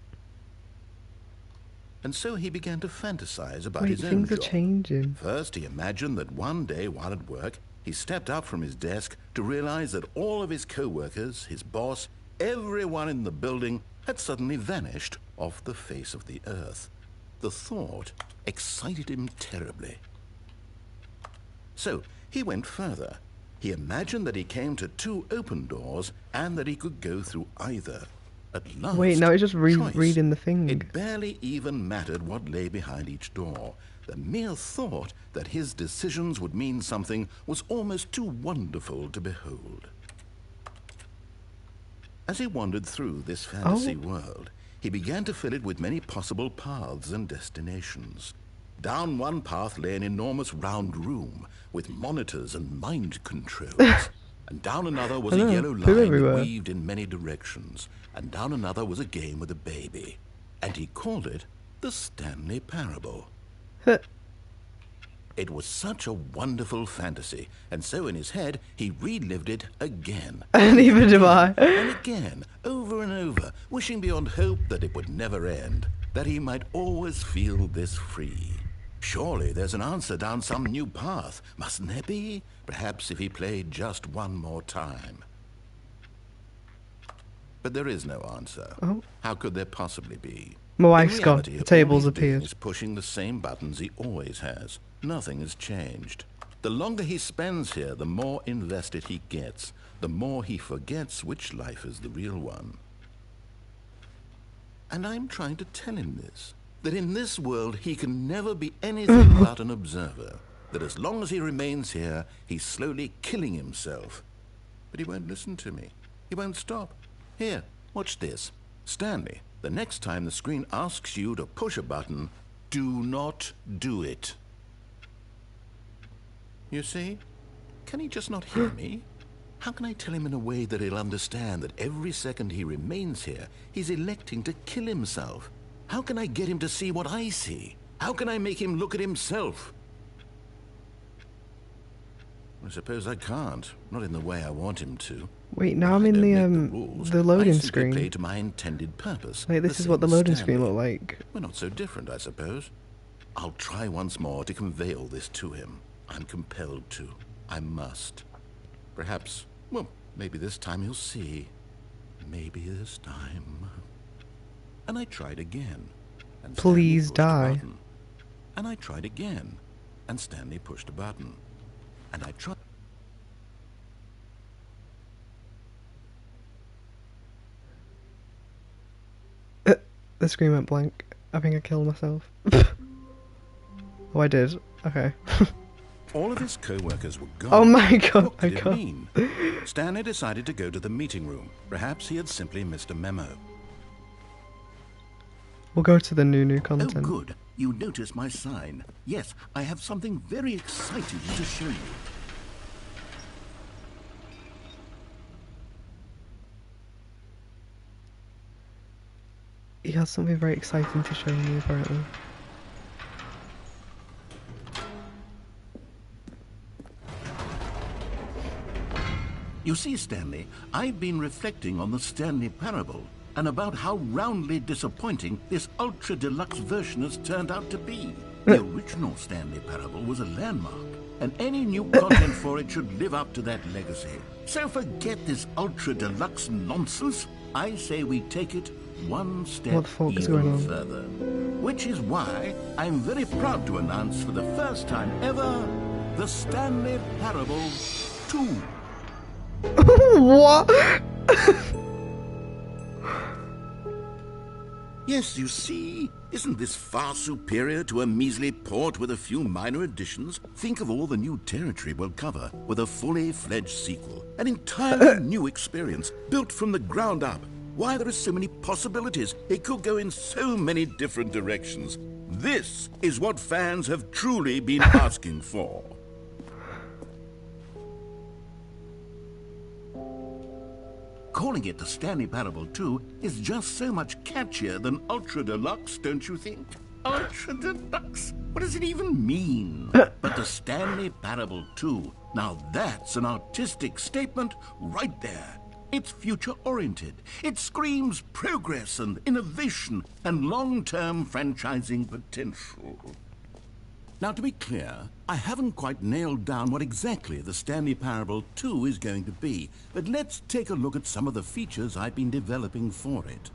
Speaker 3: And so he began to fantasize about his own job.
Speaker 1: Things are changing.
Speaker 3: First, he imagined that one day while at work, he stepped up from his desk to realize that all of his co-workers, his boss, everyone in the building had suddenly vanished off the face of the earth. The thought excited him terribly. So he went further. He imagined that he came to 2 open doors and that he could go through either. At last,
Speaker 1: wait, now it's just reading the thing.
Speaker 3: It barely even mattered what lay behind each door. The mere thought that his decisions would mean something was almost too wonderful to behold. As he wandered through this fantasy world, he began to fill it with many possible paths and destinations. Down one path lay an enormous round room with monitors and mind controls. And down another was a yellow line that weaved in many directions. And down another was a game with a baby. And he called it the Stanley Parable. It was such a wonderful fantasy, and so in his head he relived it again.
Speaker 1: And even do I.
Speaker 3: And again, over and over, wishing beyond hope that it would never end. that he might always feel this free. Surely there's an answer down some new path, mustn't there be? Perhaps if he played just one more time. But there is no answer.
Speaker 1: Oh.
Speaker 3: How could there possibly be?
Speaker 1: My wife's
Speaker 3: In
Speaker 1: gone.
Speaker 3: reality,
Speaker 1: The table's
Speaker 3: all he's doing
Speaker 1: appeared.
Speaker 3: is pushing the same buttons he always has. Nothing has changed. The longer he spends here, the more invested he gets. The more he forgets which life is the real one. And I'm trying to tell him this. That in this world he can never be anything but an observer. That as long as he remains here, he's slowly killing himself. But he won't listen to me. He won't stop. Here, watch this. Stanley, the next time the screen asks you to push a button, do not do it. You see? Can he just not hear me? How can I tell him in a way that he'll understand that every second he remains here, he's electing to kill himself? How can I get him to see what I see? How can I make him look at himself? I suppose I can't. Not in the way I want him to.
Speaker 1: Wait, now I'm in the loading screen.
Speaker 3: Play to my intended purpose.
Speaker 1: Like, this is what the loading screen looked like.
Speaker 3: We're not so different, I suppose. I'll try once more to convey all this to him. I'm compelled to. I must. Perhaps, well, maybe this time he'll see. Maybe this time. And I tried again. And
Speaker 1: Please die.
Speaker 3: And I tried again. And Stanley pushed a button. And I tried.
Speaker 1: The screen went blank. I think I killed myself. Oh, I did. Okay.
Speaker 3: All of his co-workers were gone.
Speaker 1: Oh my god,
Speaker 3: What did it mean? Stanley decided to go to the meeting room. Perhaps he had simply missed a memo.
Speaker 1: We'll go to the new content.
Speaker 3: Oh, good. You notice my sign. Yes, I have something very exciting to show you.
Speaker 1: He has something very exciting to show me, apparently.
Speaker 3: You see, Stanley, I've been reflecting on the Stanley Parable and about how roundly disappointing this ultra-deluxe version has turned out to be. The original Stanley Parable was a landmark, and any new content for it should live up to that legacy. So forget this ultra-deluxe nonsense. I say we take it one step even further. Which is why I'm very proud to announce for the first time ever, the Stanley Parable 2.
Speaker 1: What?
Speaker 3: Yes, you see, isn't this far superior to a measly port with a few minor additions? Think of all the new territory we'll cover with a fully fledged sequel. An entirely new experience, built from the ground up. Why, there are so many possibilities. It could go in so many different directions. This is what fans have truly been asking for. Calling it the Stanley Parable 2 is just so much catchier than Ultra Deluxe, don't you think? Ultra Deluxe? What does it even mean? But the Stanley Parable 2, now that's an artistic statement right there. It's future-oriented. It screams progress and innovation and long-term franchising potential. Now, to be clear, I haven't quite nailed down what exactly the Stanley Parable 2 is going to be, but let's take a look at some of the features I've been developing for it.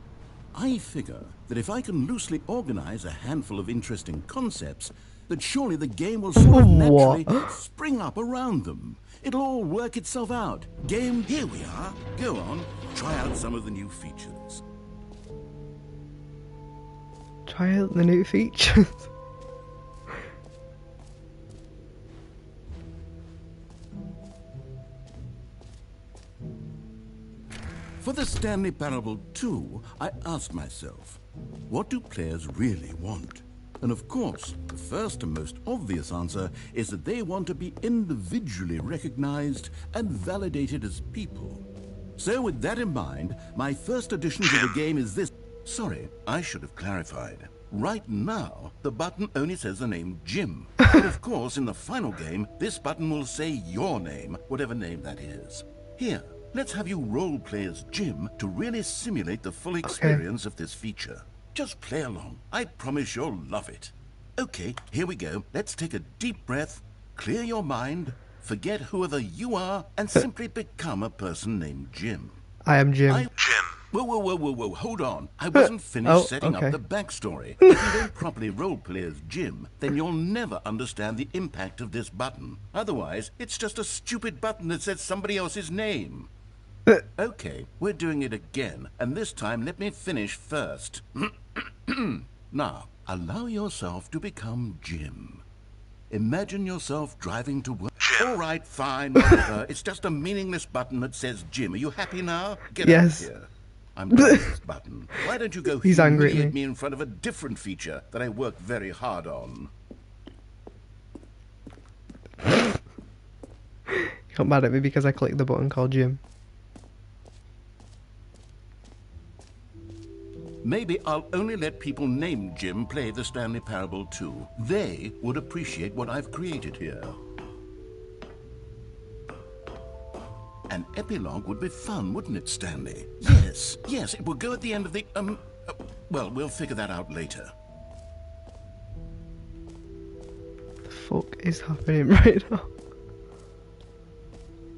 Speaker 3: I figure that if I can loosely organize a handful of interesting concepts, that surely the game will sort of naturally spring up around them. It'll all work itself out. Game, here we are. Go on, try out some of the new features.
Speaker 1: Try out the new features.
Speaker 3: For the Stanley Parable 2, I asked myself, what do players really want? And of course, the first and most obvious answer is that they want to be individually recognized and validated as people. So with that in mind, my first addition to the game is this. Sorry, I should have clarified. Right now, the button only says the name Jim. But of course, in the final game, this button will say your name, whatever name that is. Here, let's have you role play as Jim to really simulate the full experience of this feature. Just play along. I promise you'll love it. Okay, here we go. Let's take a deep breath, clear your mind, forget whoever you are, and simply become a person named Jim.
Speaker 1: I am Jim.
Speaker 3: Jim. Whoa, hold on. I wasn't finished setting up the backstory. If you don't properly roleplay as Jim, then you'll never understand the impact of this button. Otherwise, it's just a stupid button that says somebody else's name. Okay, we're doing it again, and this time let me finish first. Now, allow yourself to become Jim. Imagine yourself driving to work. All right, fine, whatever. It's just a meaningless button that says Jim. Are you happy now? Get out here. I'm done with this button. Why don't you go humiliate me in front of a different feature that I worked very hard on?
Speaker 1: You got mad at me because I clicked the button called Jim.
Speaker 3: Maybe I'll only let people named Jim play the Stanley Parable too. They would appreciate what I've created here. An epilogue would be fun, wouldn't it, Stanley? Yes, it will go at the end of the, well, we'll figure that out later.
Speaker 1: The fuck is happening right now?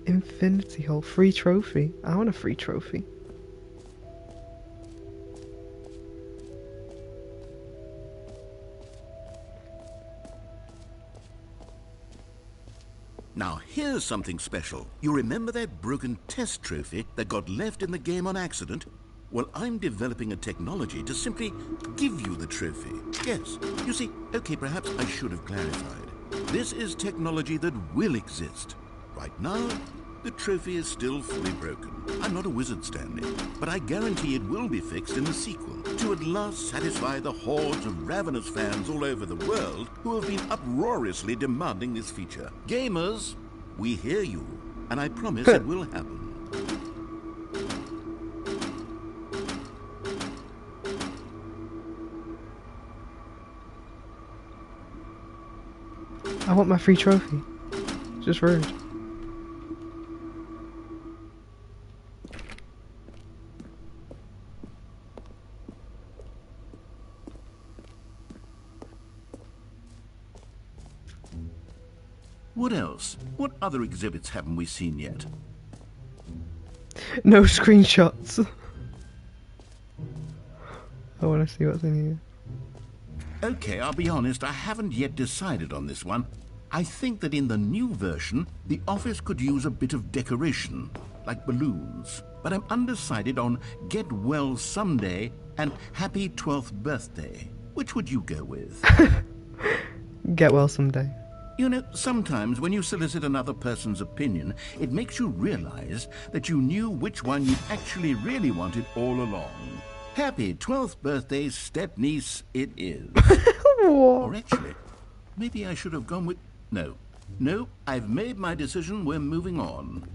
Speaker 1: Infinity Hall, free trophy. I want a free trophy.
Speaker 3: Now, here's something special. You remember that broken test trophy that got left in the game on accident? Well, I'm developing a technology to simply give you the trophy. Yes, you see, okay, perhaps I should have clarified. This is technology that will exist. Right now, the trophy is still fully broken. I'm not a wizard, Stanley, but I guarantee it will be fixed in the sequel to at last satisfy the hordes of ravenous fans all over the world who have been uproariously demanding this feature. Gamers, we hear you, and I promise it will happen.
Speaker 1: I want my free trophy. It's just rude.
Speaker 3: What else? What other exhibits haven't we seen yet?
Speaker 1: No screenshots. I want to see what's in here.
Speaker 3: Okay, I'll be honest, I haven't yet decided on this one. I think that in the new version, the office could use a bit of decoration, like balloons. But I'm undecided on Get Well Someday and Happy 12th Birthday. Which would you go with?
Speaker 1: Get well someday.
Speaker 3: You know, sometimes when you solicit another person's opinion, it makes you realize that you knew which one you actually really wanted all along. Happy 12th birthday, step-niece, it is. Or actually, maybe I should have gone with... No, I've made my decision, we're moving on.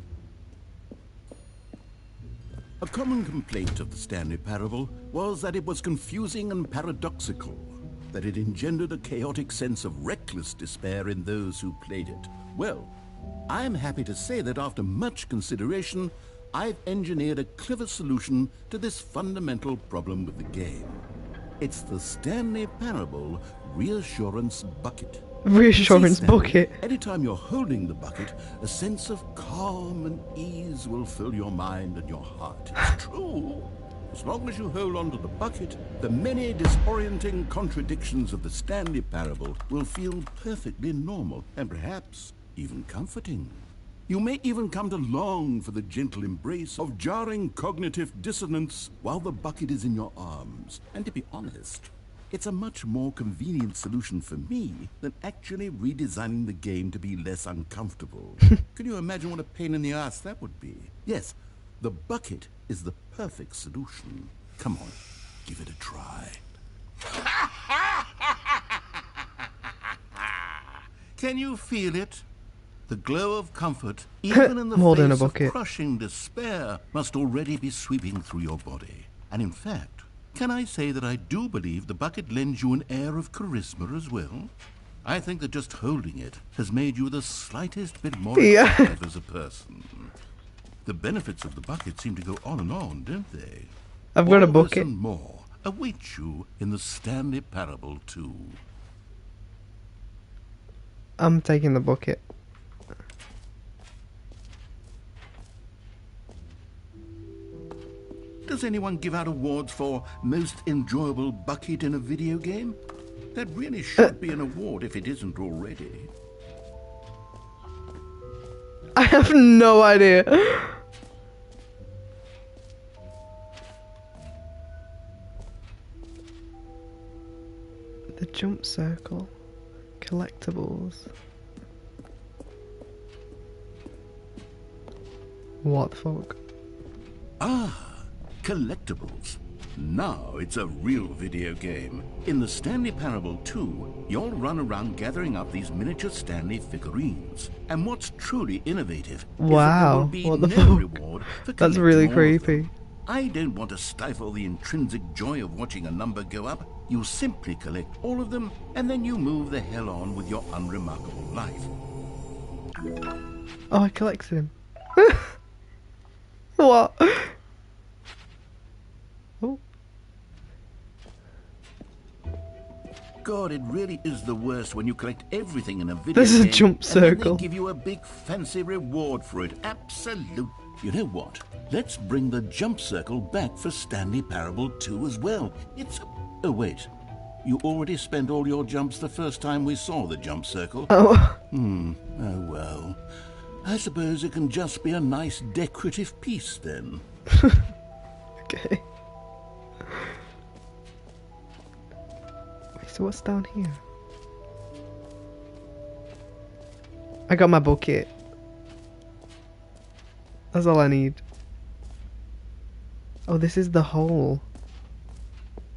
Speaker 3: A common complaint of the Stanley Parable was that it was confusing and paradoxical, that it engendered a chaotic sense of reckless despair in those who played it. Well, I'm happy to say that after much consideration, I've engineered a clever solution to this fundamental problem with the game. It's the Stanley Parable Reassurance Bucket.
Speaker 1: Reassurance bucket.
Speaker 3: Anytime you're holding the bucket, a sense of calm and ease will fill your mind and your heart. It's true. As long as you hold on to the bucket, the many disorienting contradictions of the Stanley Parable will feel perfectly normal and perhaps even comforting. You may even come to long for the gentle embrace of jarring cognitive dissonance while the bucket is in your arms. And to be honest, it's a much more convenient solution for me than actually redesigning the game to be less uncomfortable. Can you imagine what a pain in the ass that would be? Yes, the bucket is the perfect solution. Come on, give it a try. Can you feel it? The glow of comfort, even in the face of crushing despair, must already be sweeping through your body. And in fact, can I say that I do believe the bucket lends you an air of charisma as well? I think that just holding it has made you the slightest bit more attractive as a person. The benefits of the bucket seem to go on and on, don't they?
Speaker 1: I've got a bucket.
Speaker 3: And more awaits you in the Stanley Parable 2.
Speaker 1: I'm taking the bucket.
Speaker 3: Does anyone give out awards for most enjoyable bucket in a video game? That really should be an award if it isn't already.
Speaker 1: I have no idea. The jump circle. Collectibles. What the fuck?
Speaker 3: Ah, collectibles. Now it's a real video game. In the Stanley Parable 2, you'll run around gathering up these miniature Stanley figurines. And what's truly innovative is that there will be
Speaker 1: what the
Speaker 3: no
Speaker 1: fuck?
Speaker 3: reward for
Speaker 1: That's
Speaker 3: collecting
Speaker 1: really
Speaker 3: all of them.
Speaker 1: creepy.
Speaker 3: I don't want to stifle the intrinsic joy of watching a number go up. You simply collect all of them, and then you move the hell on with your unremarkable life.
Speaker 1: Oh, I collected him. What? Oh.
Speaker 3: God, it really is the worst when you collect everything in a video
Speaker 1: There's a
Speaker 3: game,
Speaker 1: jump
Speaker 3: and
Speaker 1: circle.
Speaker 3: then they give you a big fancy reward for it. Absolute. You know what? Let's bring the jump circle back for Stanley Parable 2 as well. It's... Oh, wait. You already spent all your jumps the first time we saw the jump circle.
Speaker 1: Oh.
Speaker 3: Oh, well. I suppose it can just be a nice decorative piece, then.
Speaker 1: Okay. Wait, so what's down here? I got my bucket. That's all I need. Oh, this is the hole.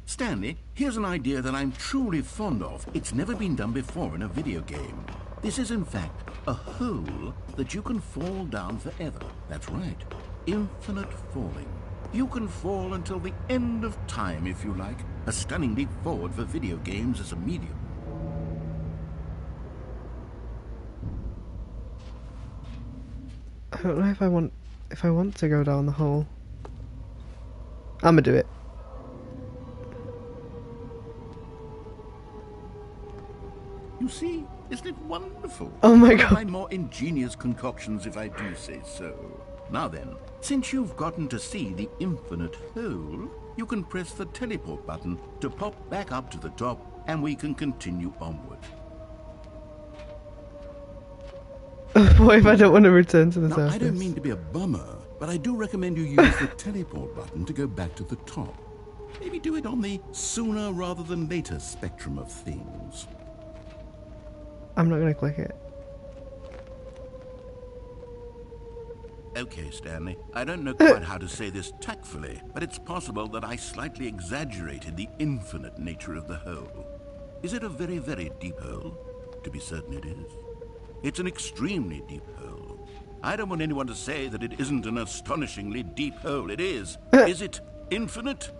Speaker 3: Stanley, here's an idea that I'm truly fond of. It's never been done before in a video game. This is, in fact, a hole that you can fall down forever. That's right. Infinite falling. You can fall until the end of time, if you like. A stunning leap forward for video games as a medium.
Speaker 1: I don't know if I want to go down the hole. I'ma do it.
Speaker 3: You see, isn't it wonderful?
Speaker 1: Oh my
Speaker 3: One of
Speaker 1: god.
Speaker 3: my more ingenious concoctions, if I do say so. Now then, since you've gotten to see the infinite hole, you can press the teleport button to pop back up to the top, and we can continue onward.
Speaker 1: What if I don't want to return to the
Speaker 3: Now,
Speaker 1: surface?
Speaker 3: I don't mean to be a bummer, but I do recommend you use the teleport button to go back to the top. Maybe do it on the sooner rather than later spectrum of things.
Speaker 1: I'm not gonna click it.
Speaker 3: Okay, Stanley, I don't know quite how to say this tactfully, but it's possible that I slightly exaggerated the infinite nature of the hole. Is it a very, very deep hole? To be certain it is. It's an extremely deep hole. I don't want anyone to say that it isn't an astonishingly deep hole. It is. Is it infinite?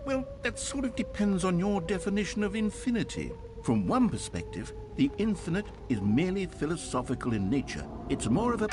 Speaker 3: Well, that sort of depends on your definition of infinity. From one perspective, the infinite is merely philosophical in nature. It's more of a...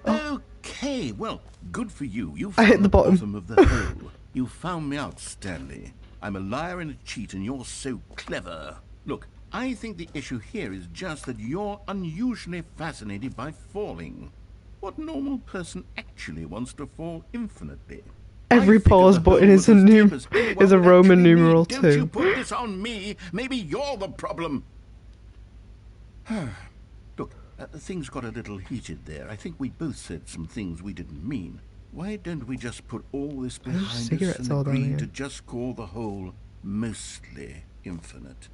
Speaker 3: Okay, well, good for you. You
Speaker 1: I hit
Speaker 3: found
Speaker 1: the bottom.
Speaker 3: of the hole. You found me out, Stanley. I'm a liar and a cheat, and you're so clever. Look, I think the issue here is just that you're unusually fascinated by falling. What normal person actually wants to fall infinitely?
Speaker 1: Every
Speaker 3: I figure
Speaker 1: pause
Speaker 3: the
Speaker 1: button
Speaker 3: hole
Speaker 1: is
Speaker 3: was
Speaker 1: a
Speaker 3: as
Speaker 1: new
Speaker 3: deep as anyone
Speaker 1: is a
Speaker 3: would
Speaker 1: Roman
Speaker 3: actually need.
Speaker 1: numeral
Speaker 3: Don't you
Speaker 1: 2.
Speaker 3: put this on me. Maybe you're the problem. Look, things got a little heated there. I think we both said some things we didn't mean. Why don't we just put all this behind us
Speaker 1: cigarettes
Speaker 3: and
Speaker 1: all down
Speaker 3: agree
Speaker 1: here.
Speaker 3: to just call the whole mostly infinite?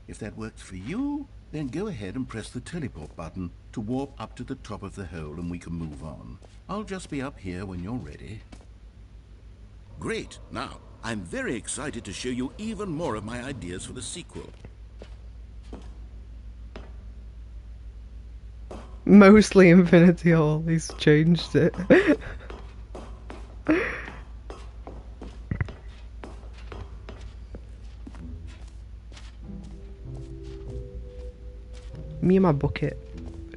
Speaker 3: If that works for you, then go ahead and press the teleport button to warp up to the top of the hole and we can move on. I'll just be up here when you're ready. Great. Now, I'm very excited to show you even more of my ideas for the sequel.
Speaker 1: Mostly Infinity Hall. He's changed it. Me and my bucket.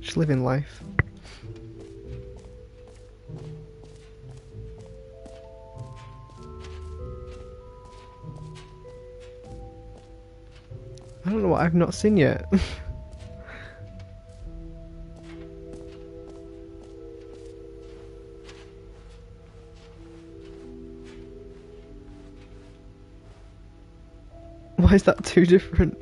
Speaker 1: Just living life. don't know what I've not seen yet. Why is that too different?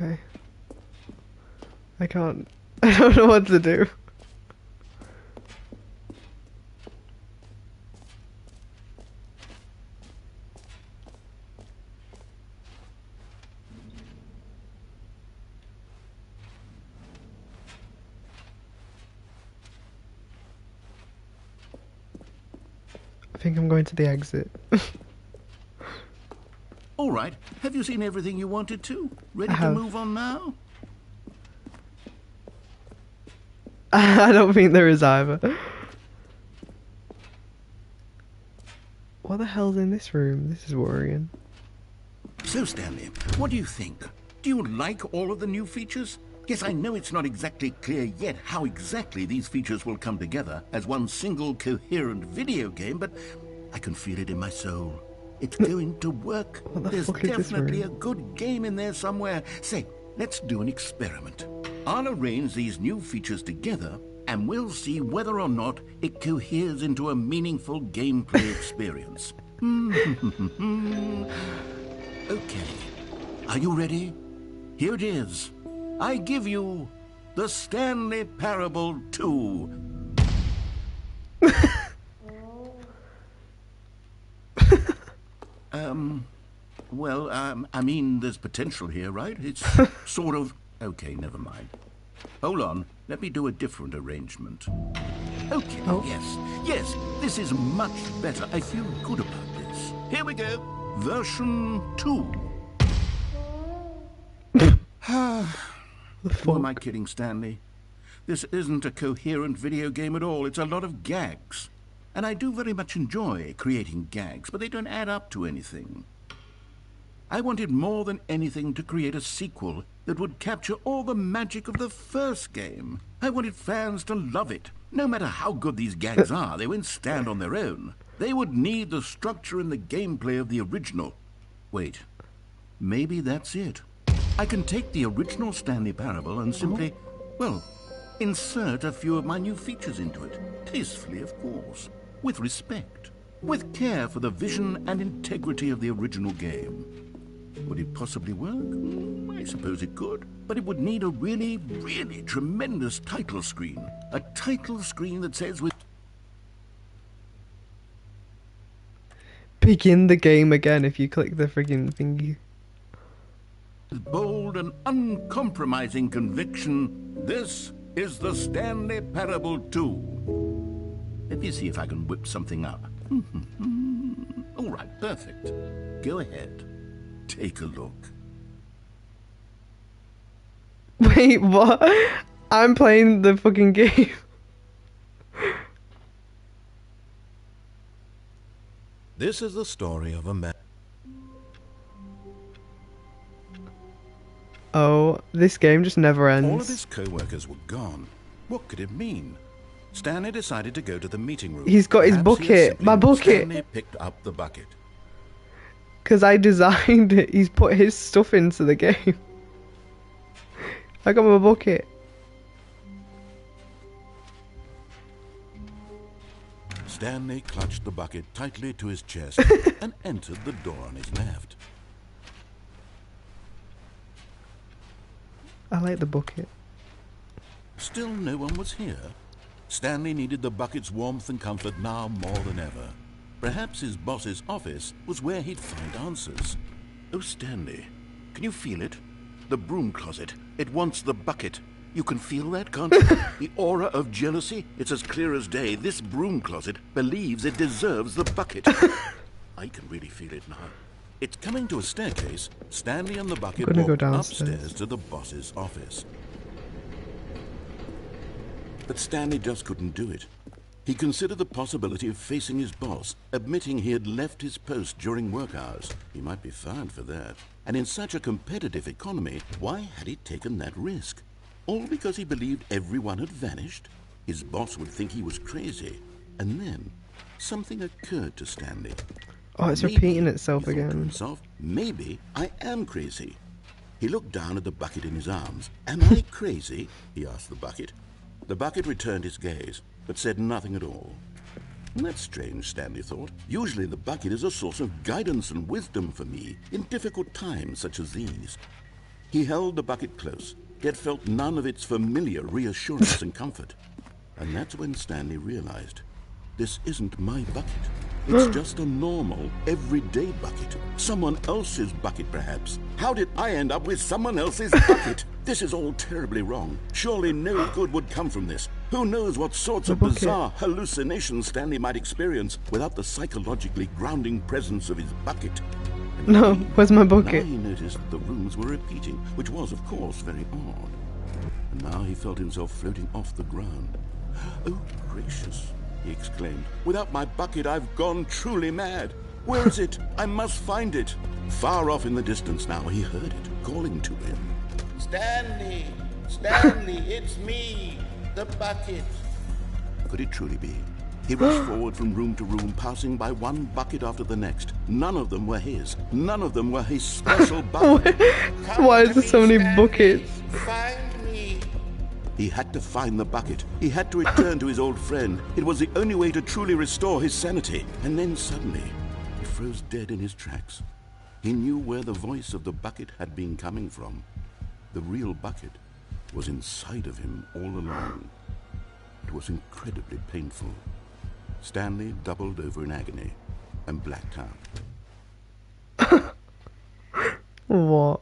Speaker 1: Okay. I can't. I don't know what to do. I think I'm going to the exit.
Speaker 3: All right. Have you seen everything you wanted to? Ready to move on now?
Speaker 1: I don't think there is either. What the hell's in this room? This is worrying.
Speaker 3: So, Stanley, what do you think? Do you like all of the new features? Yes, I know it's not exactly clear yet how exactly these features will come together as one single coherent video game, but I can feel it in my soul. It's going to work. There's definitely a good game in there somewhere. Say, let's do an experiment. I'll arrange these new features together, and we'll see whether or not it coheres into a meaningful gameplay experience. Okay. Are you ready? Here it is. I give you the Stanley Parable 2. I mean, there's potential here, right? It's sort of... Okay, never mind. Hold on. Let me do a different arrangement. Okay, yes, this is much better. I feel good about this. Here we go. Version 2. Who am I kidding, Stanley? This isn't a coherent video game at all. It's a lot of gags. And I do very much enjoy creating gags, but they don't add up to anything. I wanted more than anything to create a sequel that would capture all the magic of the first game. I wanted fans to love it. No matter how good these gags are, they won't stand on their own. They would need the structure and the gameplay of the original. Wait, maybe that's it. I can take the original Stanley Parable and simply, well, insert a few of my new features into it. Tastefully, of course. With respect. With care for the vision and integrity of the original game. Would it possibly work? I suppose it could. But it would need a really, really tremendous title screen. A title screen that says with...
Speaker 1: Begin the game again if you click the friggin' thingy.
Speaker 3: Bold and uncompromising conviction, this is the Stanley Parable 2. Let me see if I can whip something up. All right, perfect. Go ahead. Take a look.
Speaker 1: Wait, what? I'm playing the fucking game.
Speaker 3: This is the story of a man.
Speaker 1: Oh, this game just never ends.
Speaker 3: All of his co-workers were gone. What could it mean? Stanley decided to go to the meeting room.
Speaker 1: He's got his bucket. My bucket.
Speaker 3: Stanley picked up the bucket.
Speaker 1: Because I designed it. He's put his stuff into the game. I got my bucket.
Speaker 3: Stanley clutched the bucket tightly to his chest and entered the door on his left.
Speaker 1: I like the bucket.
Speaker 3: Still no one was here. Stanley needed the bucket's warmth and comfort now more than ever. Perhaps his boss's office was where he'd find answers. Oh, Stanley, can you feel it? The broom closet. It wants the bucket. You can feel that, can't you? The aura of jealousy? It's as clear as day. This broom closet believes it deserves the bucket. I can really feel it now. It's coming to a staircase. Stanley and the bucket walked upstairs to the boss's office. But Stanley just couldn't do it. He considered the possibility of facing his boss, admitting he had left his post during work hours. He might be fired for that. And in such a competitive economy, why had he taken that risk? All because he believed everyone had vanished? His boss would think he was crazy. And then, something occurred to Stanley.
Speaker 1: Oh, it's
Speaker 3: Maybe,
Speaker 1: repeating itself
Speaker 3: he thought to
Speaker 1: again.
Speaker 3: himself, maybe I am crazy. He looked down at the bucket in his arms. Am I crazy? He asked the bucket. The bucket returned his gaze, but said nothing at all. That's strange, Stanley thought. Usually the bucket is a source of guidance and wisdom for me in difficult times such as these. He held the bucket close, yet felt none of its familiar reassurance and comfort. And that's when Stanley realized, this isn't my bucket. It's just a normal, everyday bucket. Someone else's bucket, perhaps. How did I end up with someone else's bucket? This is all terribly wrong. Surely no good would come from this. Who knows what sorts of bizarre hallucinations Stanley might experience without the psychologically grounding presence of his bucket. And
Speaker 1: No, where's my
Speaker 3: now
Speaker 1: bucket?
Speaker 3: he noticed that the rooms were repeating, which was, of course, very odd. And now he felt himself floating off the ground. Oh, gracious, he exclaimed. Without my bucket, I've gone truly mad. Where is it? I must find it. Far off in the distance now, he heard it, calling to him.
Speaker 7: Stanley! Stanley, it's me, the bucket.
Speaker 3: Could it truly be? He rushed forward from room to room, passing by one bucket after the next. None of them were his. None of them were his special bucket.
Speaker 1: Why is there so many buckets?
Speaker 7: Find me.
Speaker 3: He had to find the bucket. He had to return to his old friend. It was the only way to truly restore his sanity. And then suddenly, he froze dead in his tracks. He knew where the voice of the bucket had been coming from. The real bucket was inside of him all along. It was incredibly painful. Stanley doubled over in agony and blacked out.
Speaker 1: What?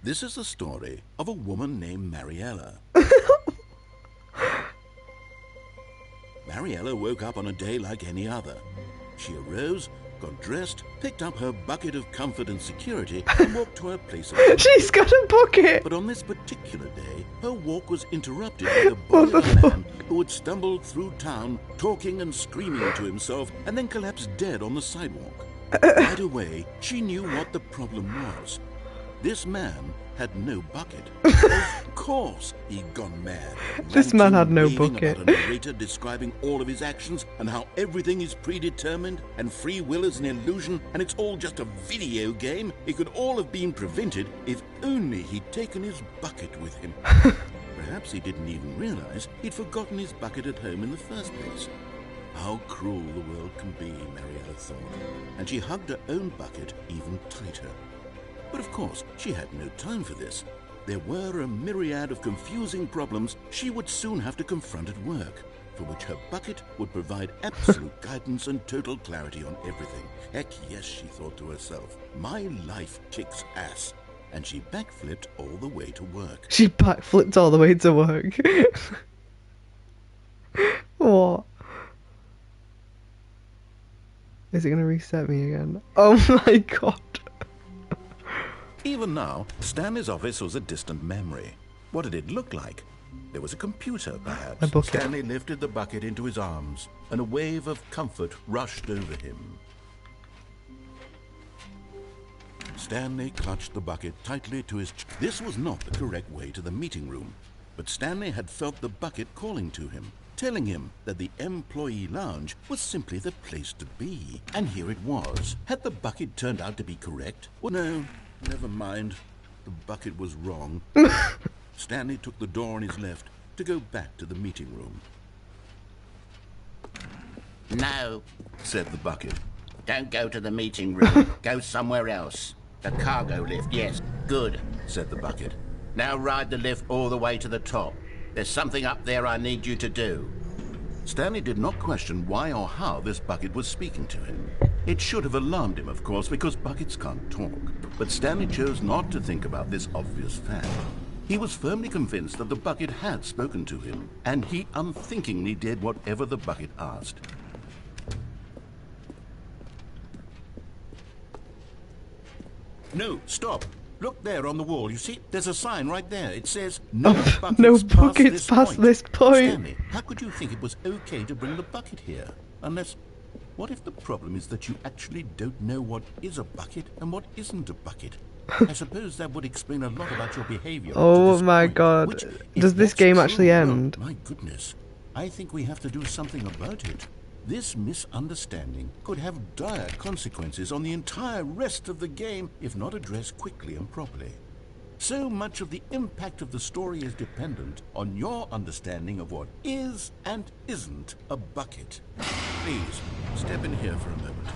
Speaker 3: This is the story of a woman named Mariella. Mariella woke up on a day like any other. She arose, got dressed, picked up her bucket of comfort and security, and walked to her place of work.
Speaker 1: She's got a bucket!
Speaker 3: But on this particular day, her walk was interrupted by the body of a man who had stumbled through town, talking and screaming to himself, and then collapsed dead on the sidewalk. Right away, she knew what the problem was. This man had no bucket. Of course, he'd gone mad.
Speaker 1: This man had no
Speaker 3: raving
Speaker 1: bucket.
Speaker 3: about a narrator describing all of his actions and how everything is predetermined and free will is an illusion and it's all just a video game. It could all have been prevented if only he'd taken his bucket with him. Perhaps he didn't even realize he'd forgotten his bucket at home in the first place. How cruel the world can be, Mariella thought, and she hugged her own bucket even tighter. But of course, she had no time for this. There were a myriad of confusing problems she would soon have to confront at work, for which her bucket would provide absolute guidance and total clarity on everything. Heck yes, she thought to herself, my life kicks ass. And she backflipped all the way to work.
Speaker 1: She backflipped all the way to work. What? Is it going to reset me again? Oh my god.
Speaker 3: Even now, Stanley's office was a distant memory. What did it look like? There was a computer, perhaps.
Speaker 1: A bucket.
Speaker 3: Stanley lifted the bucket into his arms, and a wave of comfort rushed over him. Stanley clutched the bucket tightly to his chest. This was not the correct way to the meeting room, but Stanley had felt the bucket calling to him, telling him that the employee lounge was simply the place to be. And here it was. Had the bucket turned out to be correct? Well, no, never mind. The bucket was wrong. Stanley took the door on his left to go back to the meeting room.
Speaker 7: No,
Speaker 3: Said the bucket.
Speaker 7: don't go to the meeting room. Go somewhere else. The cargo lift, yes. Good,
Speaker 3: Said the bucket.
Speaker 7: now ride the lift all the way to the top. There's something up there I need you to do.
Speaker 3: Stanley did not question why or how this bucket was speaking to him. It should have alarmed him, of course, because buckets can't talk. But Stanley chose not to think about this obvious fact. He was firmly convinced that the bucket had spoken to him, and he unthinkingly did whatever the bucket asked. No, stop! Look there on the wall. You see, there's a sign right there. It says, no buckets,
Speaker 1: No buckets past this point.
Speaker 3: Stanley, how could you think it was okay to bring the bucket here? Unless, what if the problem is that you actually don't know what is a bucket and what isn't a bucket? I suppose that would explain a lot about your behavior.
Speaker 1: Oh my god. Does this game actually end?
Speaker 3: My goodness. I think we have to do something about it. This misunderstanding could have dire consequences on the entire rest of the game if not addressed quickly and properly. So much of the impact of the story is dependent on your understanding of what is and isn't a bucket. Please, step in here for a moment.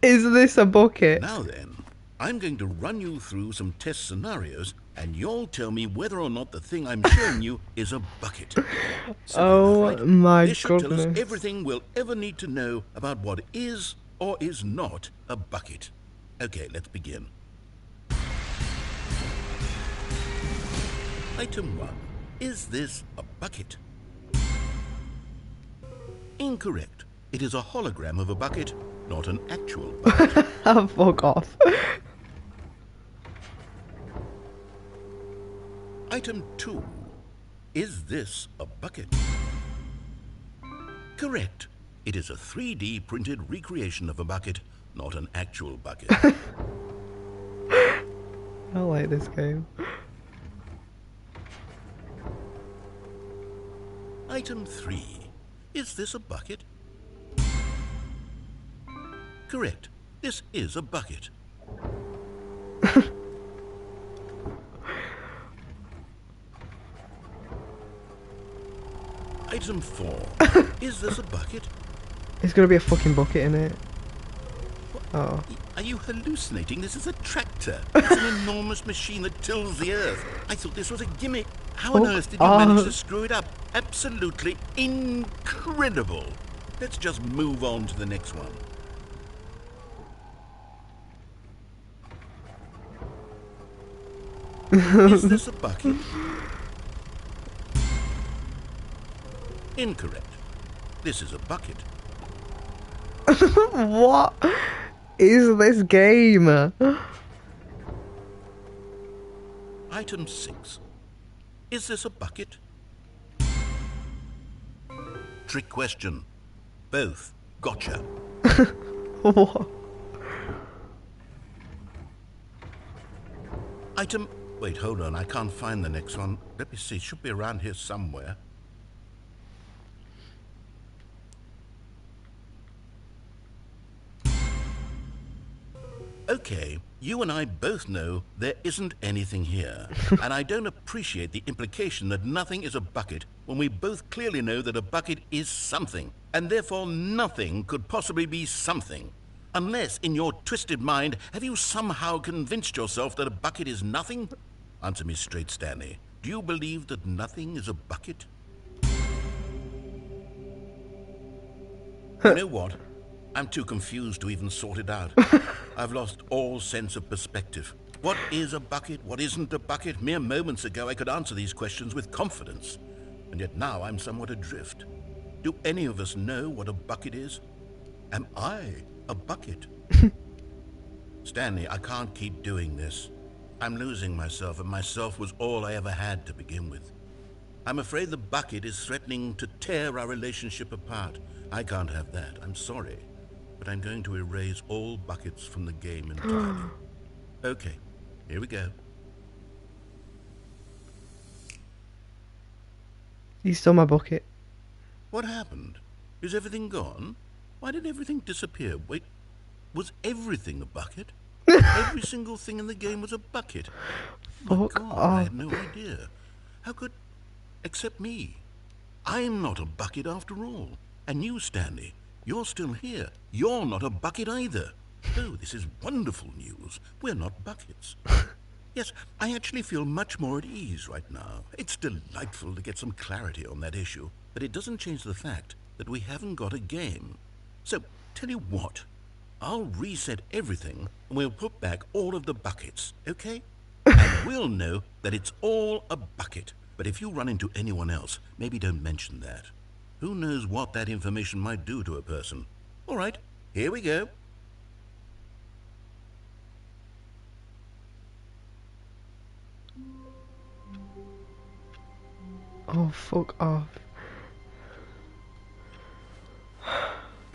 Speaker 1: Is this a bucket?
Speaker 3: Now then, I'm going to run you through some test scenarios, and you'll tell me whether or not the thing I'm showing you is a bucket.
Speaker 1: Oh my
Speaker 3: this should tell us
Speaker 1: goodness.
Speaker 3: everything we'll ever need to know about what is or is not a bucket. Okay, let's begin. Item 1. Is this a bucket? Incorrect. It is a hologram of a bucket, not an actual bucket.
Speaker 1: Fuck off.
Speaker 3: Item 2. Is this a bucket? Correct. It is a 3D printed recreation of a bucket, not an actual bucket.
Speaker 1: I like this game.
Speaker 3: Item 3. Is this a bucket? Correct. This is a bucket. Item 4. Is this a bucket?
Speaker 1: It's gonna be a fucking bucket in it. Oh.
Speaker 3: Are you hallucinating? This is a tractor. It's an enormous machine that tills the earth. I thought this was a gimmick. How on earth did you manage to screw it up? Absolutely incredible. Let's just move on to the next one. Is this a bucket? Incorrect. This is a bucket.
Speaker 1: What is this game?
Speaker 3: Item 6. Is this a bucket? Trick question. Both. Gotcha.
Speaker 1: What?
Speaker 3: Item... Wait, hold on. I can't find the next one. Let me see. It should be around here somewhere. Okay, you and I both know there isn't anything here. And I don't appreciate the implication that nothing is a bucket when we both clearly know that a bucket is something. And therefore nothing could possibly be something. Unless, in your twisted mind, have you somehow convinced yourself that a bucket is nothing? Answer me straight, Stanley. Do you believe that nothing is a bucket? You know what? I'm too confused to even sort it out. I've lost all sense of perspective. What is a bucket? What isn't a bucket? Mere moments ago I could answer these questions with confidence. And yet now I'm somewhat adrift. Do any of us know what a bucket is? Am I a bucket? Stanley, I can't keep doing this. I'm losing myself, and myself was all I ever had to begin with. I'm afraid the bucket is threatening to tear our relationship apart. I can't have that. I'm sorry. But I'm going to erase all buckets from the game entirely. Okay, here we go.
Speaker 1: You stole my bucket.
Speaker 3: What happened? Is everything gone? Why did everything disappear? Wait, was everything a bucket? Every single thing in the game was a bucket. My
Speaker 1: Fuck
Speaker 3: God,
Speaker 1: off.
Speaker 3: I had no idea. How could... Except me. I'm not a bucket after all. And you, Stanley, you're still here. You're not a bucket either. Oh, this is wonderful news. We're not buckets. Yes, I actually feel much more at ease right now. It's delightful to get some clarity on that issue, but it doesn't change the fact that we haven't got a game. So, tell you what, I'll reset everything and we'll put back all of the buckets, okay? And we'll know that it's all a bucket. But if you run into anyone else, maybe don't mention that. Who knows what that information might do to a person. All right, here we go.
Speaker 1: Oh, fuck off.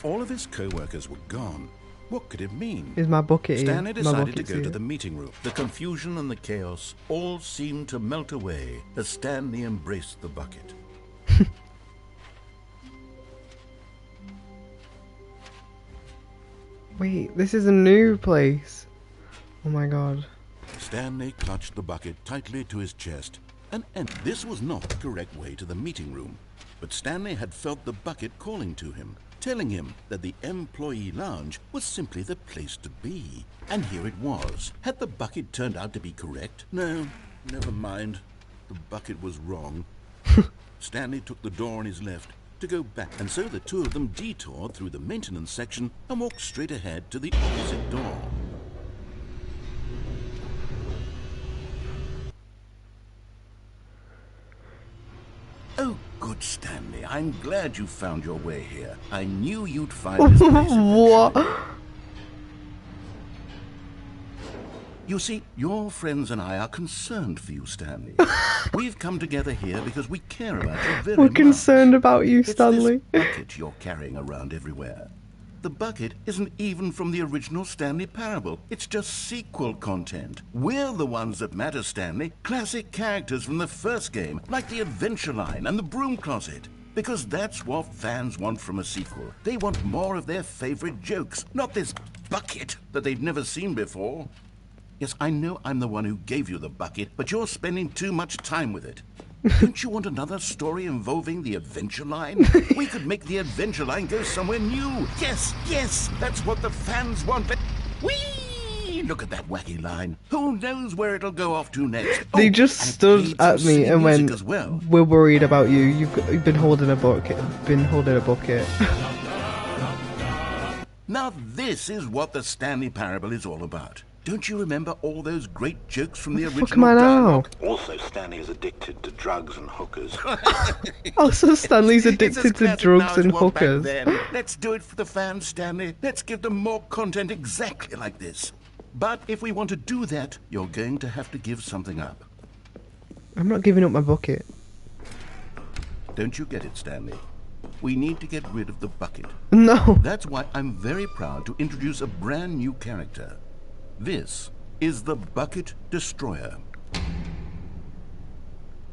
Speaker 3: All of his co-workers were gone. What could it mean?
Speaker 1: Is my bucket here?
Speaker 3: Stanley decided to go
Speaker 1: here.
Speaker 3: to the meeting room. The confusion and the chaos all seemed to melt away as Stanley embraced the bucket.
Speaker 1: Wait, this is a new place. Oh my god.
Speaker 3: Stanley clutched the bucket tightly to his chest, and this was not the correct way to the meeting room. But Stanley had felt the bucket calling to him, telling him that the employee lounge was simply the place to be. And here it was. Had the bucket turned out to be correct? No, never mind. The bucket was wrong. Stanley took the door on his left to go back, and so the two of them detoured through the maintenance section and walked straight ahead to the opposite door. Oh, good, Stanley. I'm glad you found your way here. I knew you'd find this place
Speaker 1: What?
Speaker 3: eventually. You see, your friends and I are concerned for you, Stanley. We've come together here because we care about you very
Speaker 1: We're
Speaker 3: much.
Speaker 1: concerned about you, Stanley.
Speaker 3: It's this bucket you're carrying around everywhere. The bucket isn't even from the original Stanley Parable. It's just sequel content. We're the ones that matter, Stanley. Classic characters from the first game, like the Adventure Line and the Broom Closet. Because that's what fans want from a sequel. They want more of their favorite jokes, not this bucket that they've never seen before. Yes, I know I'm the one who gave you the bucket, but you're spending too much time with it. Don't you want another story involving the Adventure Line? We could make the Adventure Line go somewhere new. Yes, yes, that's what the fans want. Whee! Look at that wacky line. Who knows where it'll go off to next?
Speaker 1: They just stood at me and went, "We're worried about you. You've been holding a bucket.
Speaker 3: Now this is what the Stanley Parable is all about. Don't you remember all those great jokes from the original?
Speaker 1: Fuck am I now?
Speaker 3: Also, Stanley is addicted to drugs and hookers.
Speaker 1: Also, Stanley's addicted to
Speaker 3: classic
Speaker 1: drugs
Speaker 3: now as
Speaker 1: and
Speaker 3: it was back
Speaker 1: hookers.
Speaker 3: then. Let's do it for the fans, Stanley. Let's give them more content exactly like this. But if we want to do that, you're going to have to give something up.
Speaker 1: I'm not giving up my bucket.
Speaker 3: Don't you get it, Stanley? We need to get rid of the bucket.
Speaker 1: No.
Speaker 3: That's why I'm very proud to introduce a brand new character. This is the Bucket Destroyer.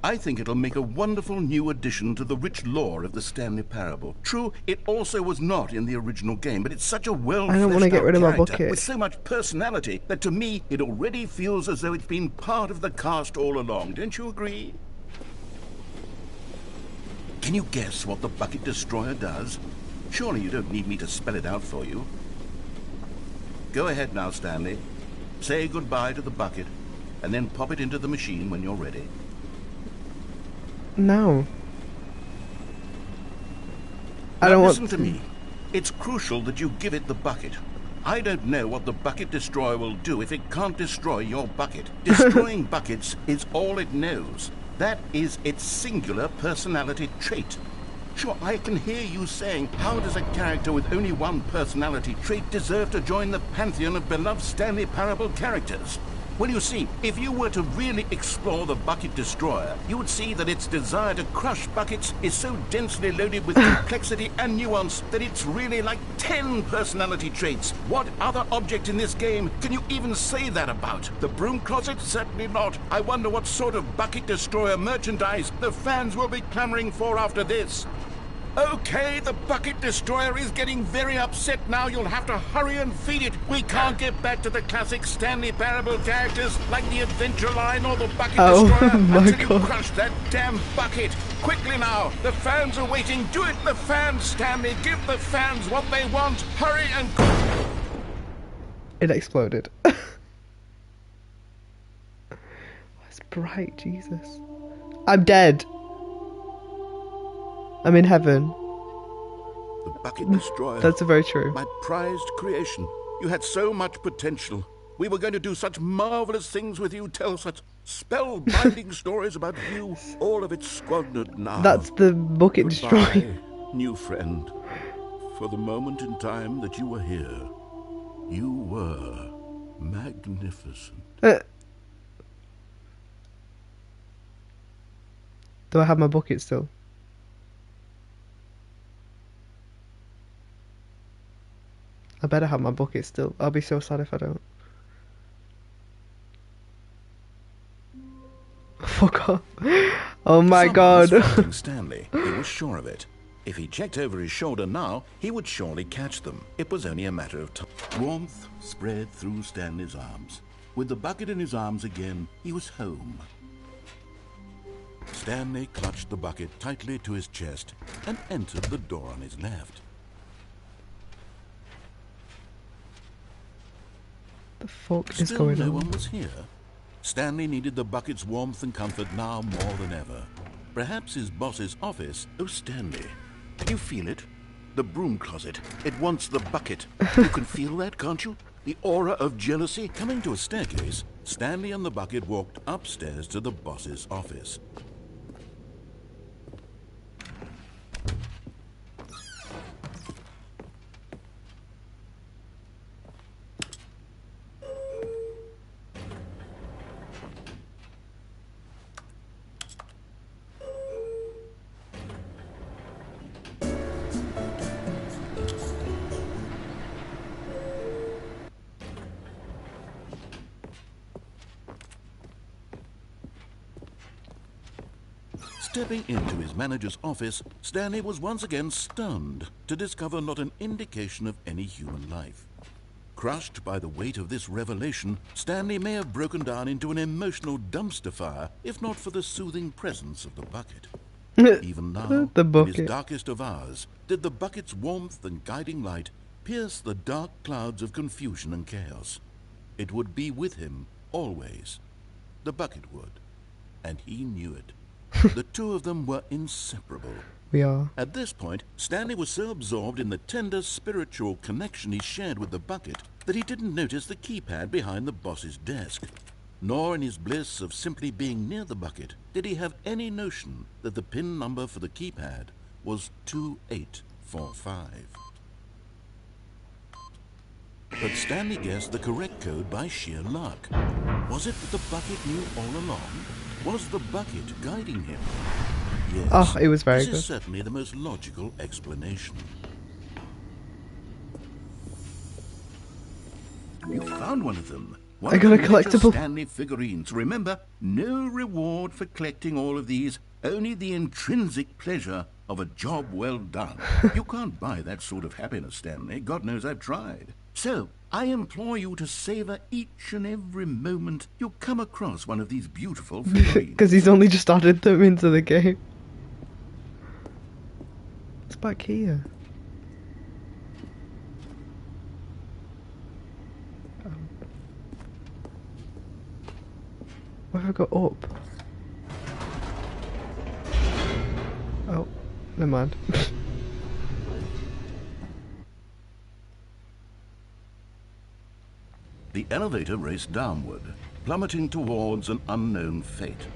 Speaker 3: I think it'll make a wonderful new addition to the rich lore of the Stanley Parable. True, it also was not in the original game, but it's such a
Speaker 1: I don't want to get rid of my bucket.
Speaker 3: with so much personality that to me it already feels as though it's been part of the cast all along. Don't you agree? Can you guess what the Bucket Destroyer does? Surely you don't need me to spell it out for you. Go ahead now, Stanley. Say goodbye to the bucket, and then pop it into the machine when you're ready.
Speaker 1: No. I
Speaker 3: Now
Speaker 1: don't
Speaker 3: listen
Speaker 1: want
Speaker 3: to me. It's crucial that you give it the bucket. I don't know what the Bucket Destroyer will do if it can't destroy your bucket. Destroying buckets is all it knows. That is its singular personality trait. Sure, I can hear you saying, how does a character with only one personality trait deserve to join the pantheon of beloved Stanley Parable characters? Well, you see, if you were to really explore the Bucket Destroyer, you would see that its desire to crush buckets is so densely loaded with complexity and nuance that it's really like 10 personality traits. What other object in this game can you even say that about? The Broom Closet? Certainly not. I wonder what sort of Bucket Destroyer merchandise the fans will be clamoring for after this. Okay, the Bucket Destroyer is getting very upset now. You'll have to hurry and feed it. We can't get back to the classic Stanley Parable characters like the Adventure Line or the Bucket Destroyer
Speaker 1: my
Speaker 3: until you
Speaker 1: God.
Speaker 3: crush that damn bucket. Quickly now, the fans are waiting. Do it, the fans, Stanley. Give the fans what they want. Hurry and...
Speaker 1: It exploded. It's bright, Jesus. I'm dead. I'm in heaven.
Speaker 3: The Bucket Destroyer.
Speaker 1: That's very true.
Speaker 3: My prized creation. You had so much potential. We were going to do such marvelous things with you. Tell such Spellbinding stories about you, all of it squandered now.
Speaker 1: That's the bucket destroyer.
Speaker 3: Goodbye, new friend. For the moment in time that you were here, you were magnificent.
Speaker 1: Do I have my bucket still? I better have my bucket still. I'll be so sad if I don't. Fuck off. Oh my god.
Speaker 3: Was following Stanley. He was sure of it. If he checked over his shoulder now, he would surely catch them. It was only a matter of time. Warmth spread through Stanley's arms. With the bucket in his arms again, he was home. Stanley clutched the bucket tightly to his chest and entered the door on his left.
Speaker 1: The fuck is
Speaker 3: Still
Speaker 1: going
Speaker 3: no
Speaker 1: on?
Speaker 3: one was here. Stanley needed the bucket's warmth and comfort now more than ever. Perhaps his boss's office. Oh, Stanley, can you feel it? The broom closet. It wants the bucket. You can feel that, can't you? The aura of jealousy. Coming to a staircase, Stanley and the bucket walked upstairs to the boss's office. Stepping into his manager's office, Stanley was once again stunned to discover not an indication of any human life. Crushed by the weight of this revelation, Stanley may have broken down into an emotional dumpster fire if not for the soothing presence of the bucket. Even now,
Speaker 1: The
Speaker 3: in
Speaker 1: bucket.
Speaker 3: his darkest of hours, did the bucket's warmth and guiding light pierce the dark clouds of confusion and chaos. It would be with him always. The bucket would, and he knew it. The two of them were inseparable.
Speaker 1: We are.
Speaker 3: At this point, Stanley was so absorbed in the tender spiritual connection he shared with the bucket that he didn't notice the keypad behind the boss's desk. Nor in his bliss of simply being near the bucket did he have any notion that the PIN number for the keypad was 2845. But Stanley guessed the correct code by sheer luck. Was it that the bucket knew all along? Was the bucket guiding him? Yes.
Speaker 1: Oh, it was very
Speaker 3: this
Speaker 1: good.
Speaker 3: is certainly the most logical explanation. You found one of them. One
Speaker 1: I got
Speaker 3: of
Speaker 1: a
Speaker 3: the major
Speaker 1: collectible.
Speaker 3: Stanley figurines. Remember, no reward for collecting all of these, only the intrinsic pleasure of a job well done. You can't buy that sort of happiness, Stanley. God knows I've tried. So, I implore you to savor each and every moment you come across one of these beautiful figurines.
Speaker 1: Because he's only just added them into the game. What's back here? Where have I got up? Oh, never mind.
Speaker 3: The elevator raced downward, plummeting towards an unknown fate.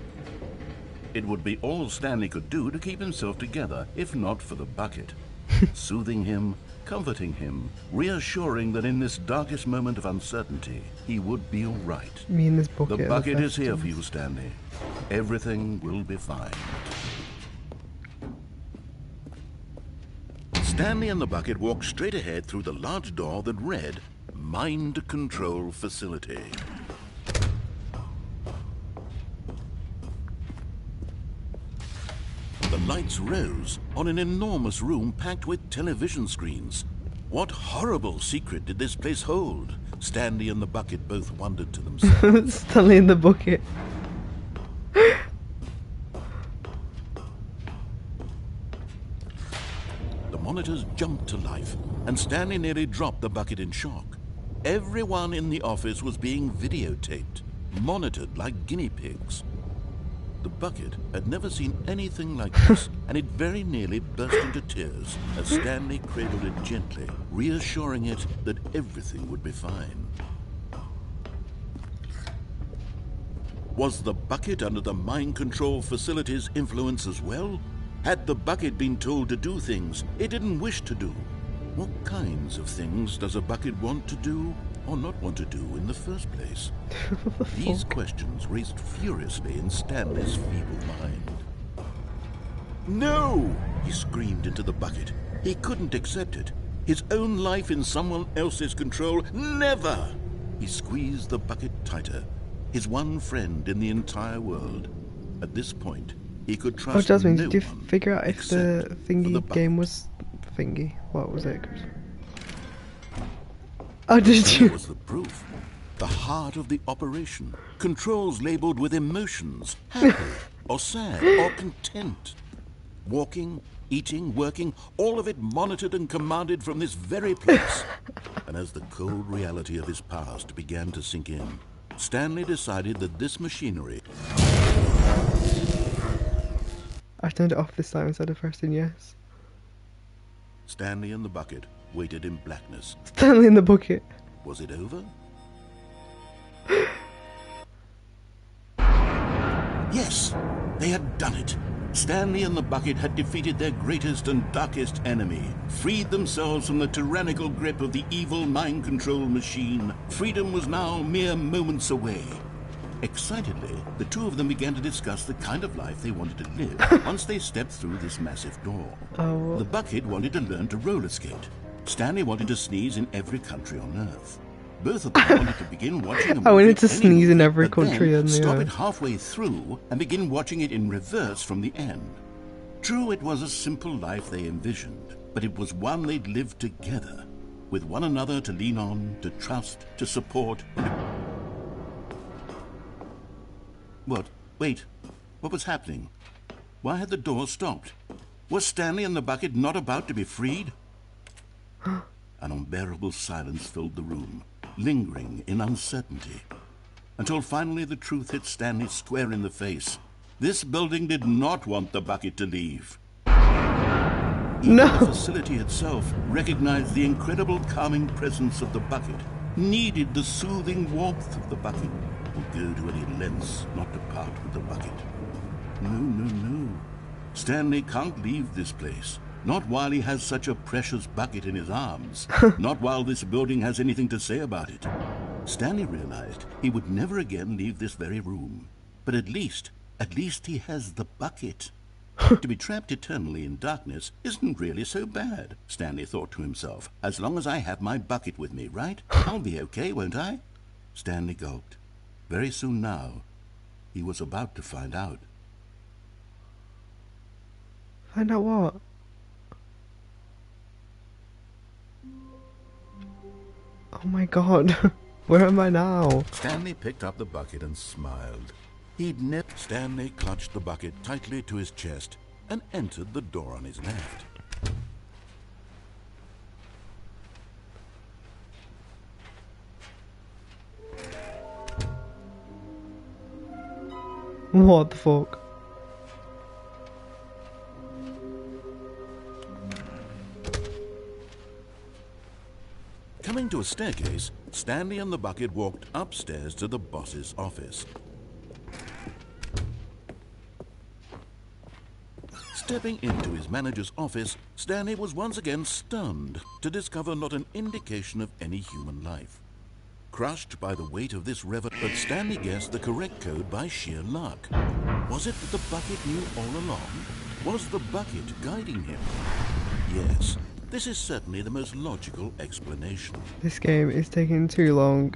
Speaker 3: It would be all Stanley could do to keep himself together, if not for the bucket. Soothing him, comforting him, reassuring that in this darkest moment of uncertainty, he would be all right.
Speaker 1: Me and this bucket.
Speaker 3: The
Speaker 1: are
Speaker 3: bucket is
Speaker 1: best
Speaker 3: here
Speaker 1: ones.
Speaker 3: for you, Stanley. Everything will be fine. Stanley and the bucket walked straight ahead through the large door that read, Mind Control Facility. The lights rose on an enormous room packed with television screens. What horrible secret did this place hold? Stanley and the bucket both wondered to themselves.
Speaker 1: Stanley in the bucket.
Speaker 3: The monitors jumped to life, and Stanley nearly dropped the bucket in shock. Everyone in the office was being videotaped, monitored like guinea pigs. The bucket had never seen anything like this, and it very nearly burst into tears as Stanley cradled it gently, reassuring it that everything would be fine. Was the bucket under the mind control facility's influence as well? Had the bucket been told to do things it didn't wish to do? What kinds of things does a bucket want to do or not want to do in the first place? These questions raced furiously in Stanley's feeble mind. No! He screamed into the bucket. He couldn't accept it. His own life in someone else's control, never! He squeezed the bucket tighter. His one friend in the entire world. At this point, he could trust
Speaker 1: Jazmin,
Speaker 3: no
Speaker 1: did you
Speaker 3: one
Speaker 1: figure out if the
Speaker 3: except
Speaker 1: thingy
Speaker 3: for the
Speaker 1: game was thingy? What was it? Oh, did
Speaker 3: There
Speaker 1: you?
Speaker 3: was the proof. The heart of the operation. Controls labeled with emotions. Happy or sad or content. Walking, eating, working, all of it monitored and commanded from this very place. And as the cold reality of his past began to sink in, Stanley decided that this machinery...
Speaker 1: I turned it off this time instead of pressing yes.
Speaker 3: Stanley and the bucket waited in blackness.
Speaker 1: Stanley in the bucket.
Speaker 3: Was it over? Yes, they had done it. Stanley and the bucket had defeated their greatest and darkest enemy, freed themselves from the tyrannical grip of the evil mind control machine. Freedom was now mere moments away. Excitedly, the two of them began to discuss the kind of life they wanted to live once they stepped through this massive door.
Speaker 1: Oh.
Speaker 3: The bucket wanted to learn to roller skate. Stanley wanted to sneeze in every country on Earth. Both of them wanted to begin watching a movie.
Speaker 1: I wanted to
Speaker 3: any
Speaker 1: sneeze in
Speaker 3: movie,
Speaker 1: every
Speaker 3: but
Speaker 1: country
Speaker 3: then
Speaker 1: on the
Speaker 3: stop
Speaker 1: Earth.
Speaker 3: it halfway through and begin watching it in reverse from the end. True, it was a simple life they envisioned, but it was one they'd lived together, with one another to lean on, to trust, to support. What? Wait. What was happening? Why had the door stopped? Was Stanley and the bucket not about to be freed? An unbearable silence filled the room, lingering in uncertainty, until finally the truth hit Stanley square in the face. This building did not want the bucket to leave. Even the facility itself recognized the incredible calming presence of the bucket, needed the soothing warmth of the bucket, would go to any lengths not to part with the bucket. No, no, no. Stanley can't leave this place. Not while he has such a precious bucket in his arms. Not while this building has anything to say about it. Stanley realized he would never again leave this very room. But at least he has the bucket. To be trapped eternally in darkness isn't really so bad, Stanley thought to himself. As long as I have my bucket with me, right? I'll be okay, won't I? Stanley gulped. Very soon now, he was about to find out.
Speaker 1: Find out what? Oh my god. Where am I now?
Speaker 3: Stanley picked up the bucket and smiled. He'd nipped. Stanley clutched the bucket tightly to his chest and entered the door on his left.
Speaker 1: What the fuck?
Speaker 3: Coming to a staircase, Stanley and the bucket walked upstairs to the boss's office. Stepping into his manager's office, Stanley was once again stunned to discover not an indication of any human life. Crushed by the weight of this revelation, but Stanley guessed the correct code by sheer luck. Was it that the bucket knew all along? Was the bucket guiding him? Yes, this is certainly the most logical explanation.
Speaker 1: This game is taking too long.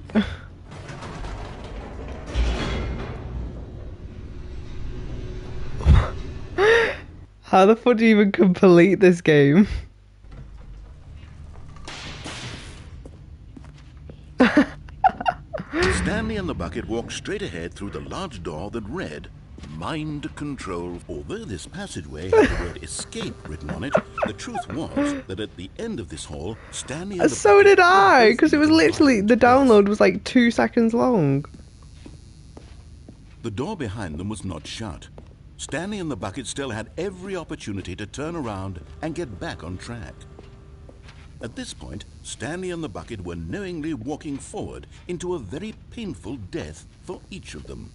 Speaker 1: How the fuck do you even complete this game?
Speaker 3: Stanley and the bucket walked straight ahead through the large door that read Mind Control. Although this passageway had the word escape written on it, the truth was that at the end of this hall, Stanley and the
Speaker 1: So
Speaker 3: bucket
Speaker 1: did I,
Speaker 3: were
Speaker 1: because it was literally, the download was like 2 seconds long.
Speaker 3: The door behind them was not shut. Stanley and the bucket still had every opportunity to turn around and get back on track. At this point, Stanley and the bucket were knowingly walking forward into a very painful death for each of them.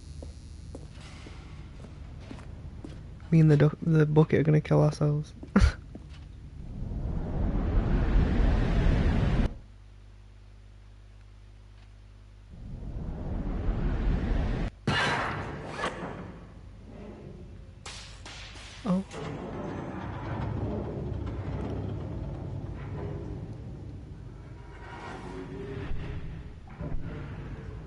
Speaker 1: Me and the bucket are gonna kill ourselves. Oh.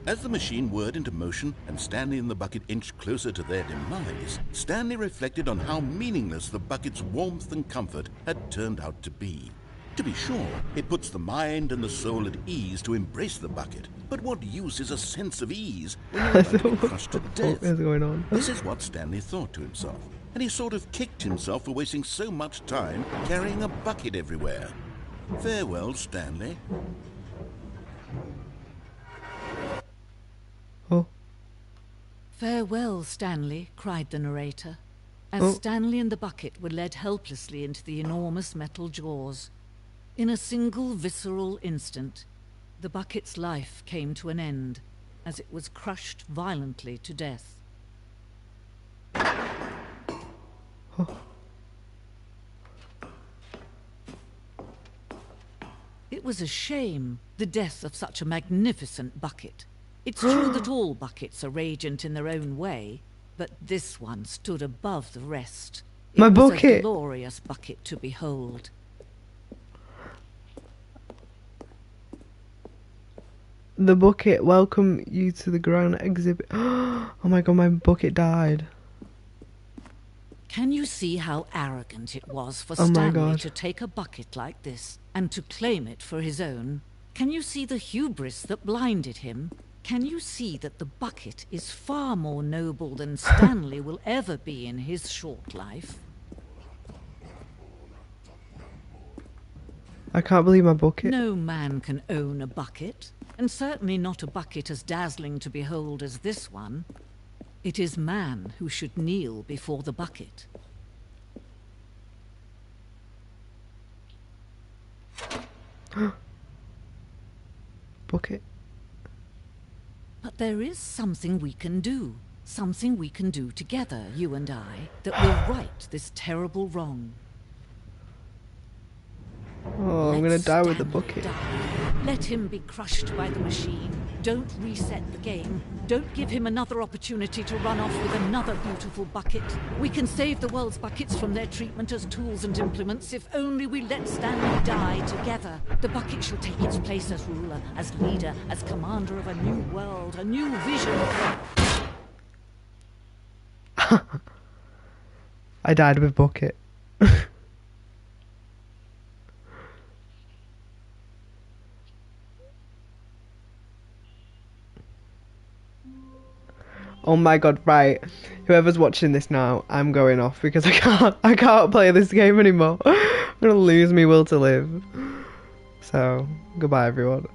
Speaker 3: As the machine whirred into motion and Stanley and the bucket inched closer to their demise, Stanley reflected on how meaningless the bucket's warmth and comfort had turned out to be. To be sure, it puts the mind and the soul at ease to embrace the bucket, but what use is a sense of ease when you're about to be crushed to death?
Speaker 1: What is going on?
Speaker 3: This is what Stanley thought to himself, and he sort of kicked himself for wasting so much time carrying a bucket everywhere. Farewell, Stanley.
Speaker 1: Oh.
Speaker 4: Farewell, Stanley, cried the narrator, as Stanley and the bucket were led helplessly into the enormous metal jaws. In a single visceral instant, the bucket's life came to an end, as it was crushed violently to death. It was a shame, the death of such a magnificent bucket. It's true that all buckets are radiant in their own way, but this one stood above the rest.
Speaker 1: My
Speaker 4: It was
Speaker 1: bucket!
Speaker 4: a glorious bucket to behold.
Speaker 1: The bucket, welcome you to the grand exhibit. Oh my god, my bucket died.
Speaker 4: Can you see how arrogant it was for
Speaker 1: Oh my
Speaker 4: Stanley
Speaker 1: God.
Speaker 4: to take a bucket like this and to claim it for his own? Can you see the hubris that blinded him? Can you see that the bucket is far more noble than Stanley will ever be in his short life?
Speaker 1: I can't believe my bucket.
Speaker 4: No man can own a bucket, and certainly not a bucket as dazzling to behold as this one. It is man who should kneel before the bucket.
Speaker 1: Bucket.
Speaker 4: But there is something we can do. Something we can do together, you and I, that will right this terrible wrong.
Speaker 1: Oh, I'm gonna
Speaker 4: Let
Speaker 1: die with the
Speaker 4: Stanley
Speaker 1: bucket.
Speaker 4: die. Let him be crushed by the machine. Don't reset the game. Don't give him another opportunity to run off with another beautiful bucket. We can save the world's buckets from their treatment as tools and implements if only we let Stanley die together. The bucket shall take its place as ruler, as leader, as commander of a new world, a new vision.
Speaker 1: I died with bucket. Oh my god, right. Whoever's watching this now, I'm going off because I can't play this game anymore. I'm gonna lose my will to live. So, goodbye everyone.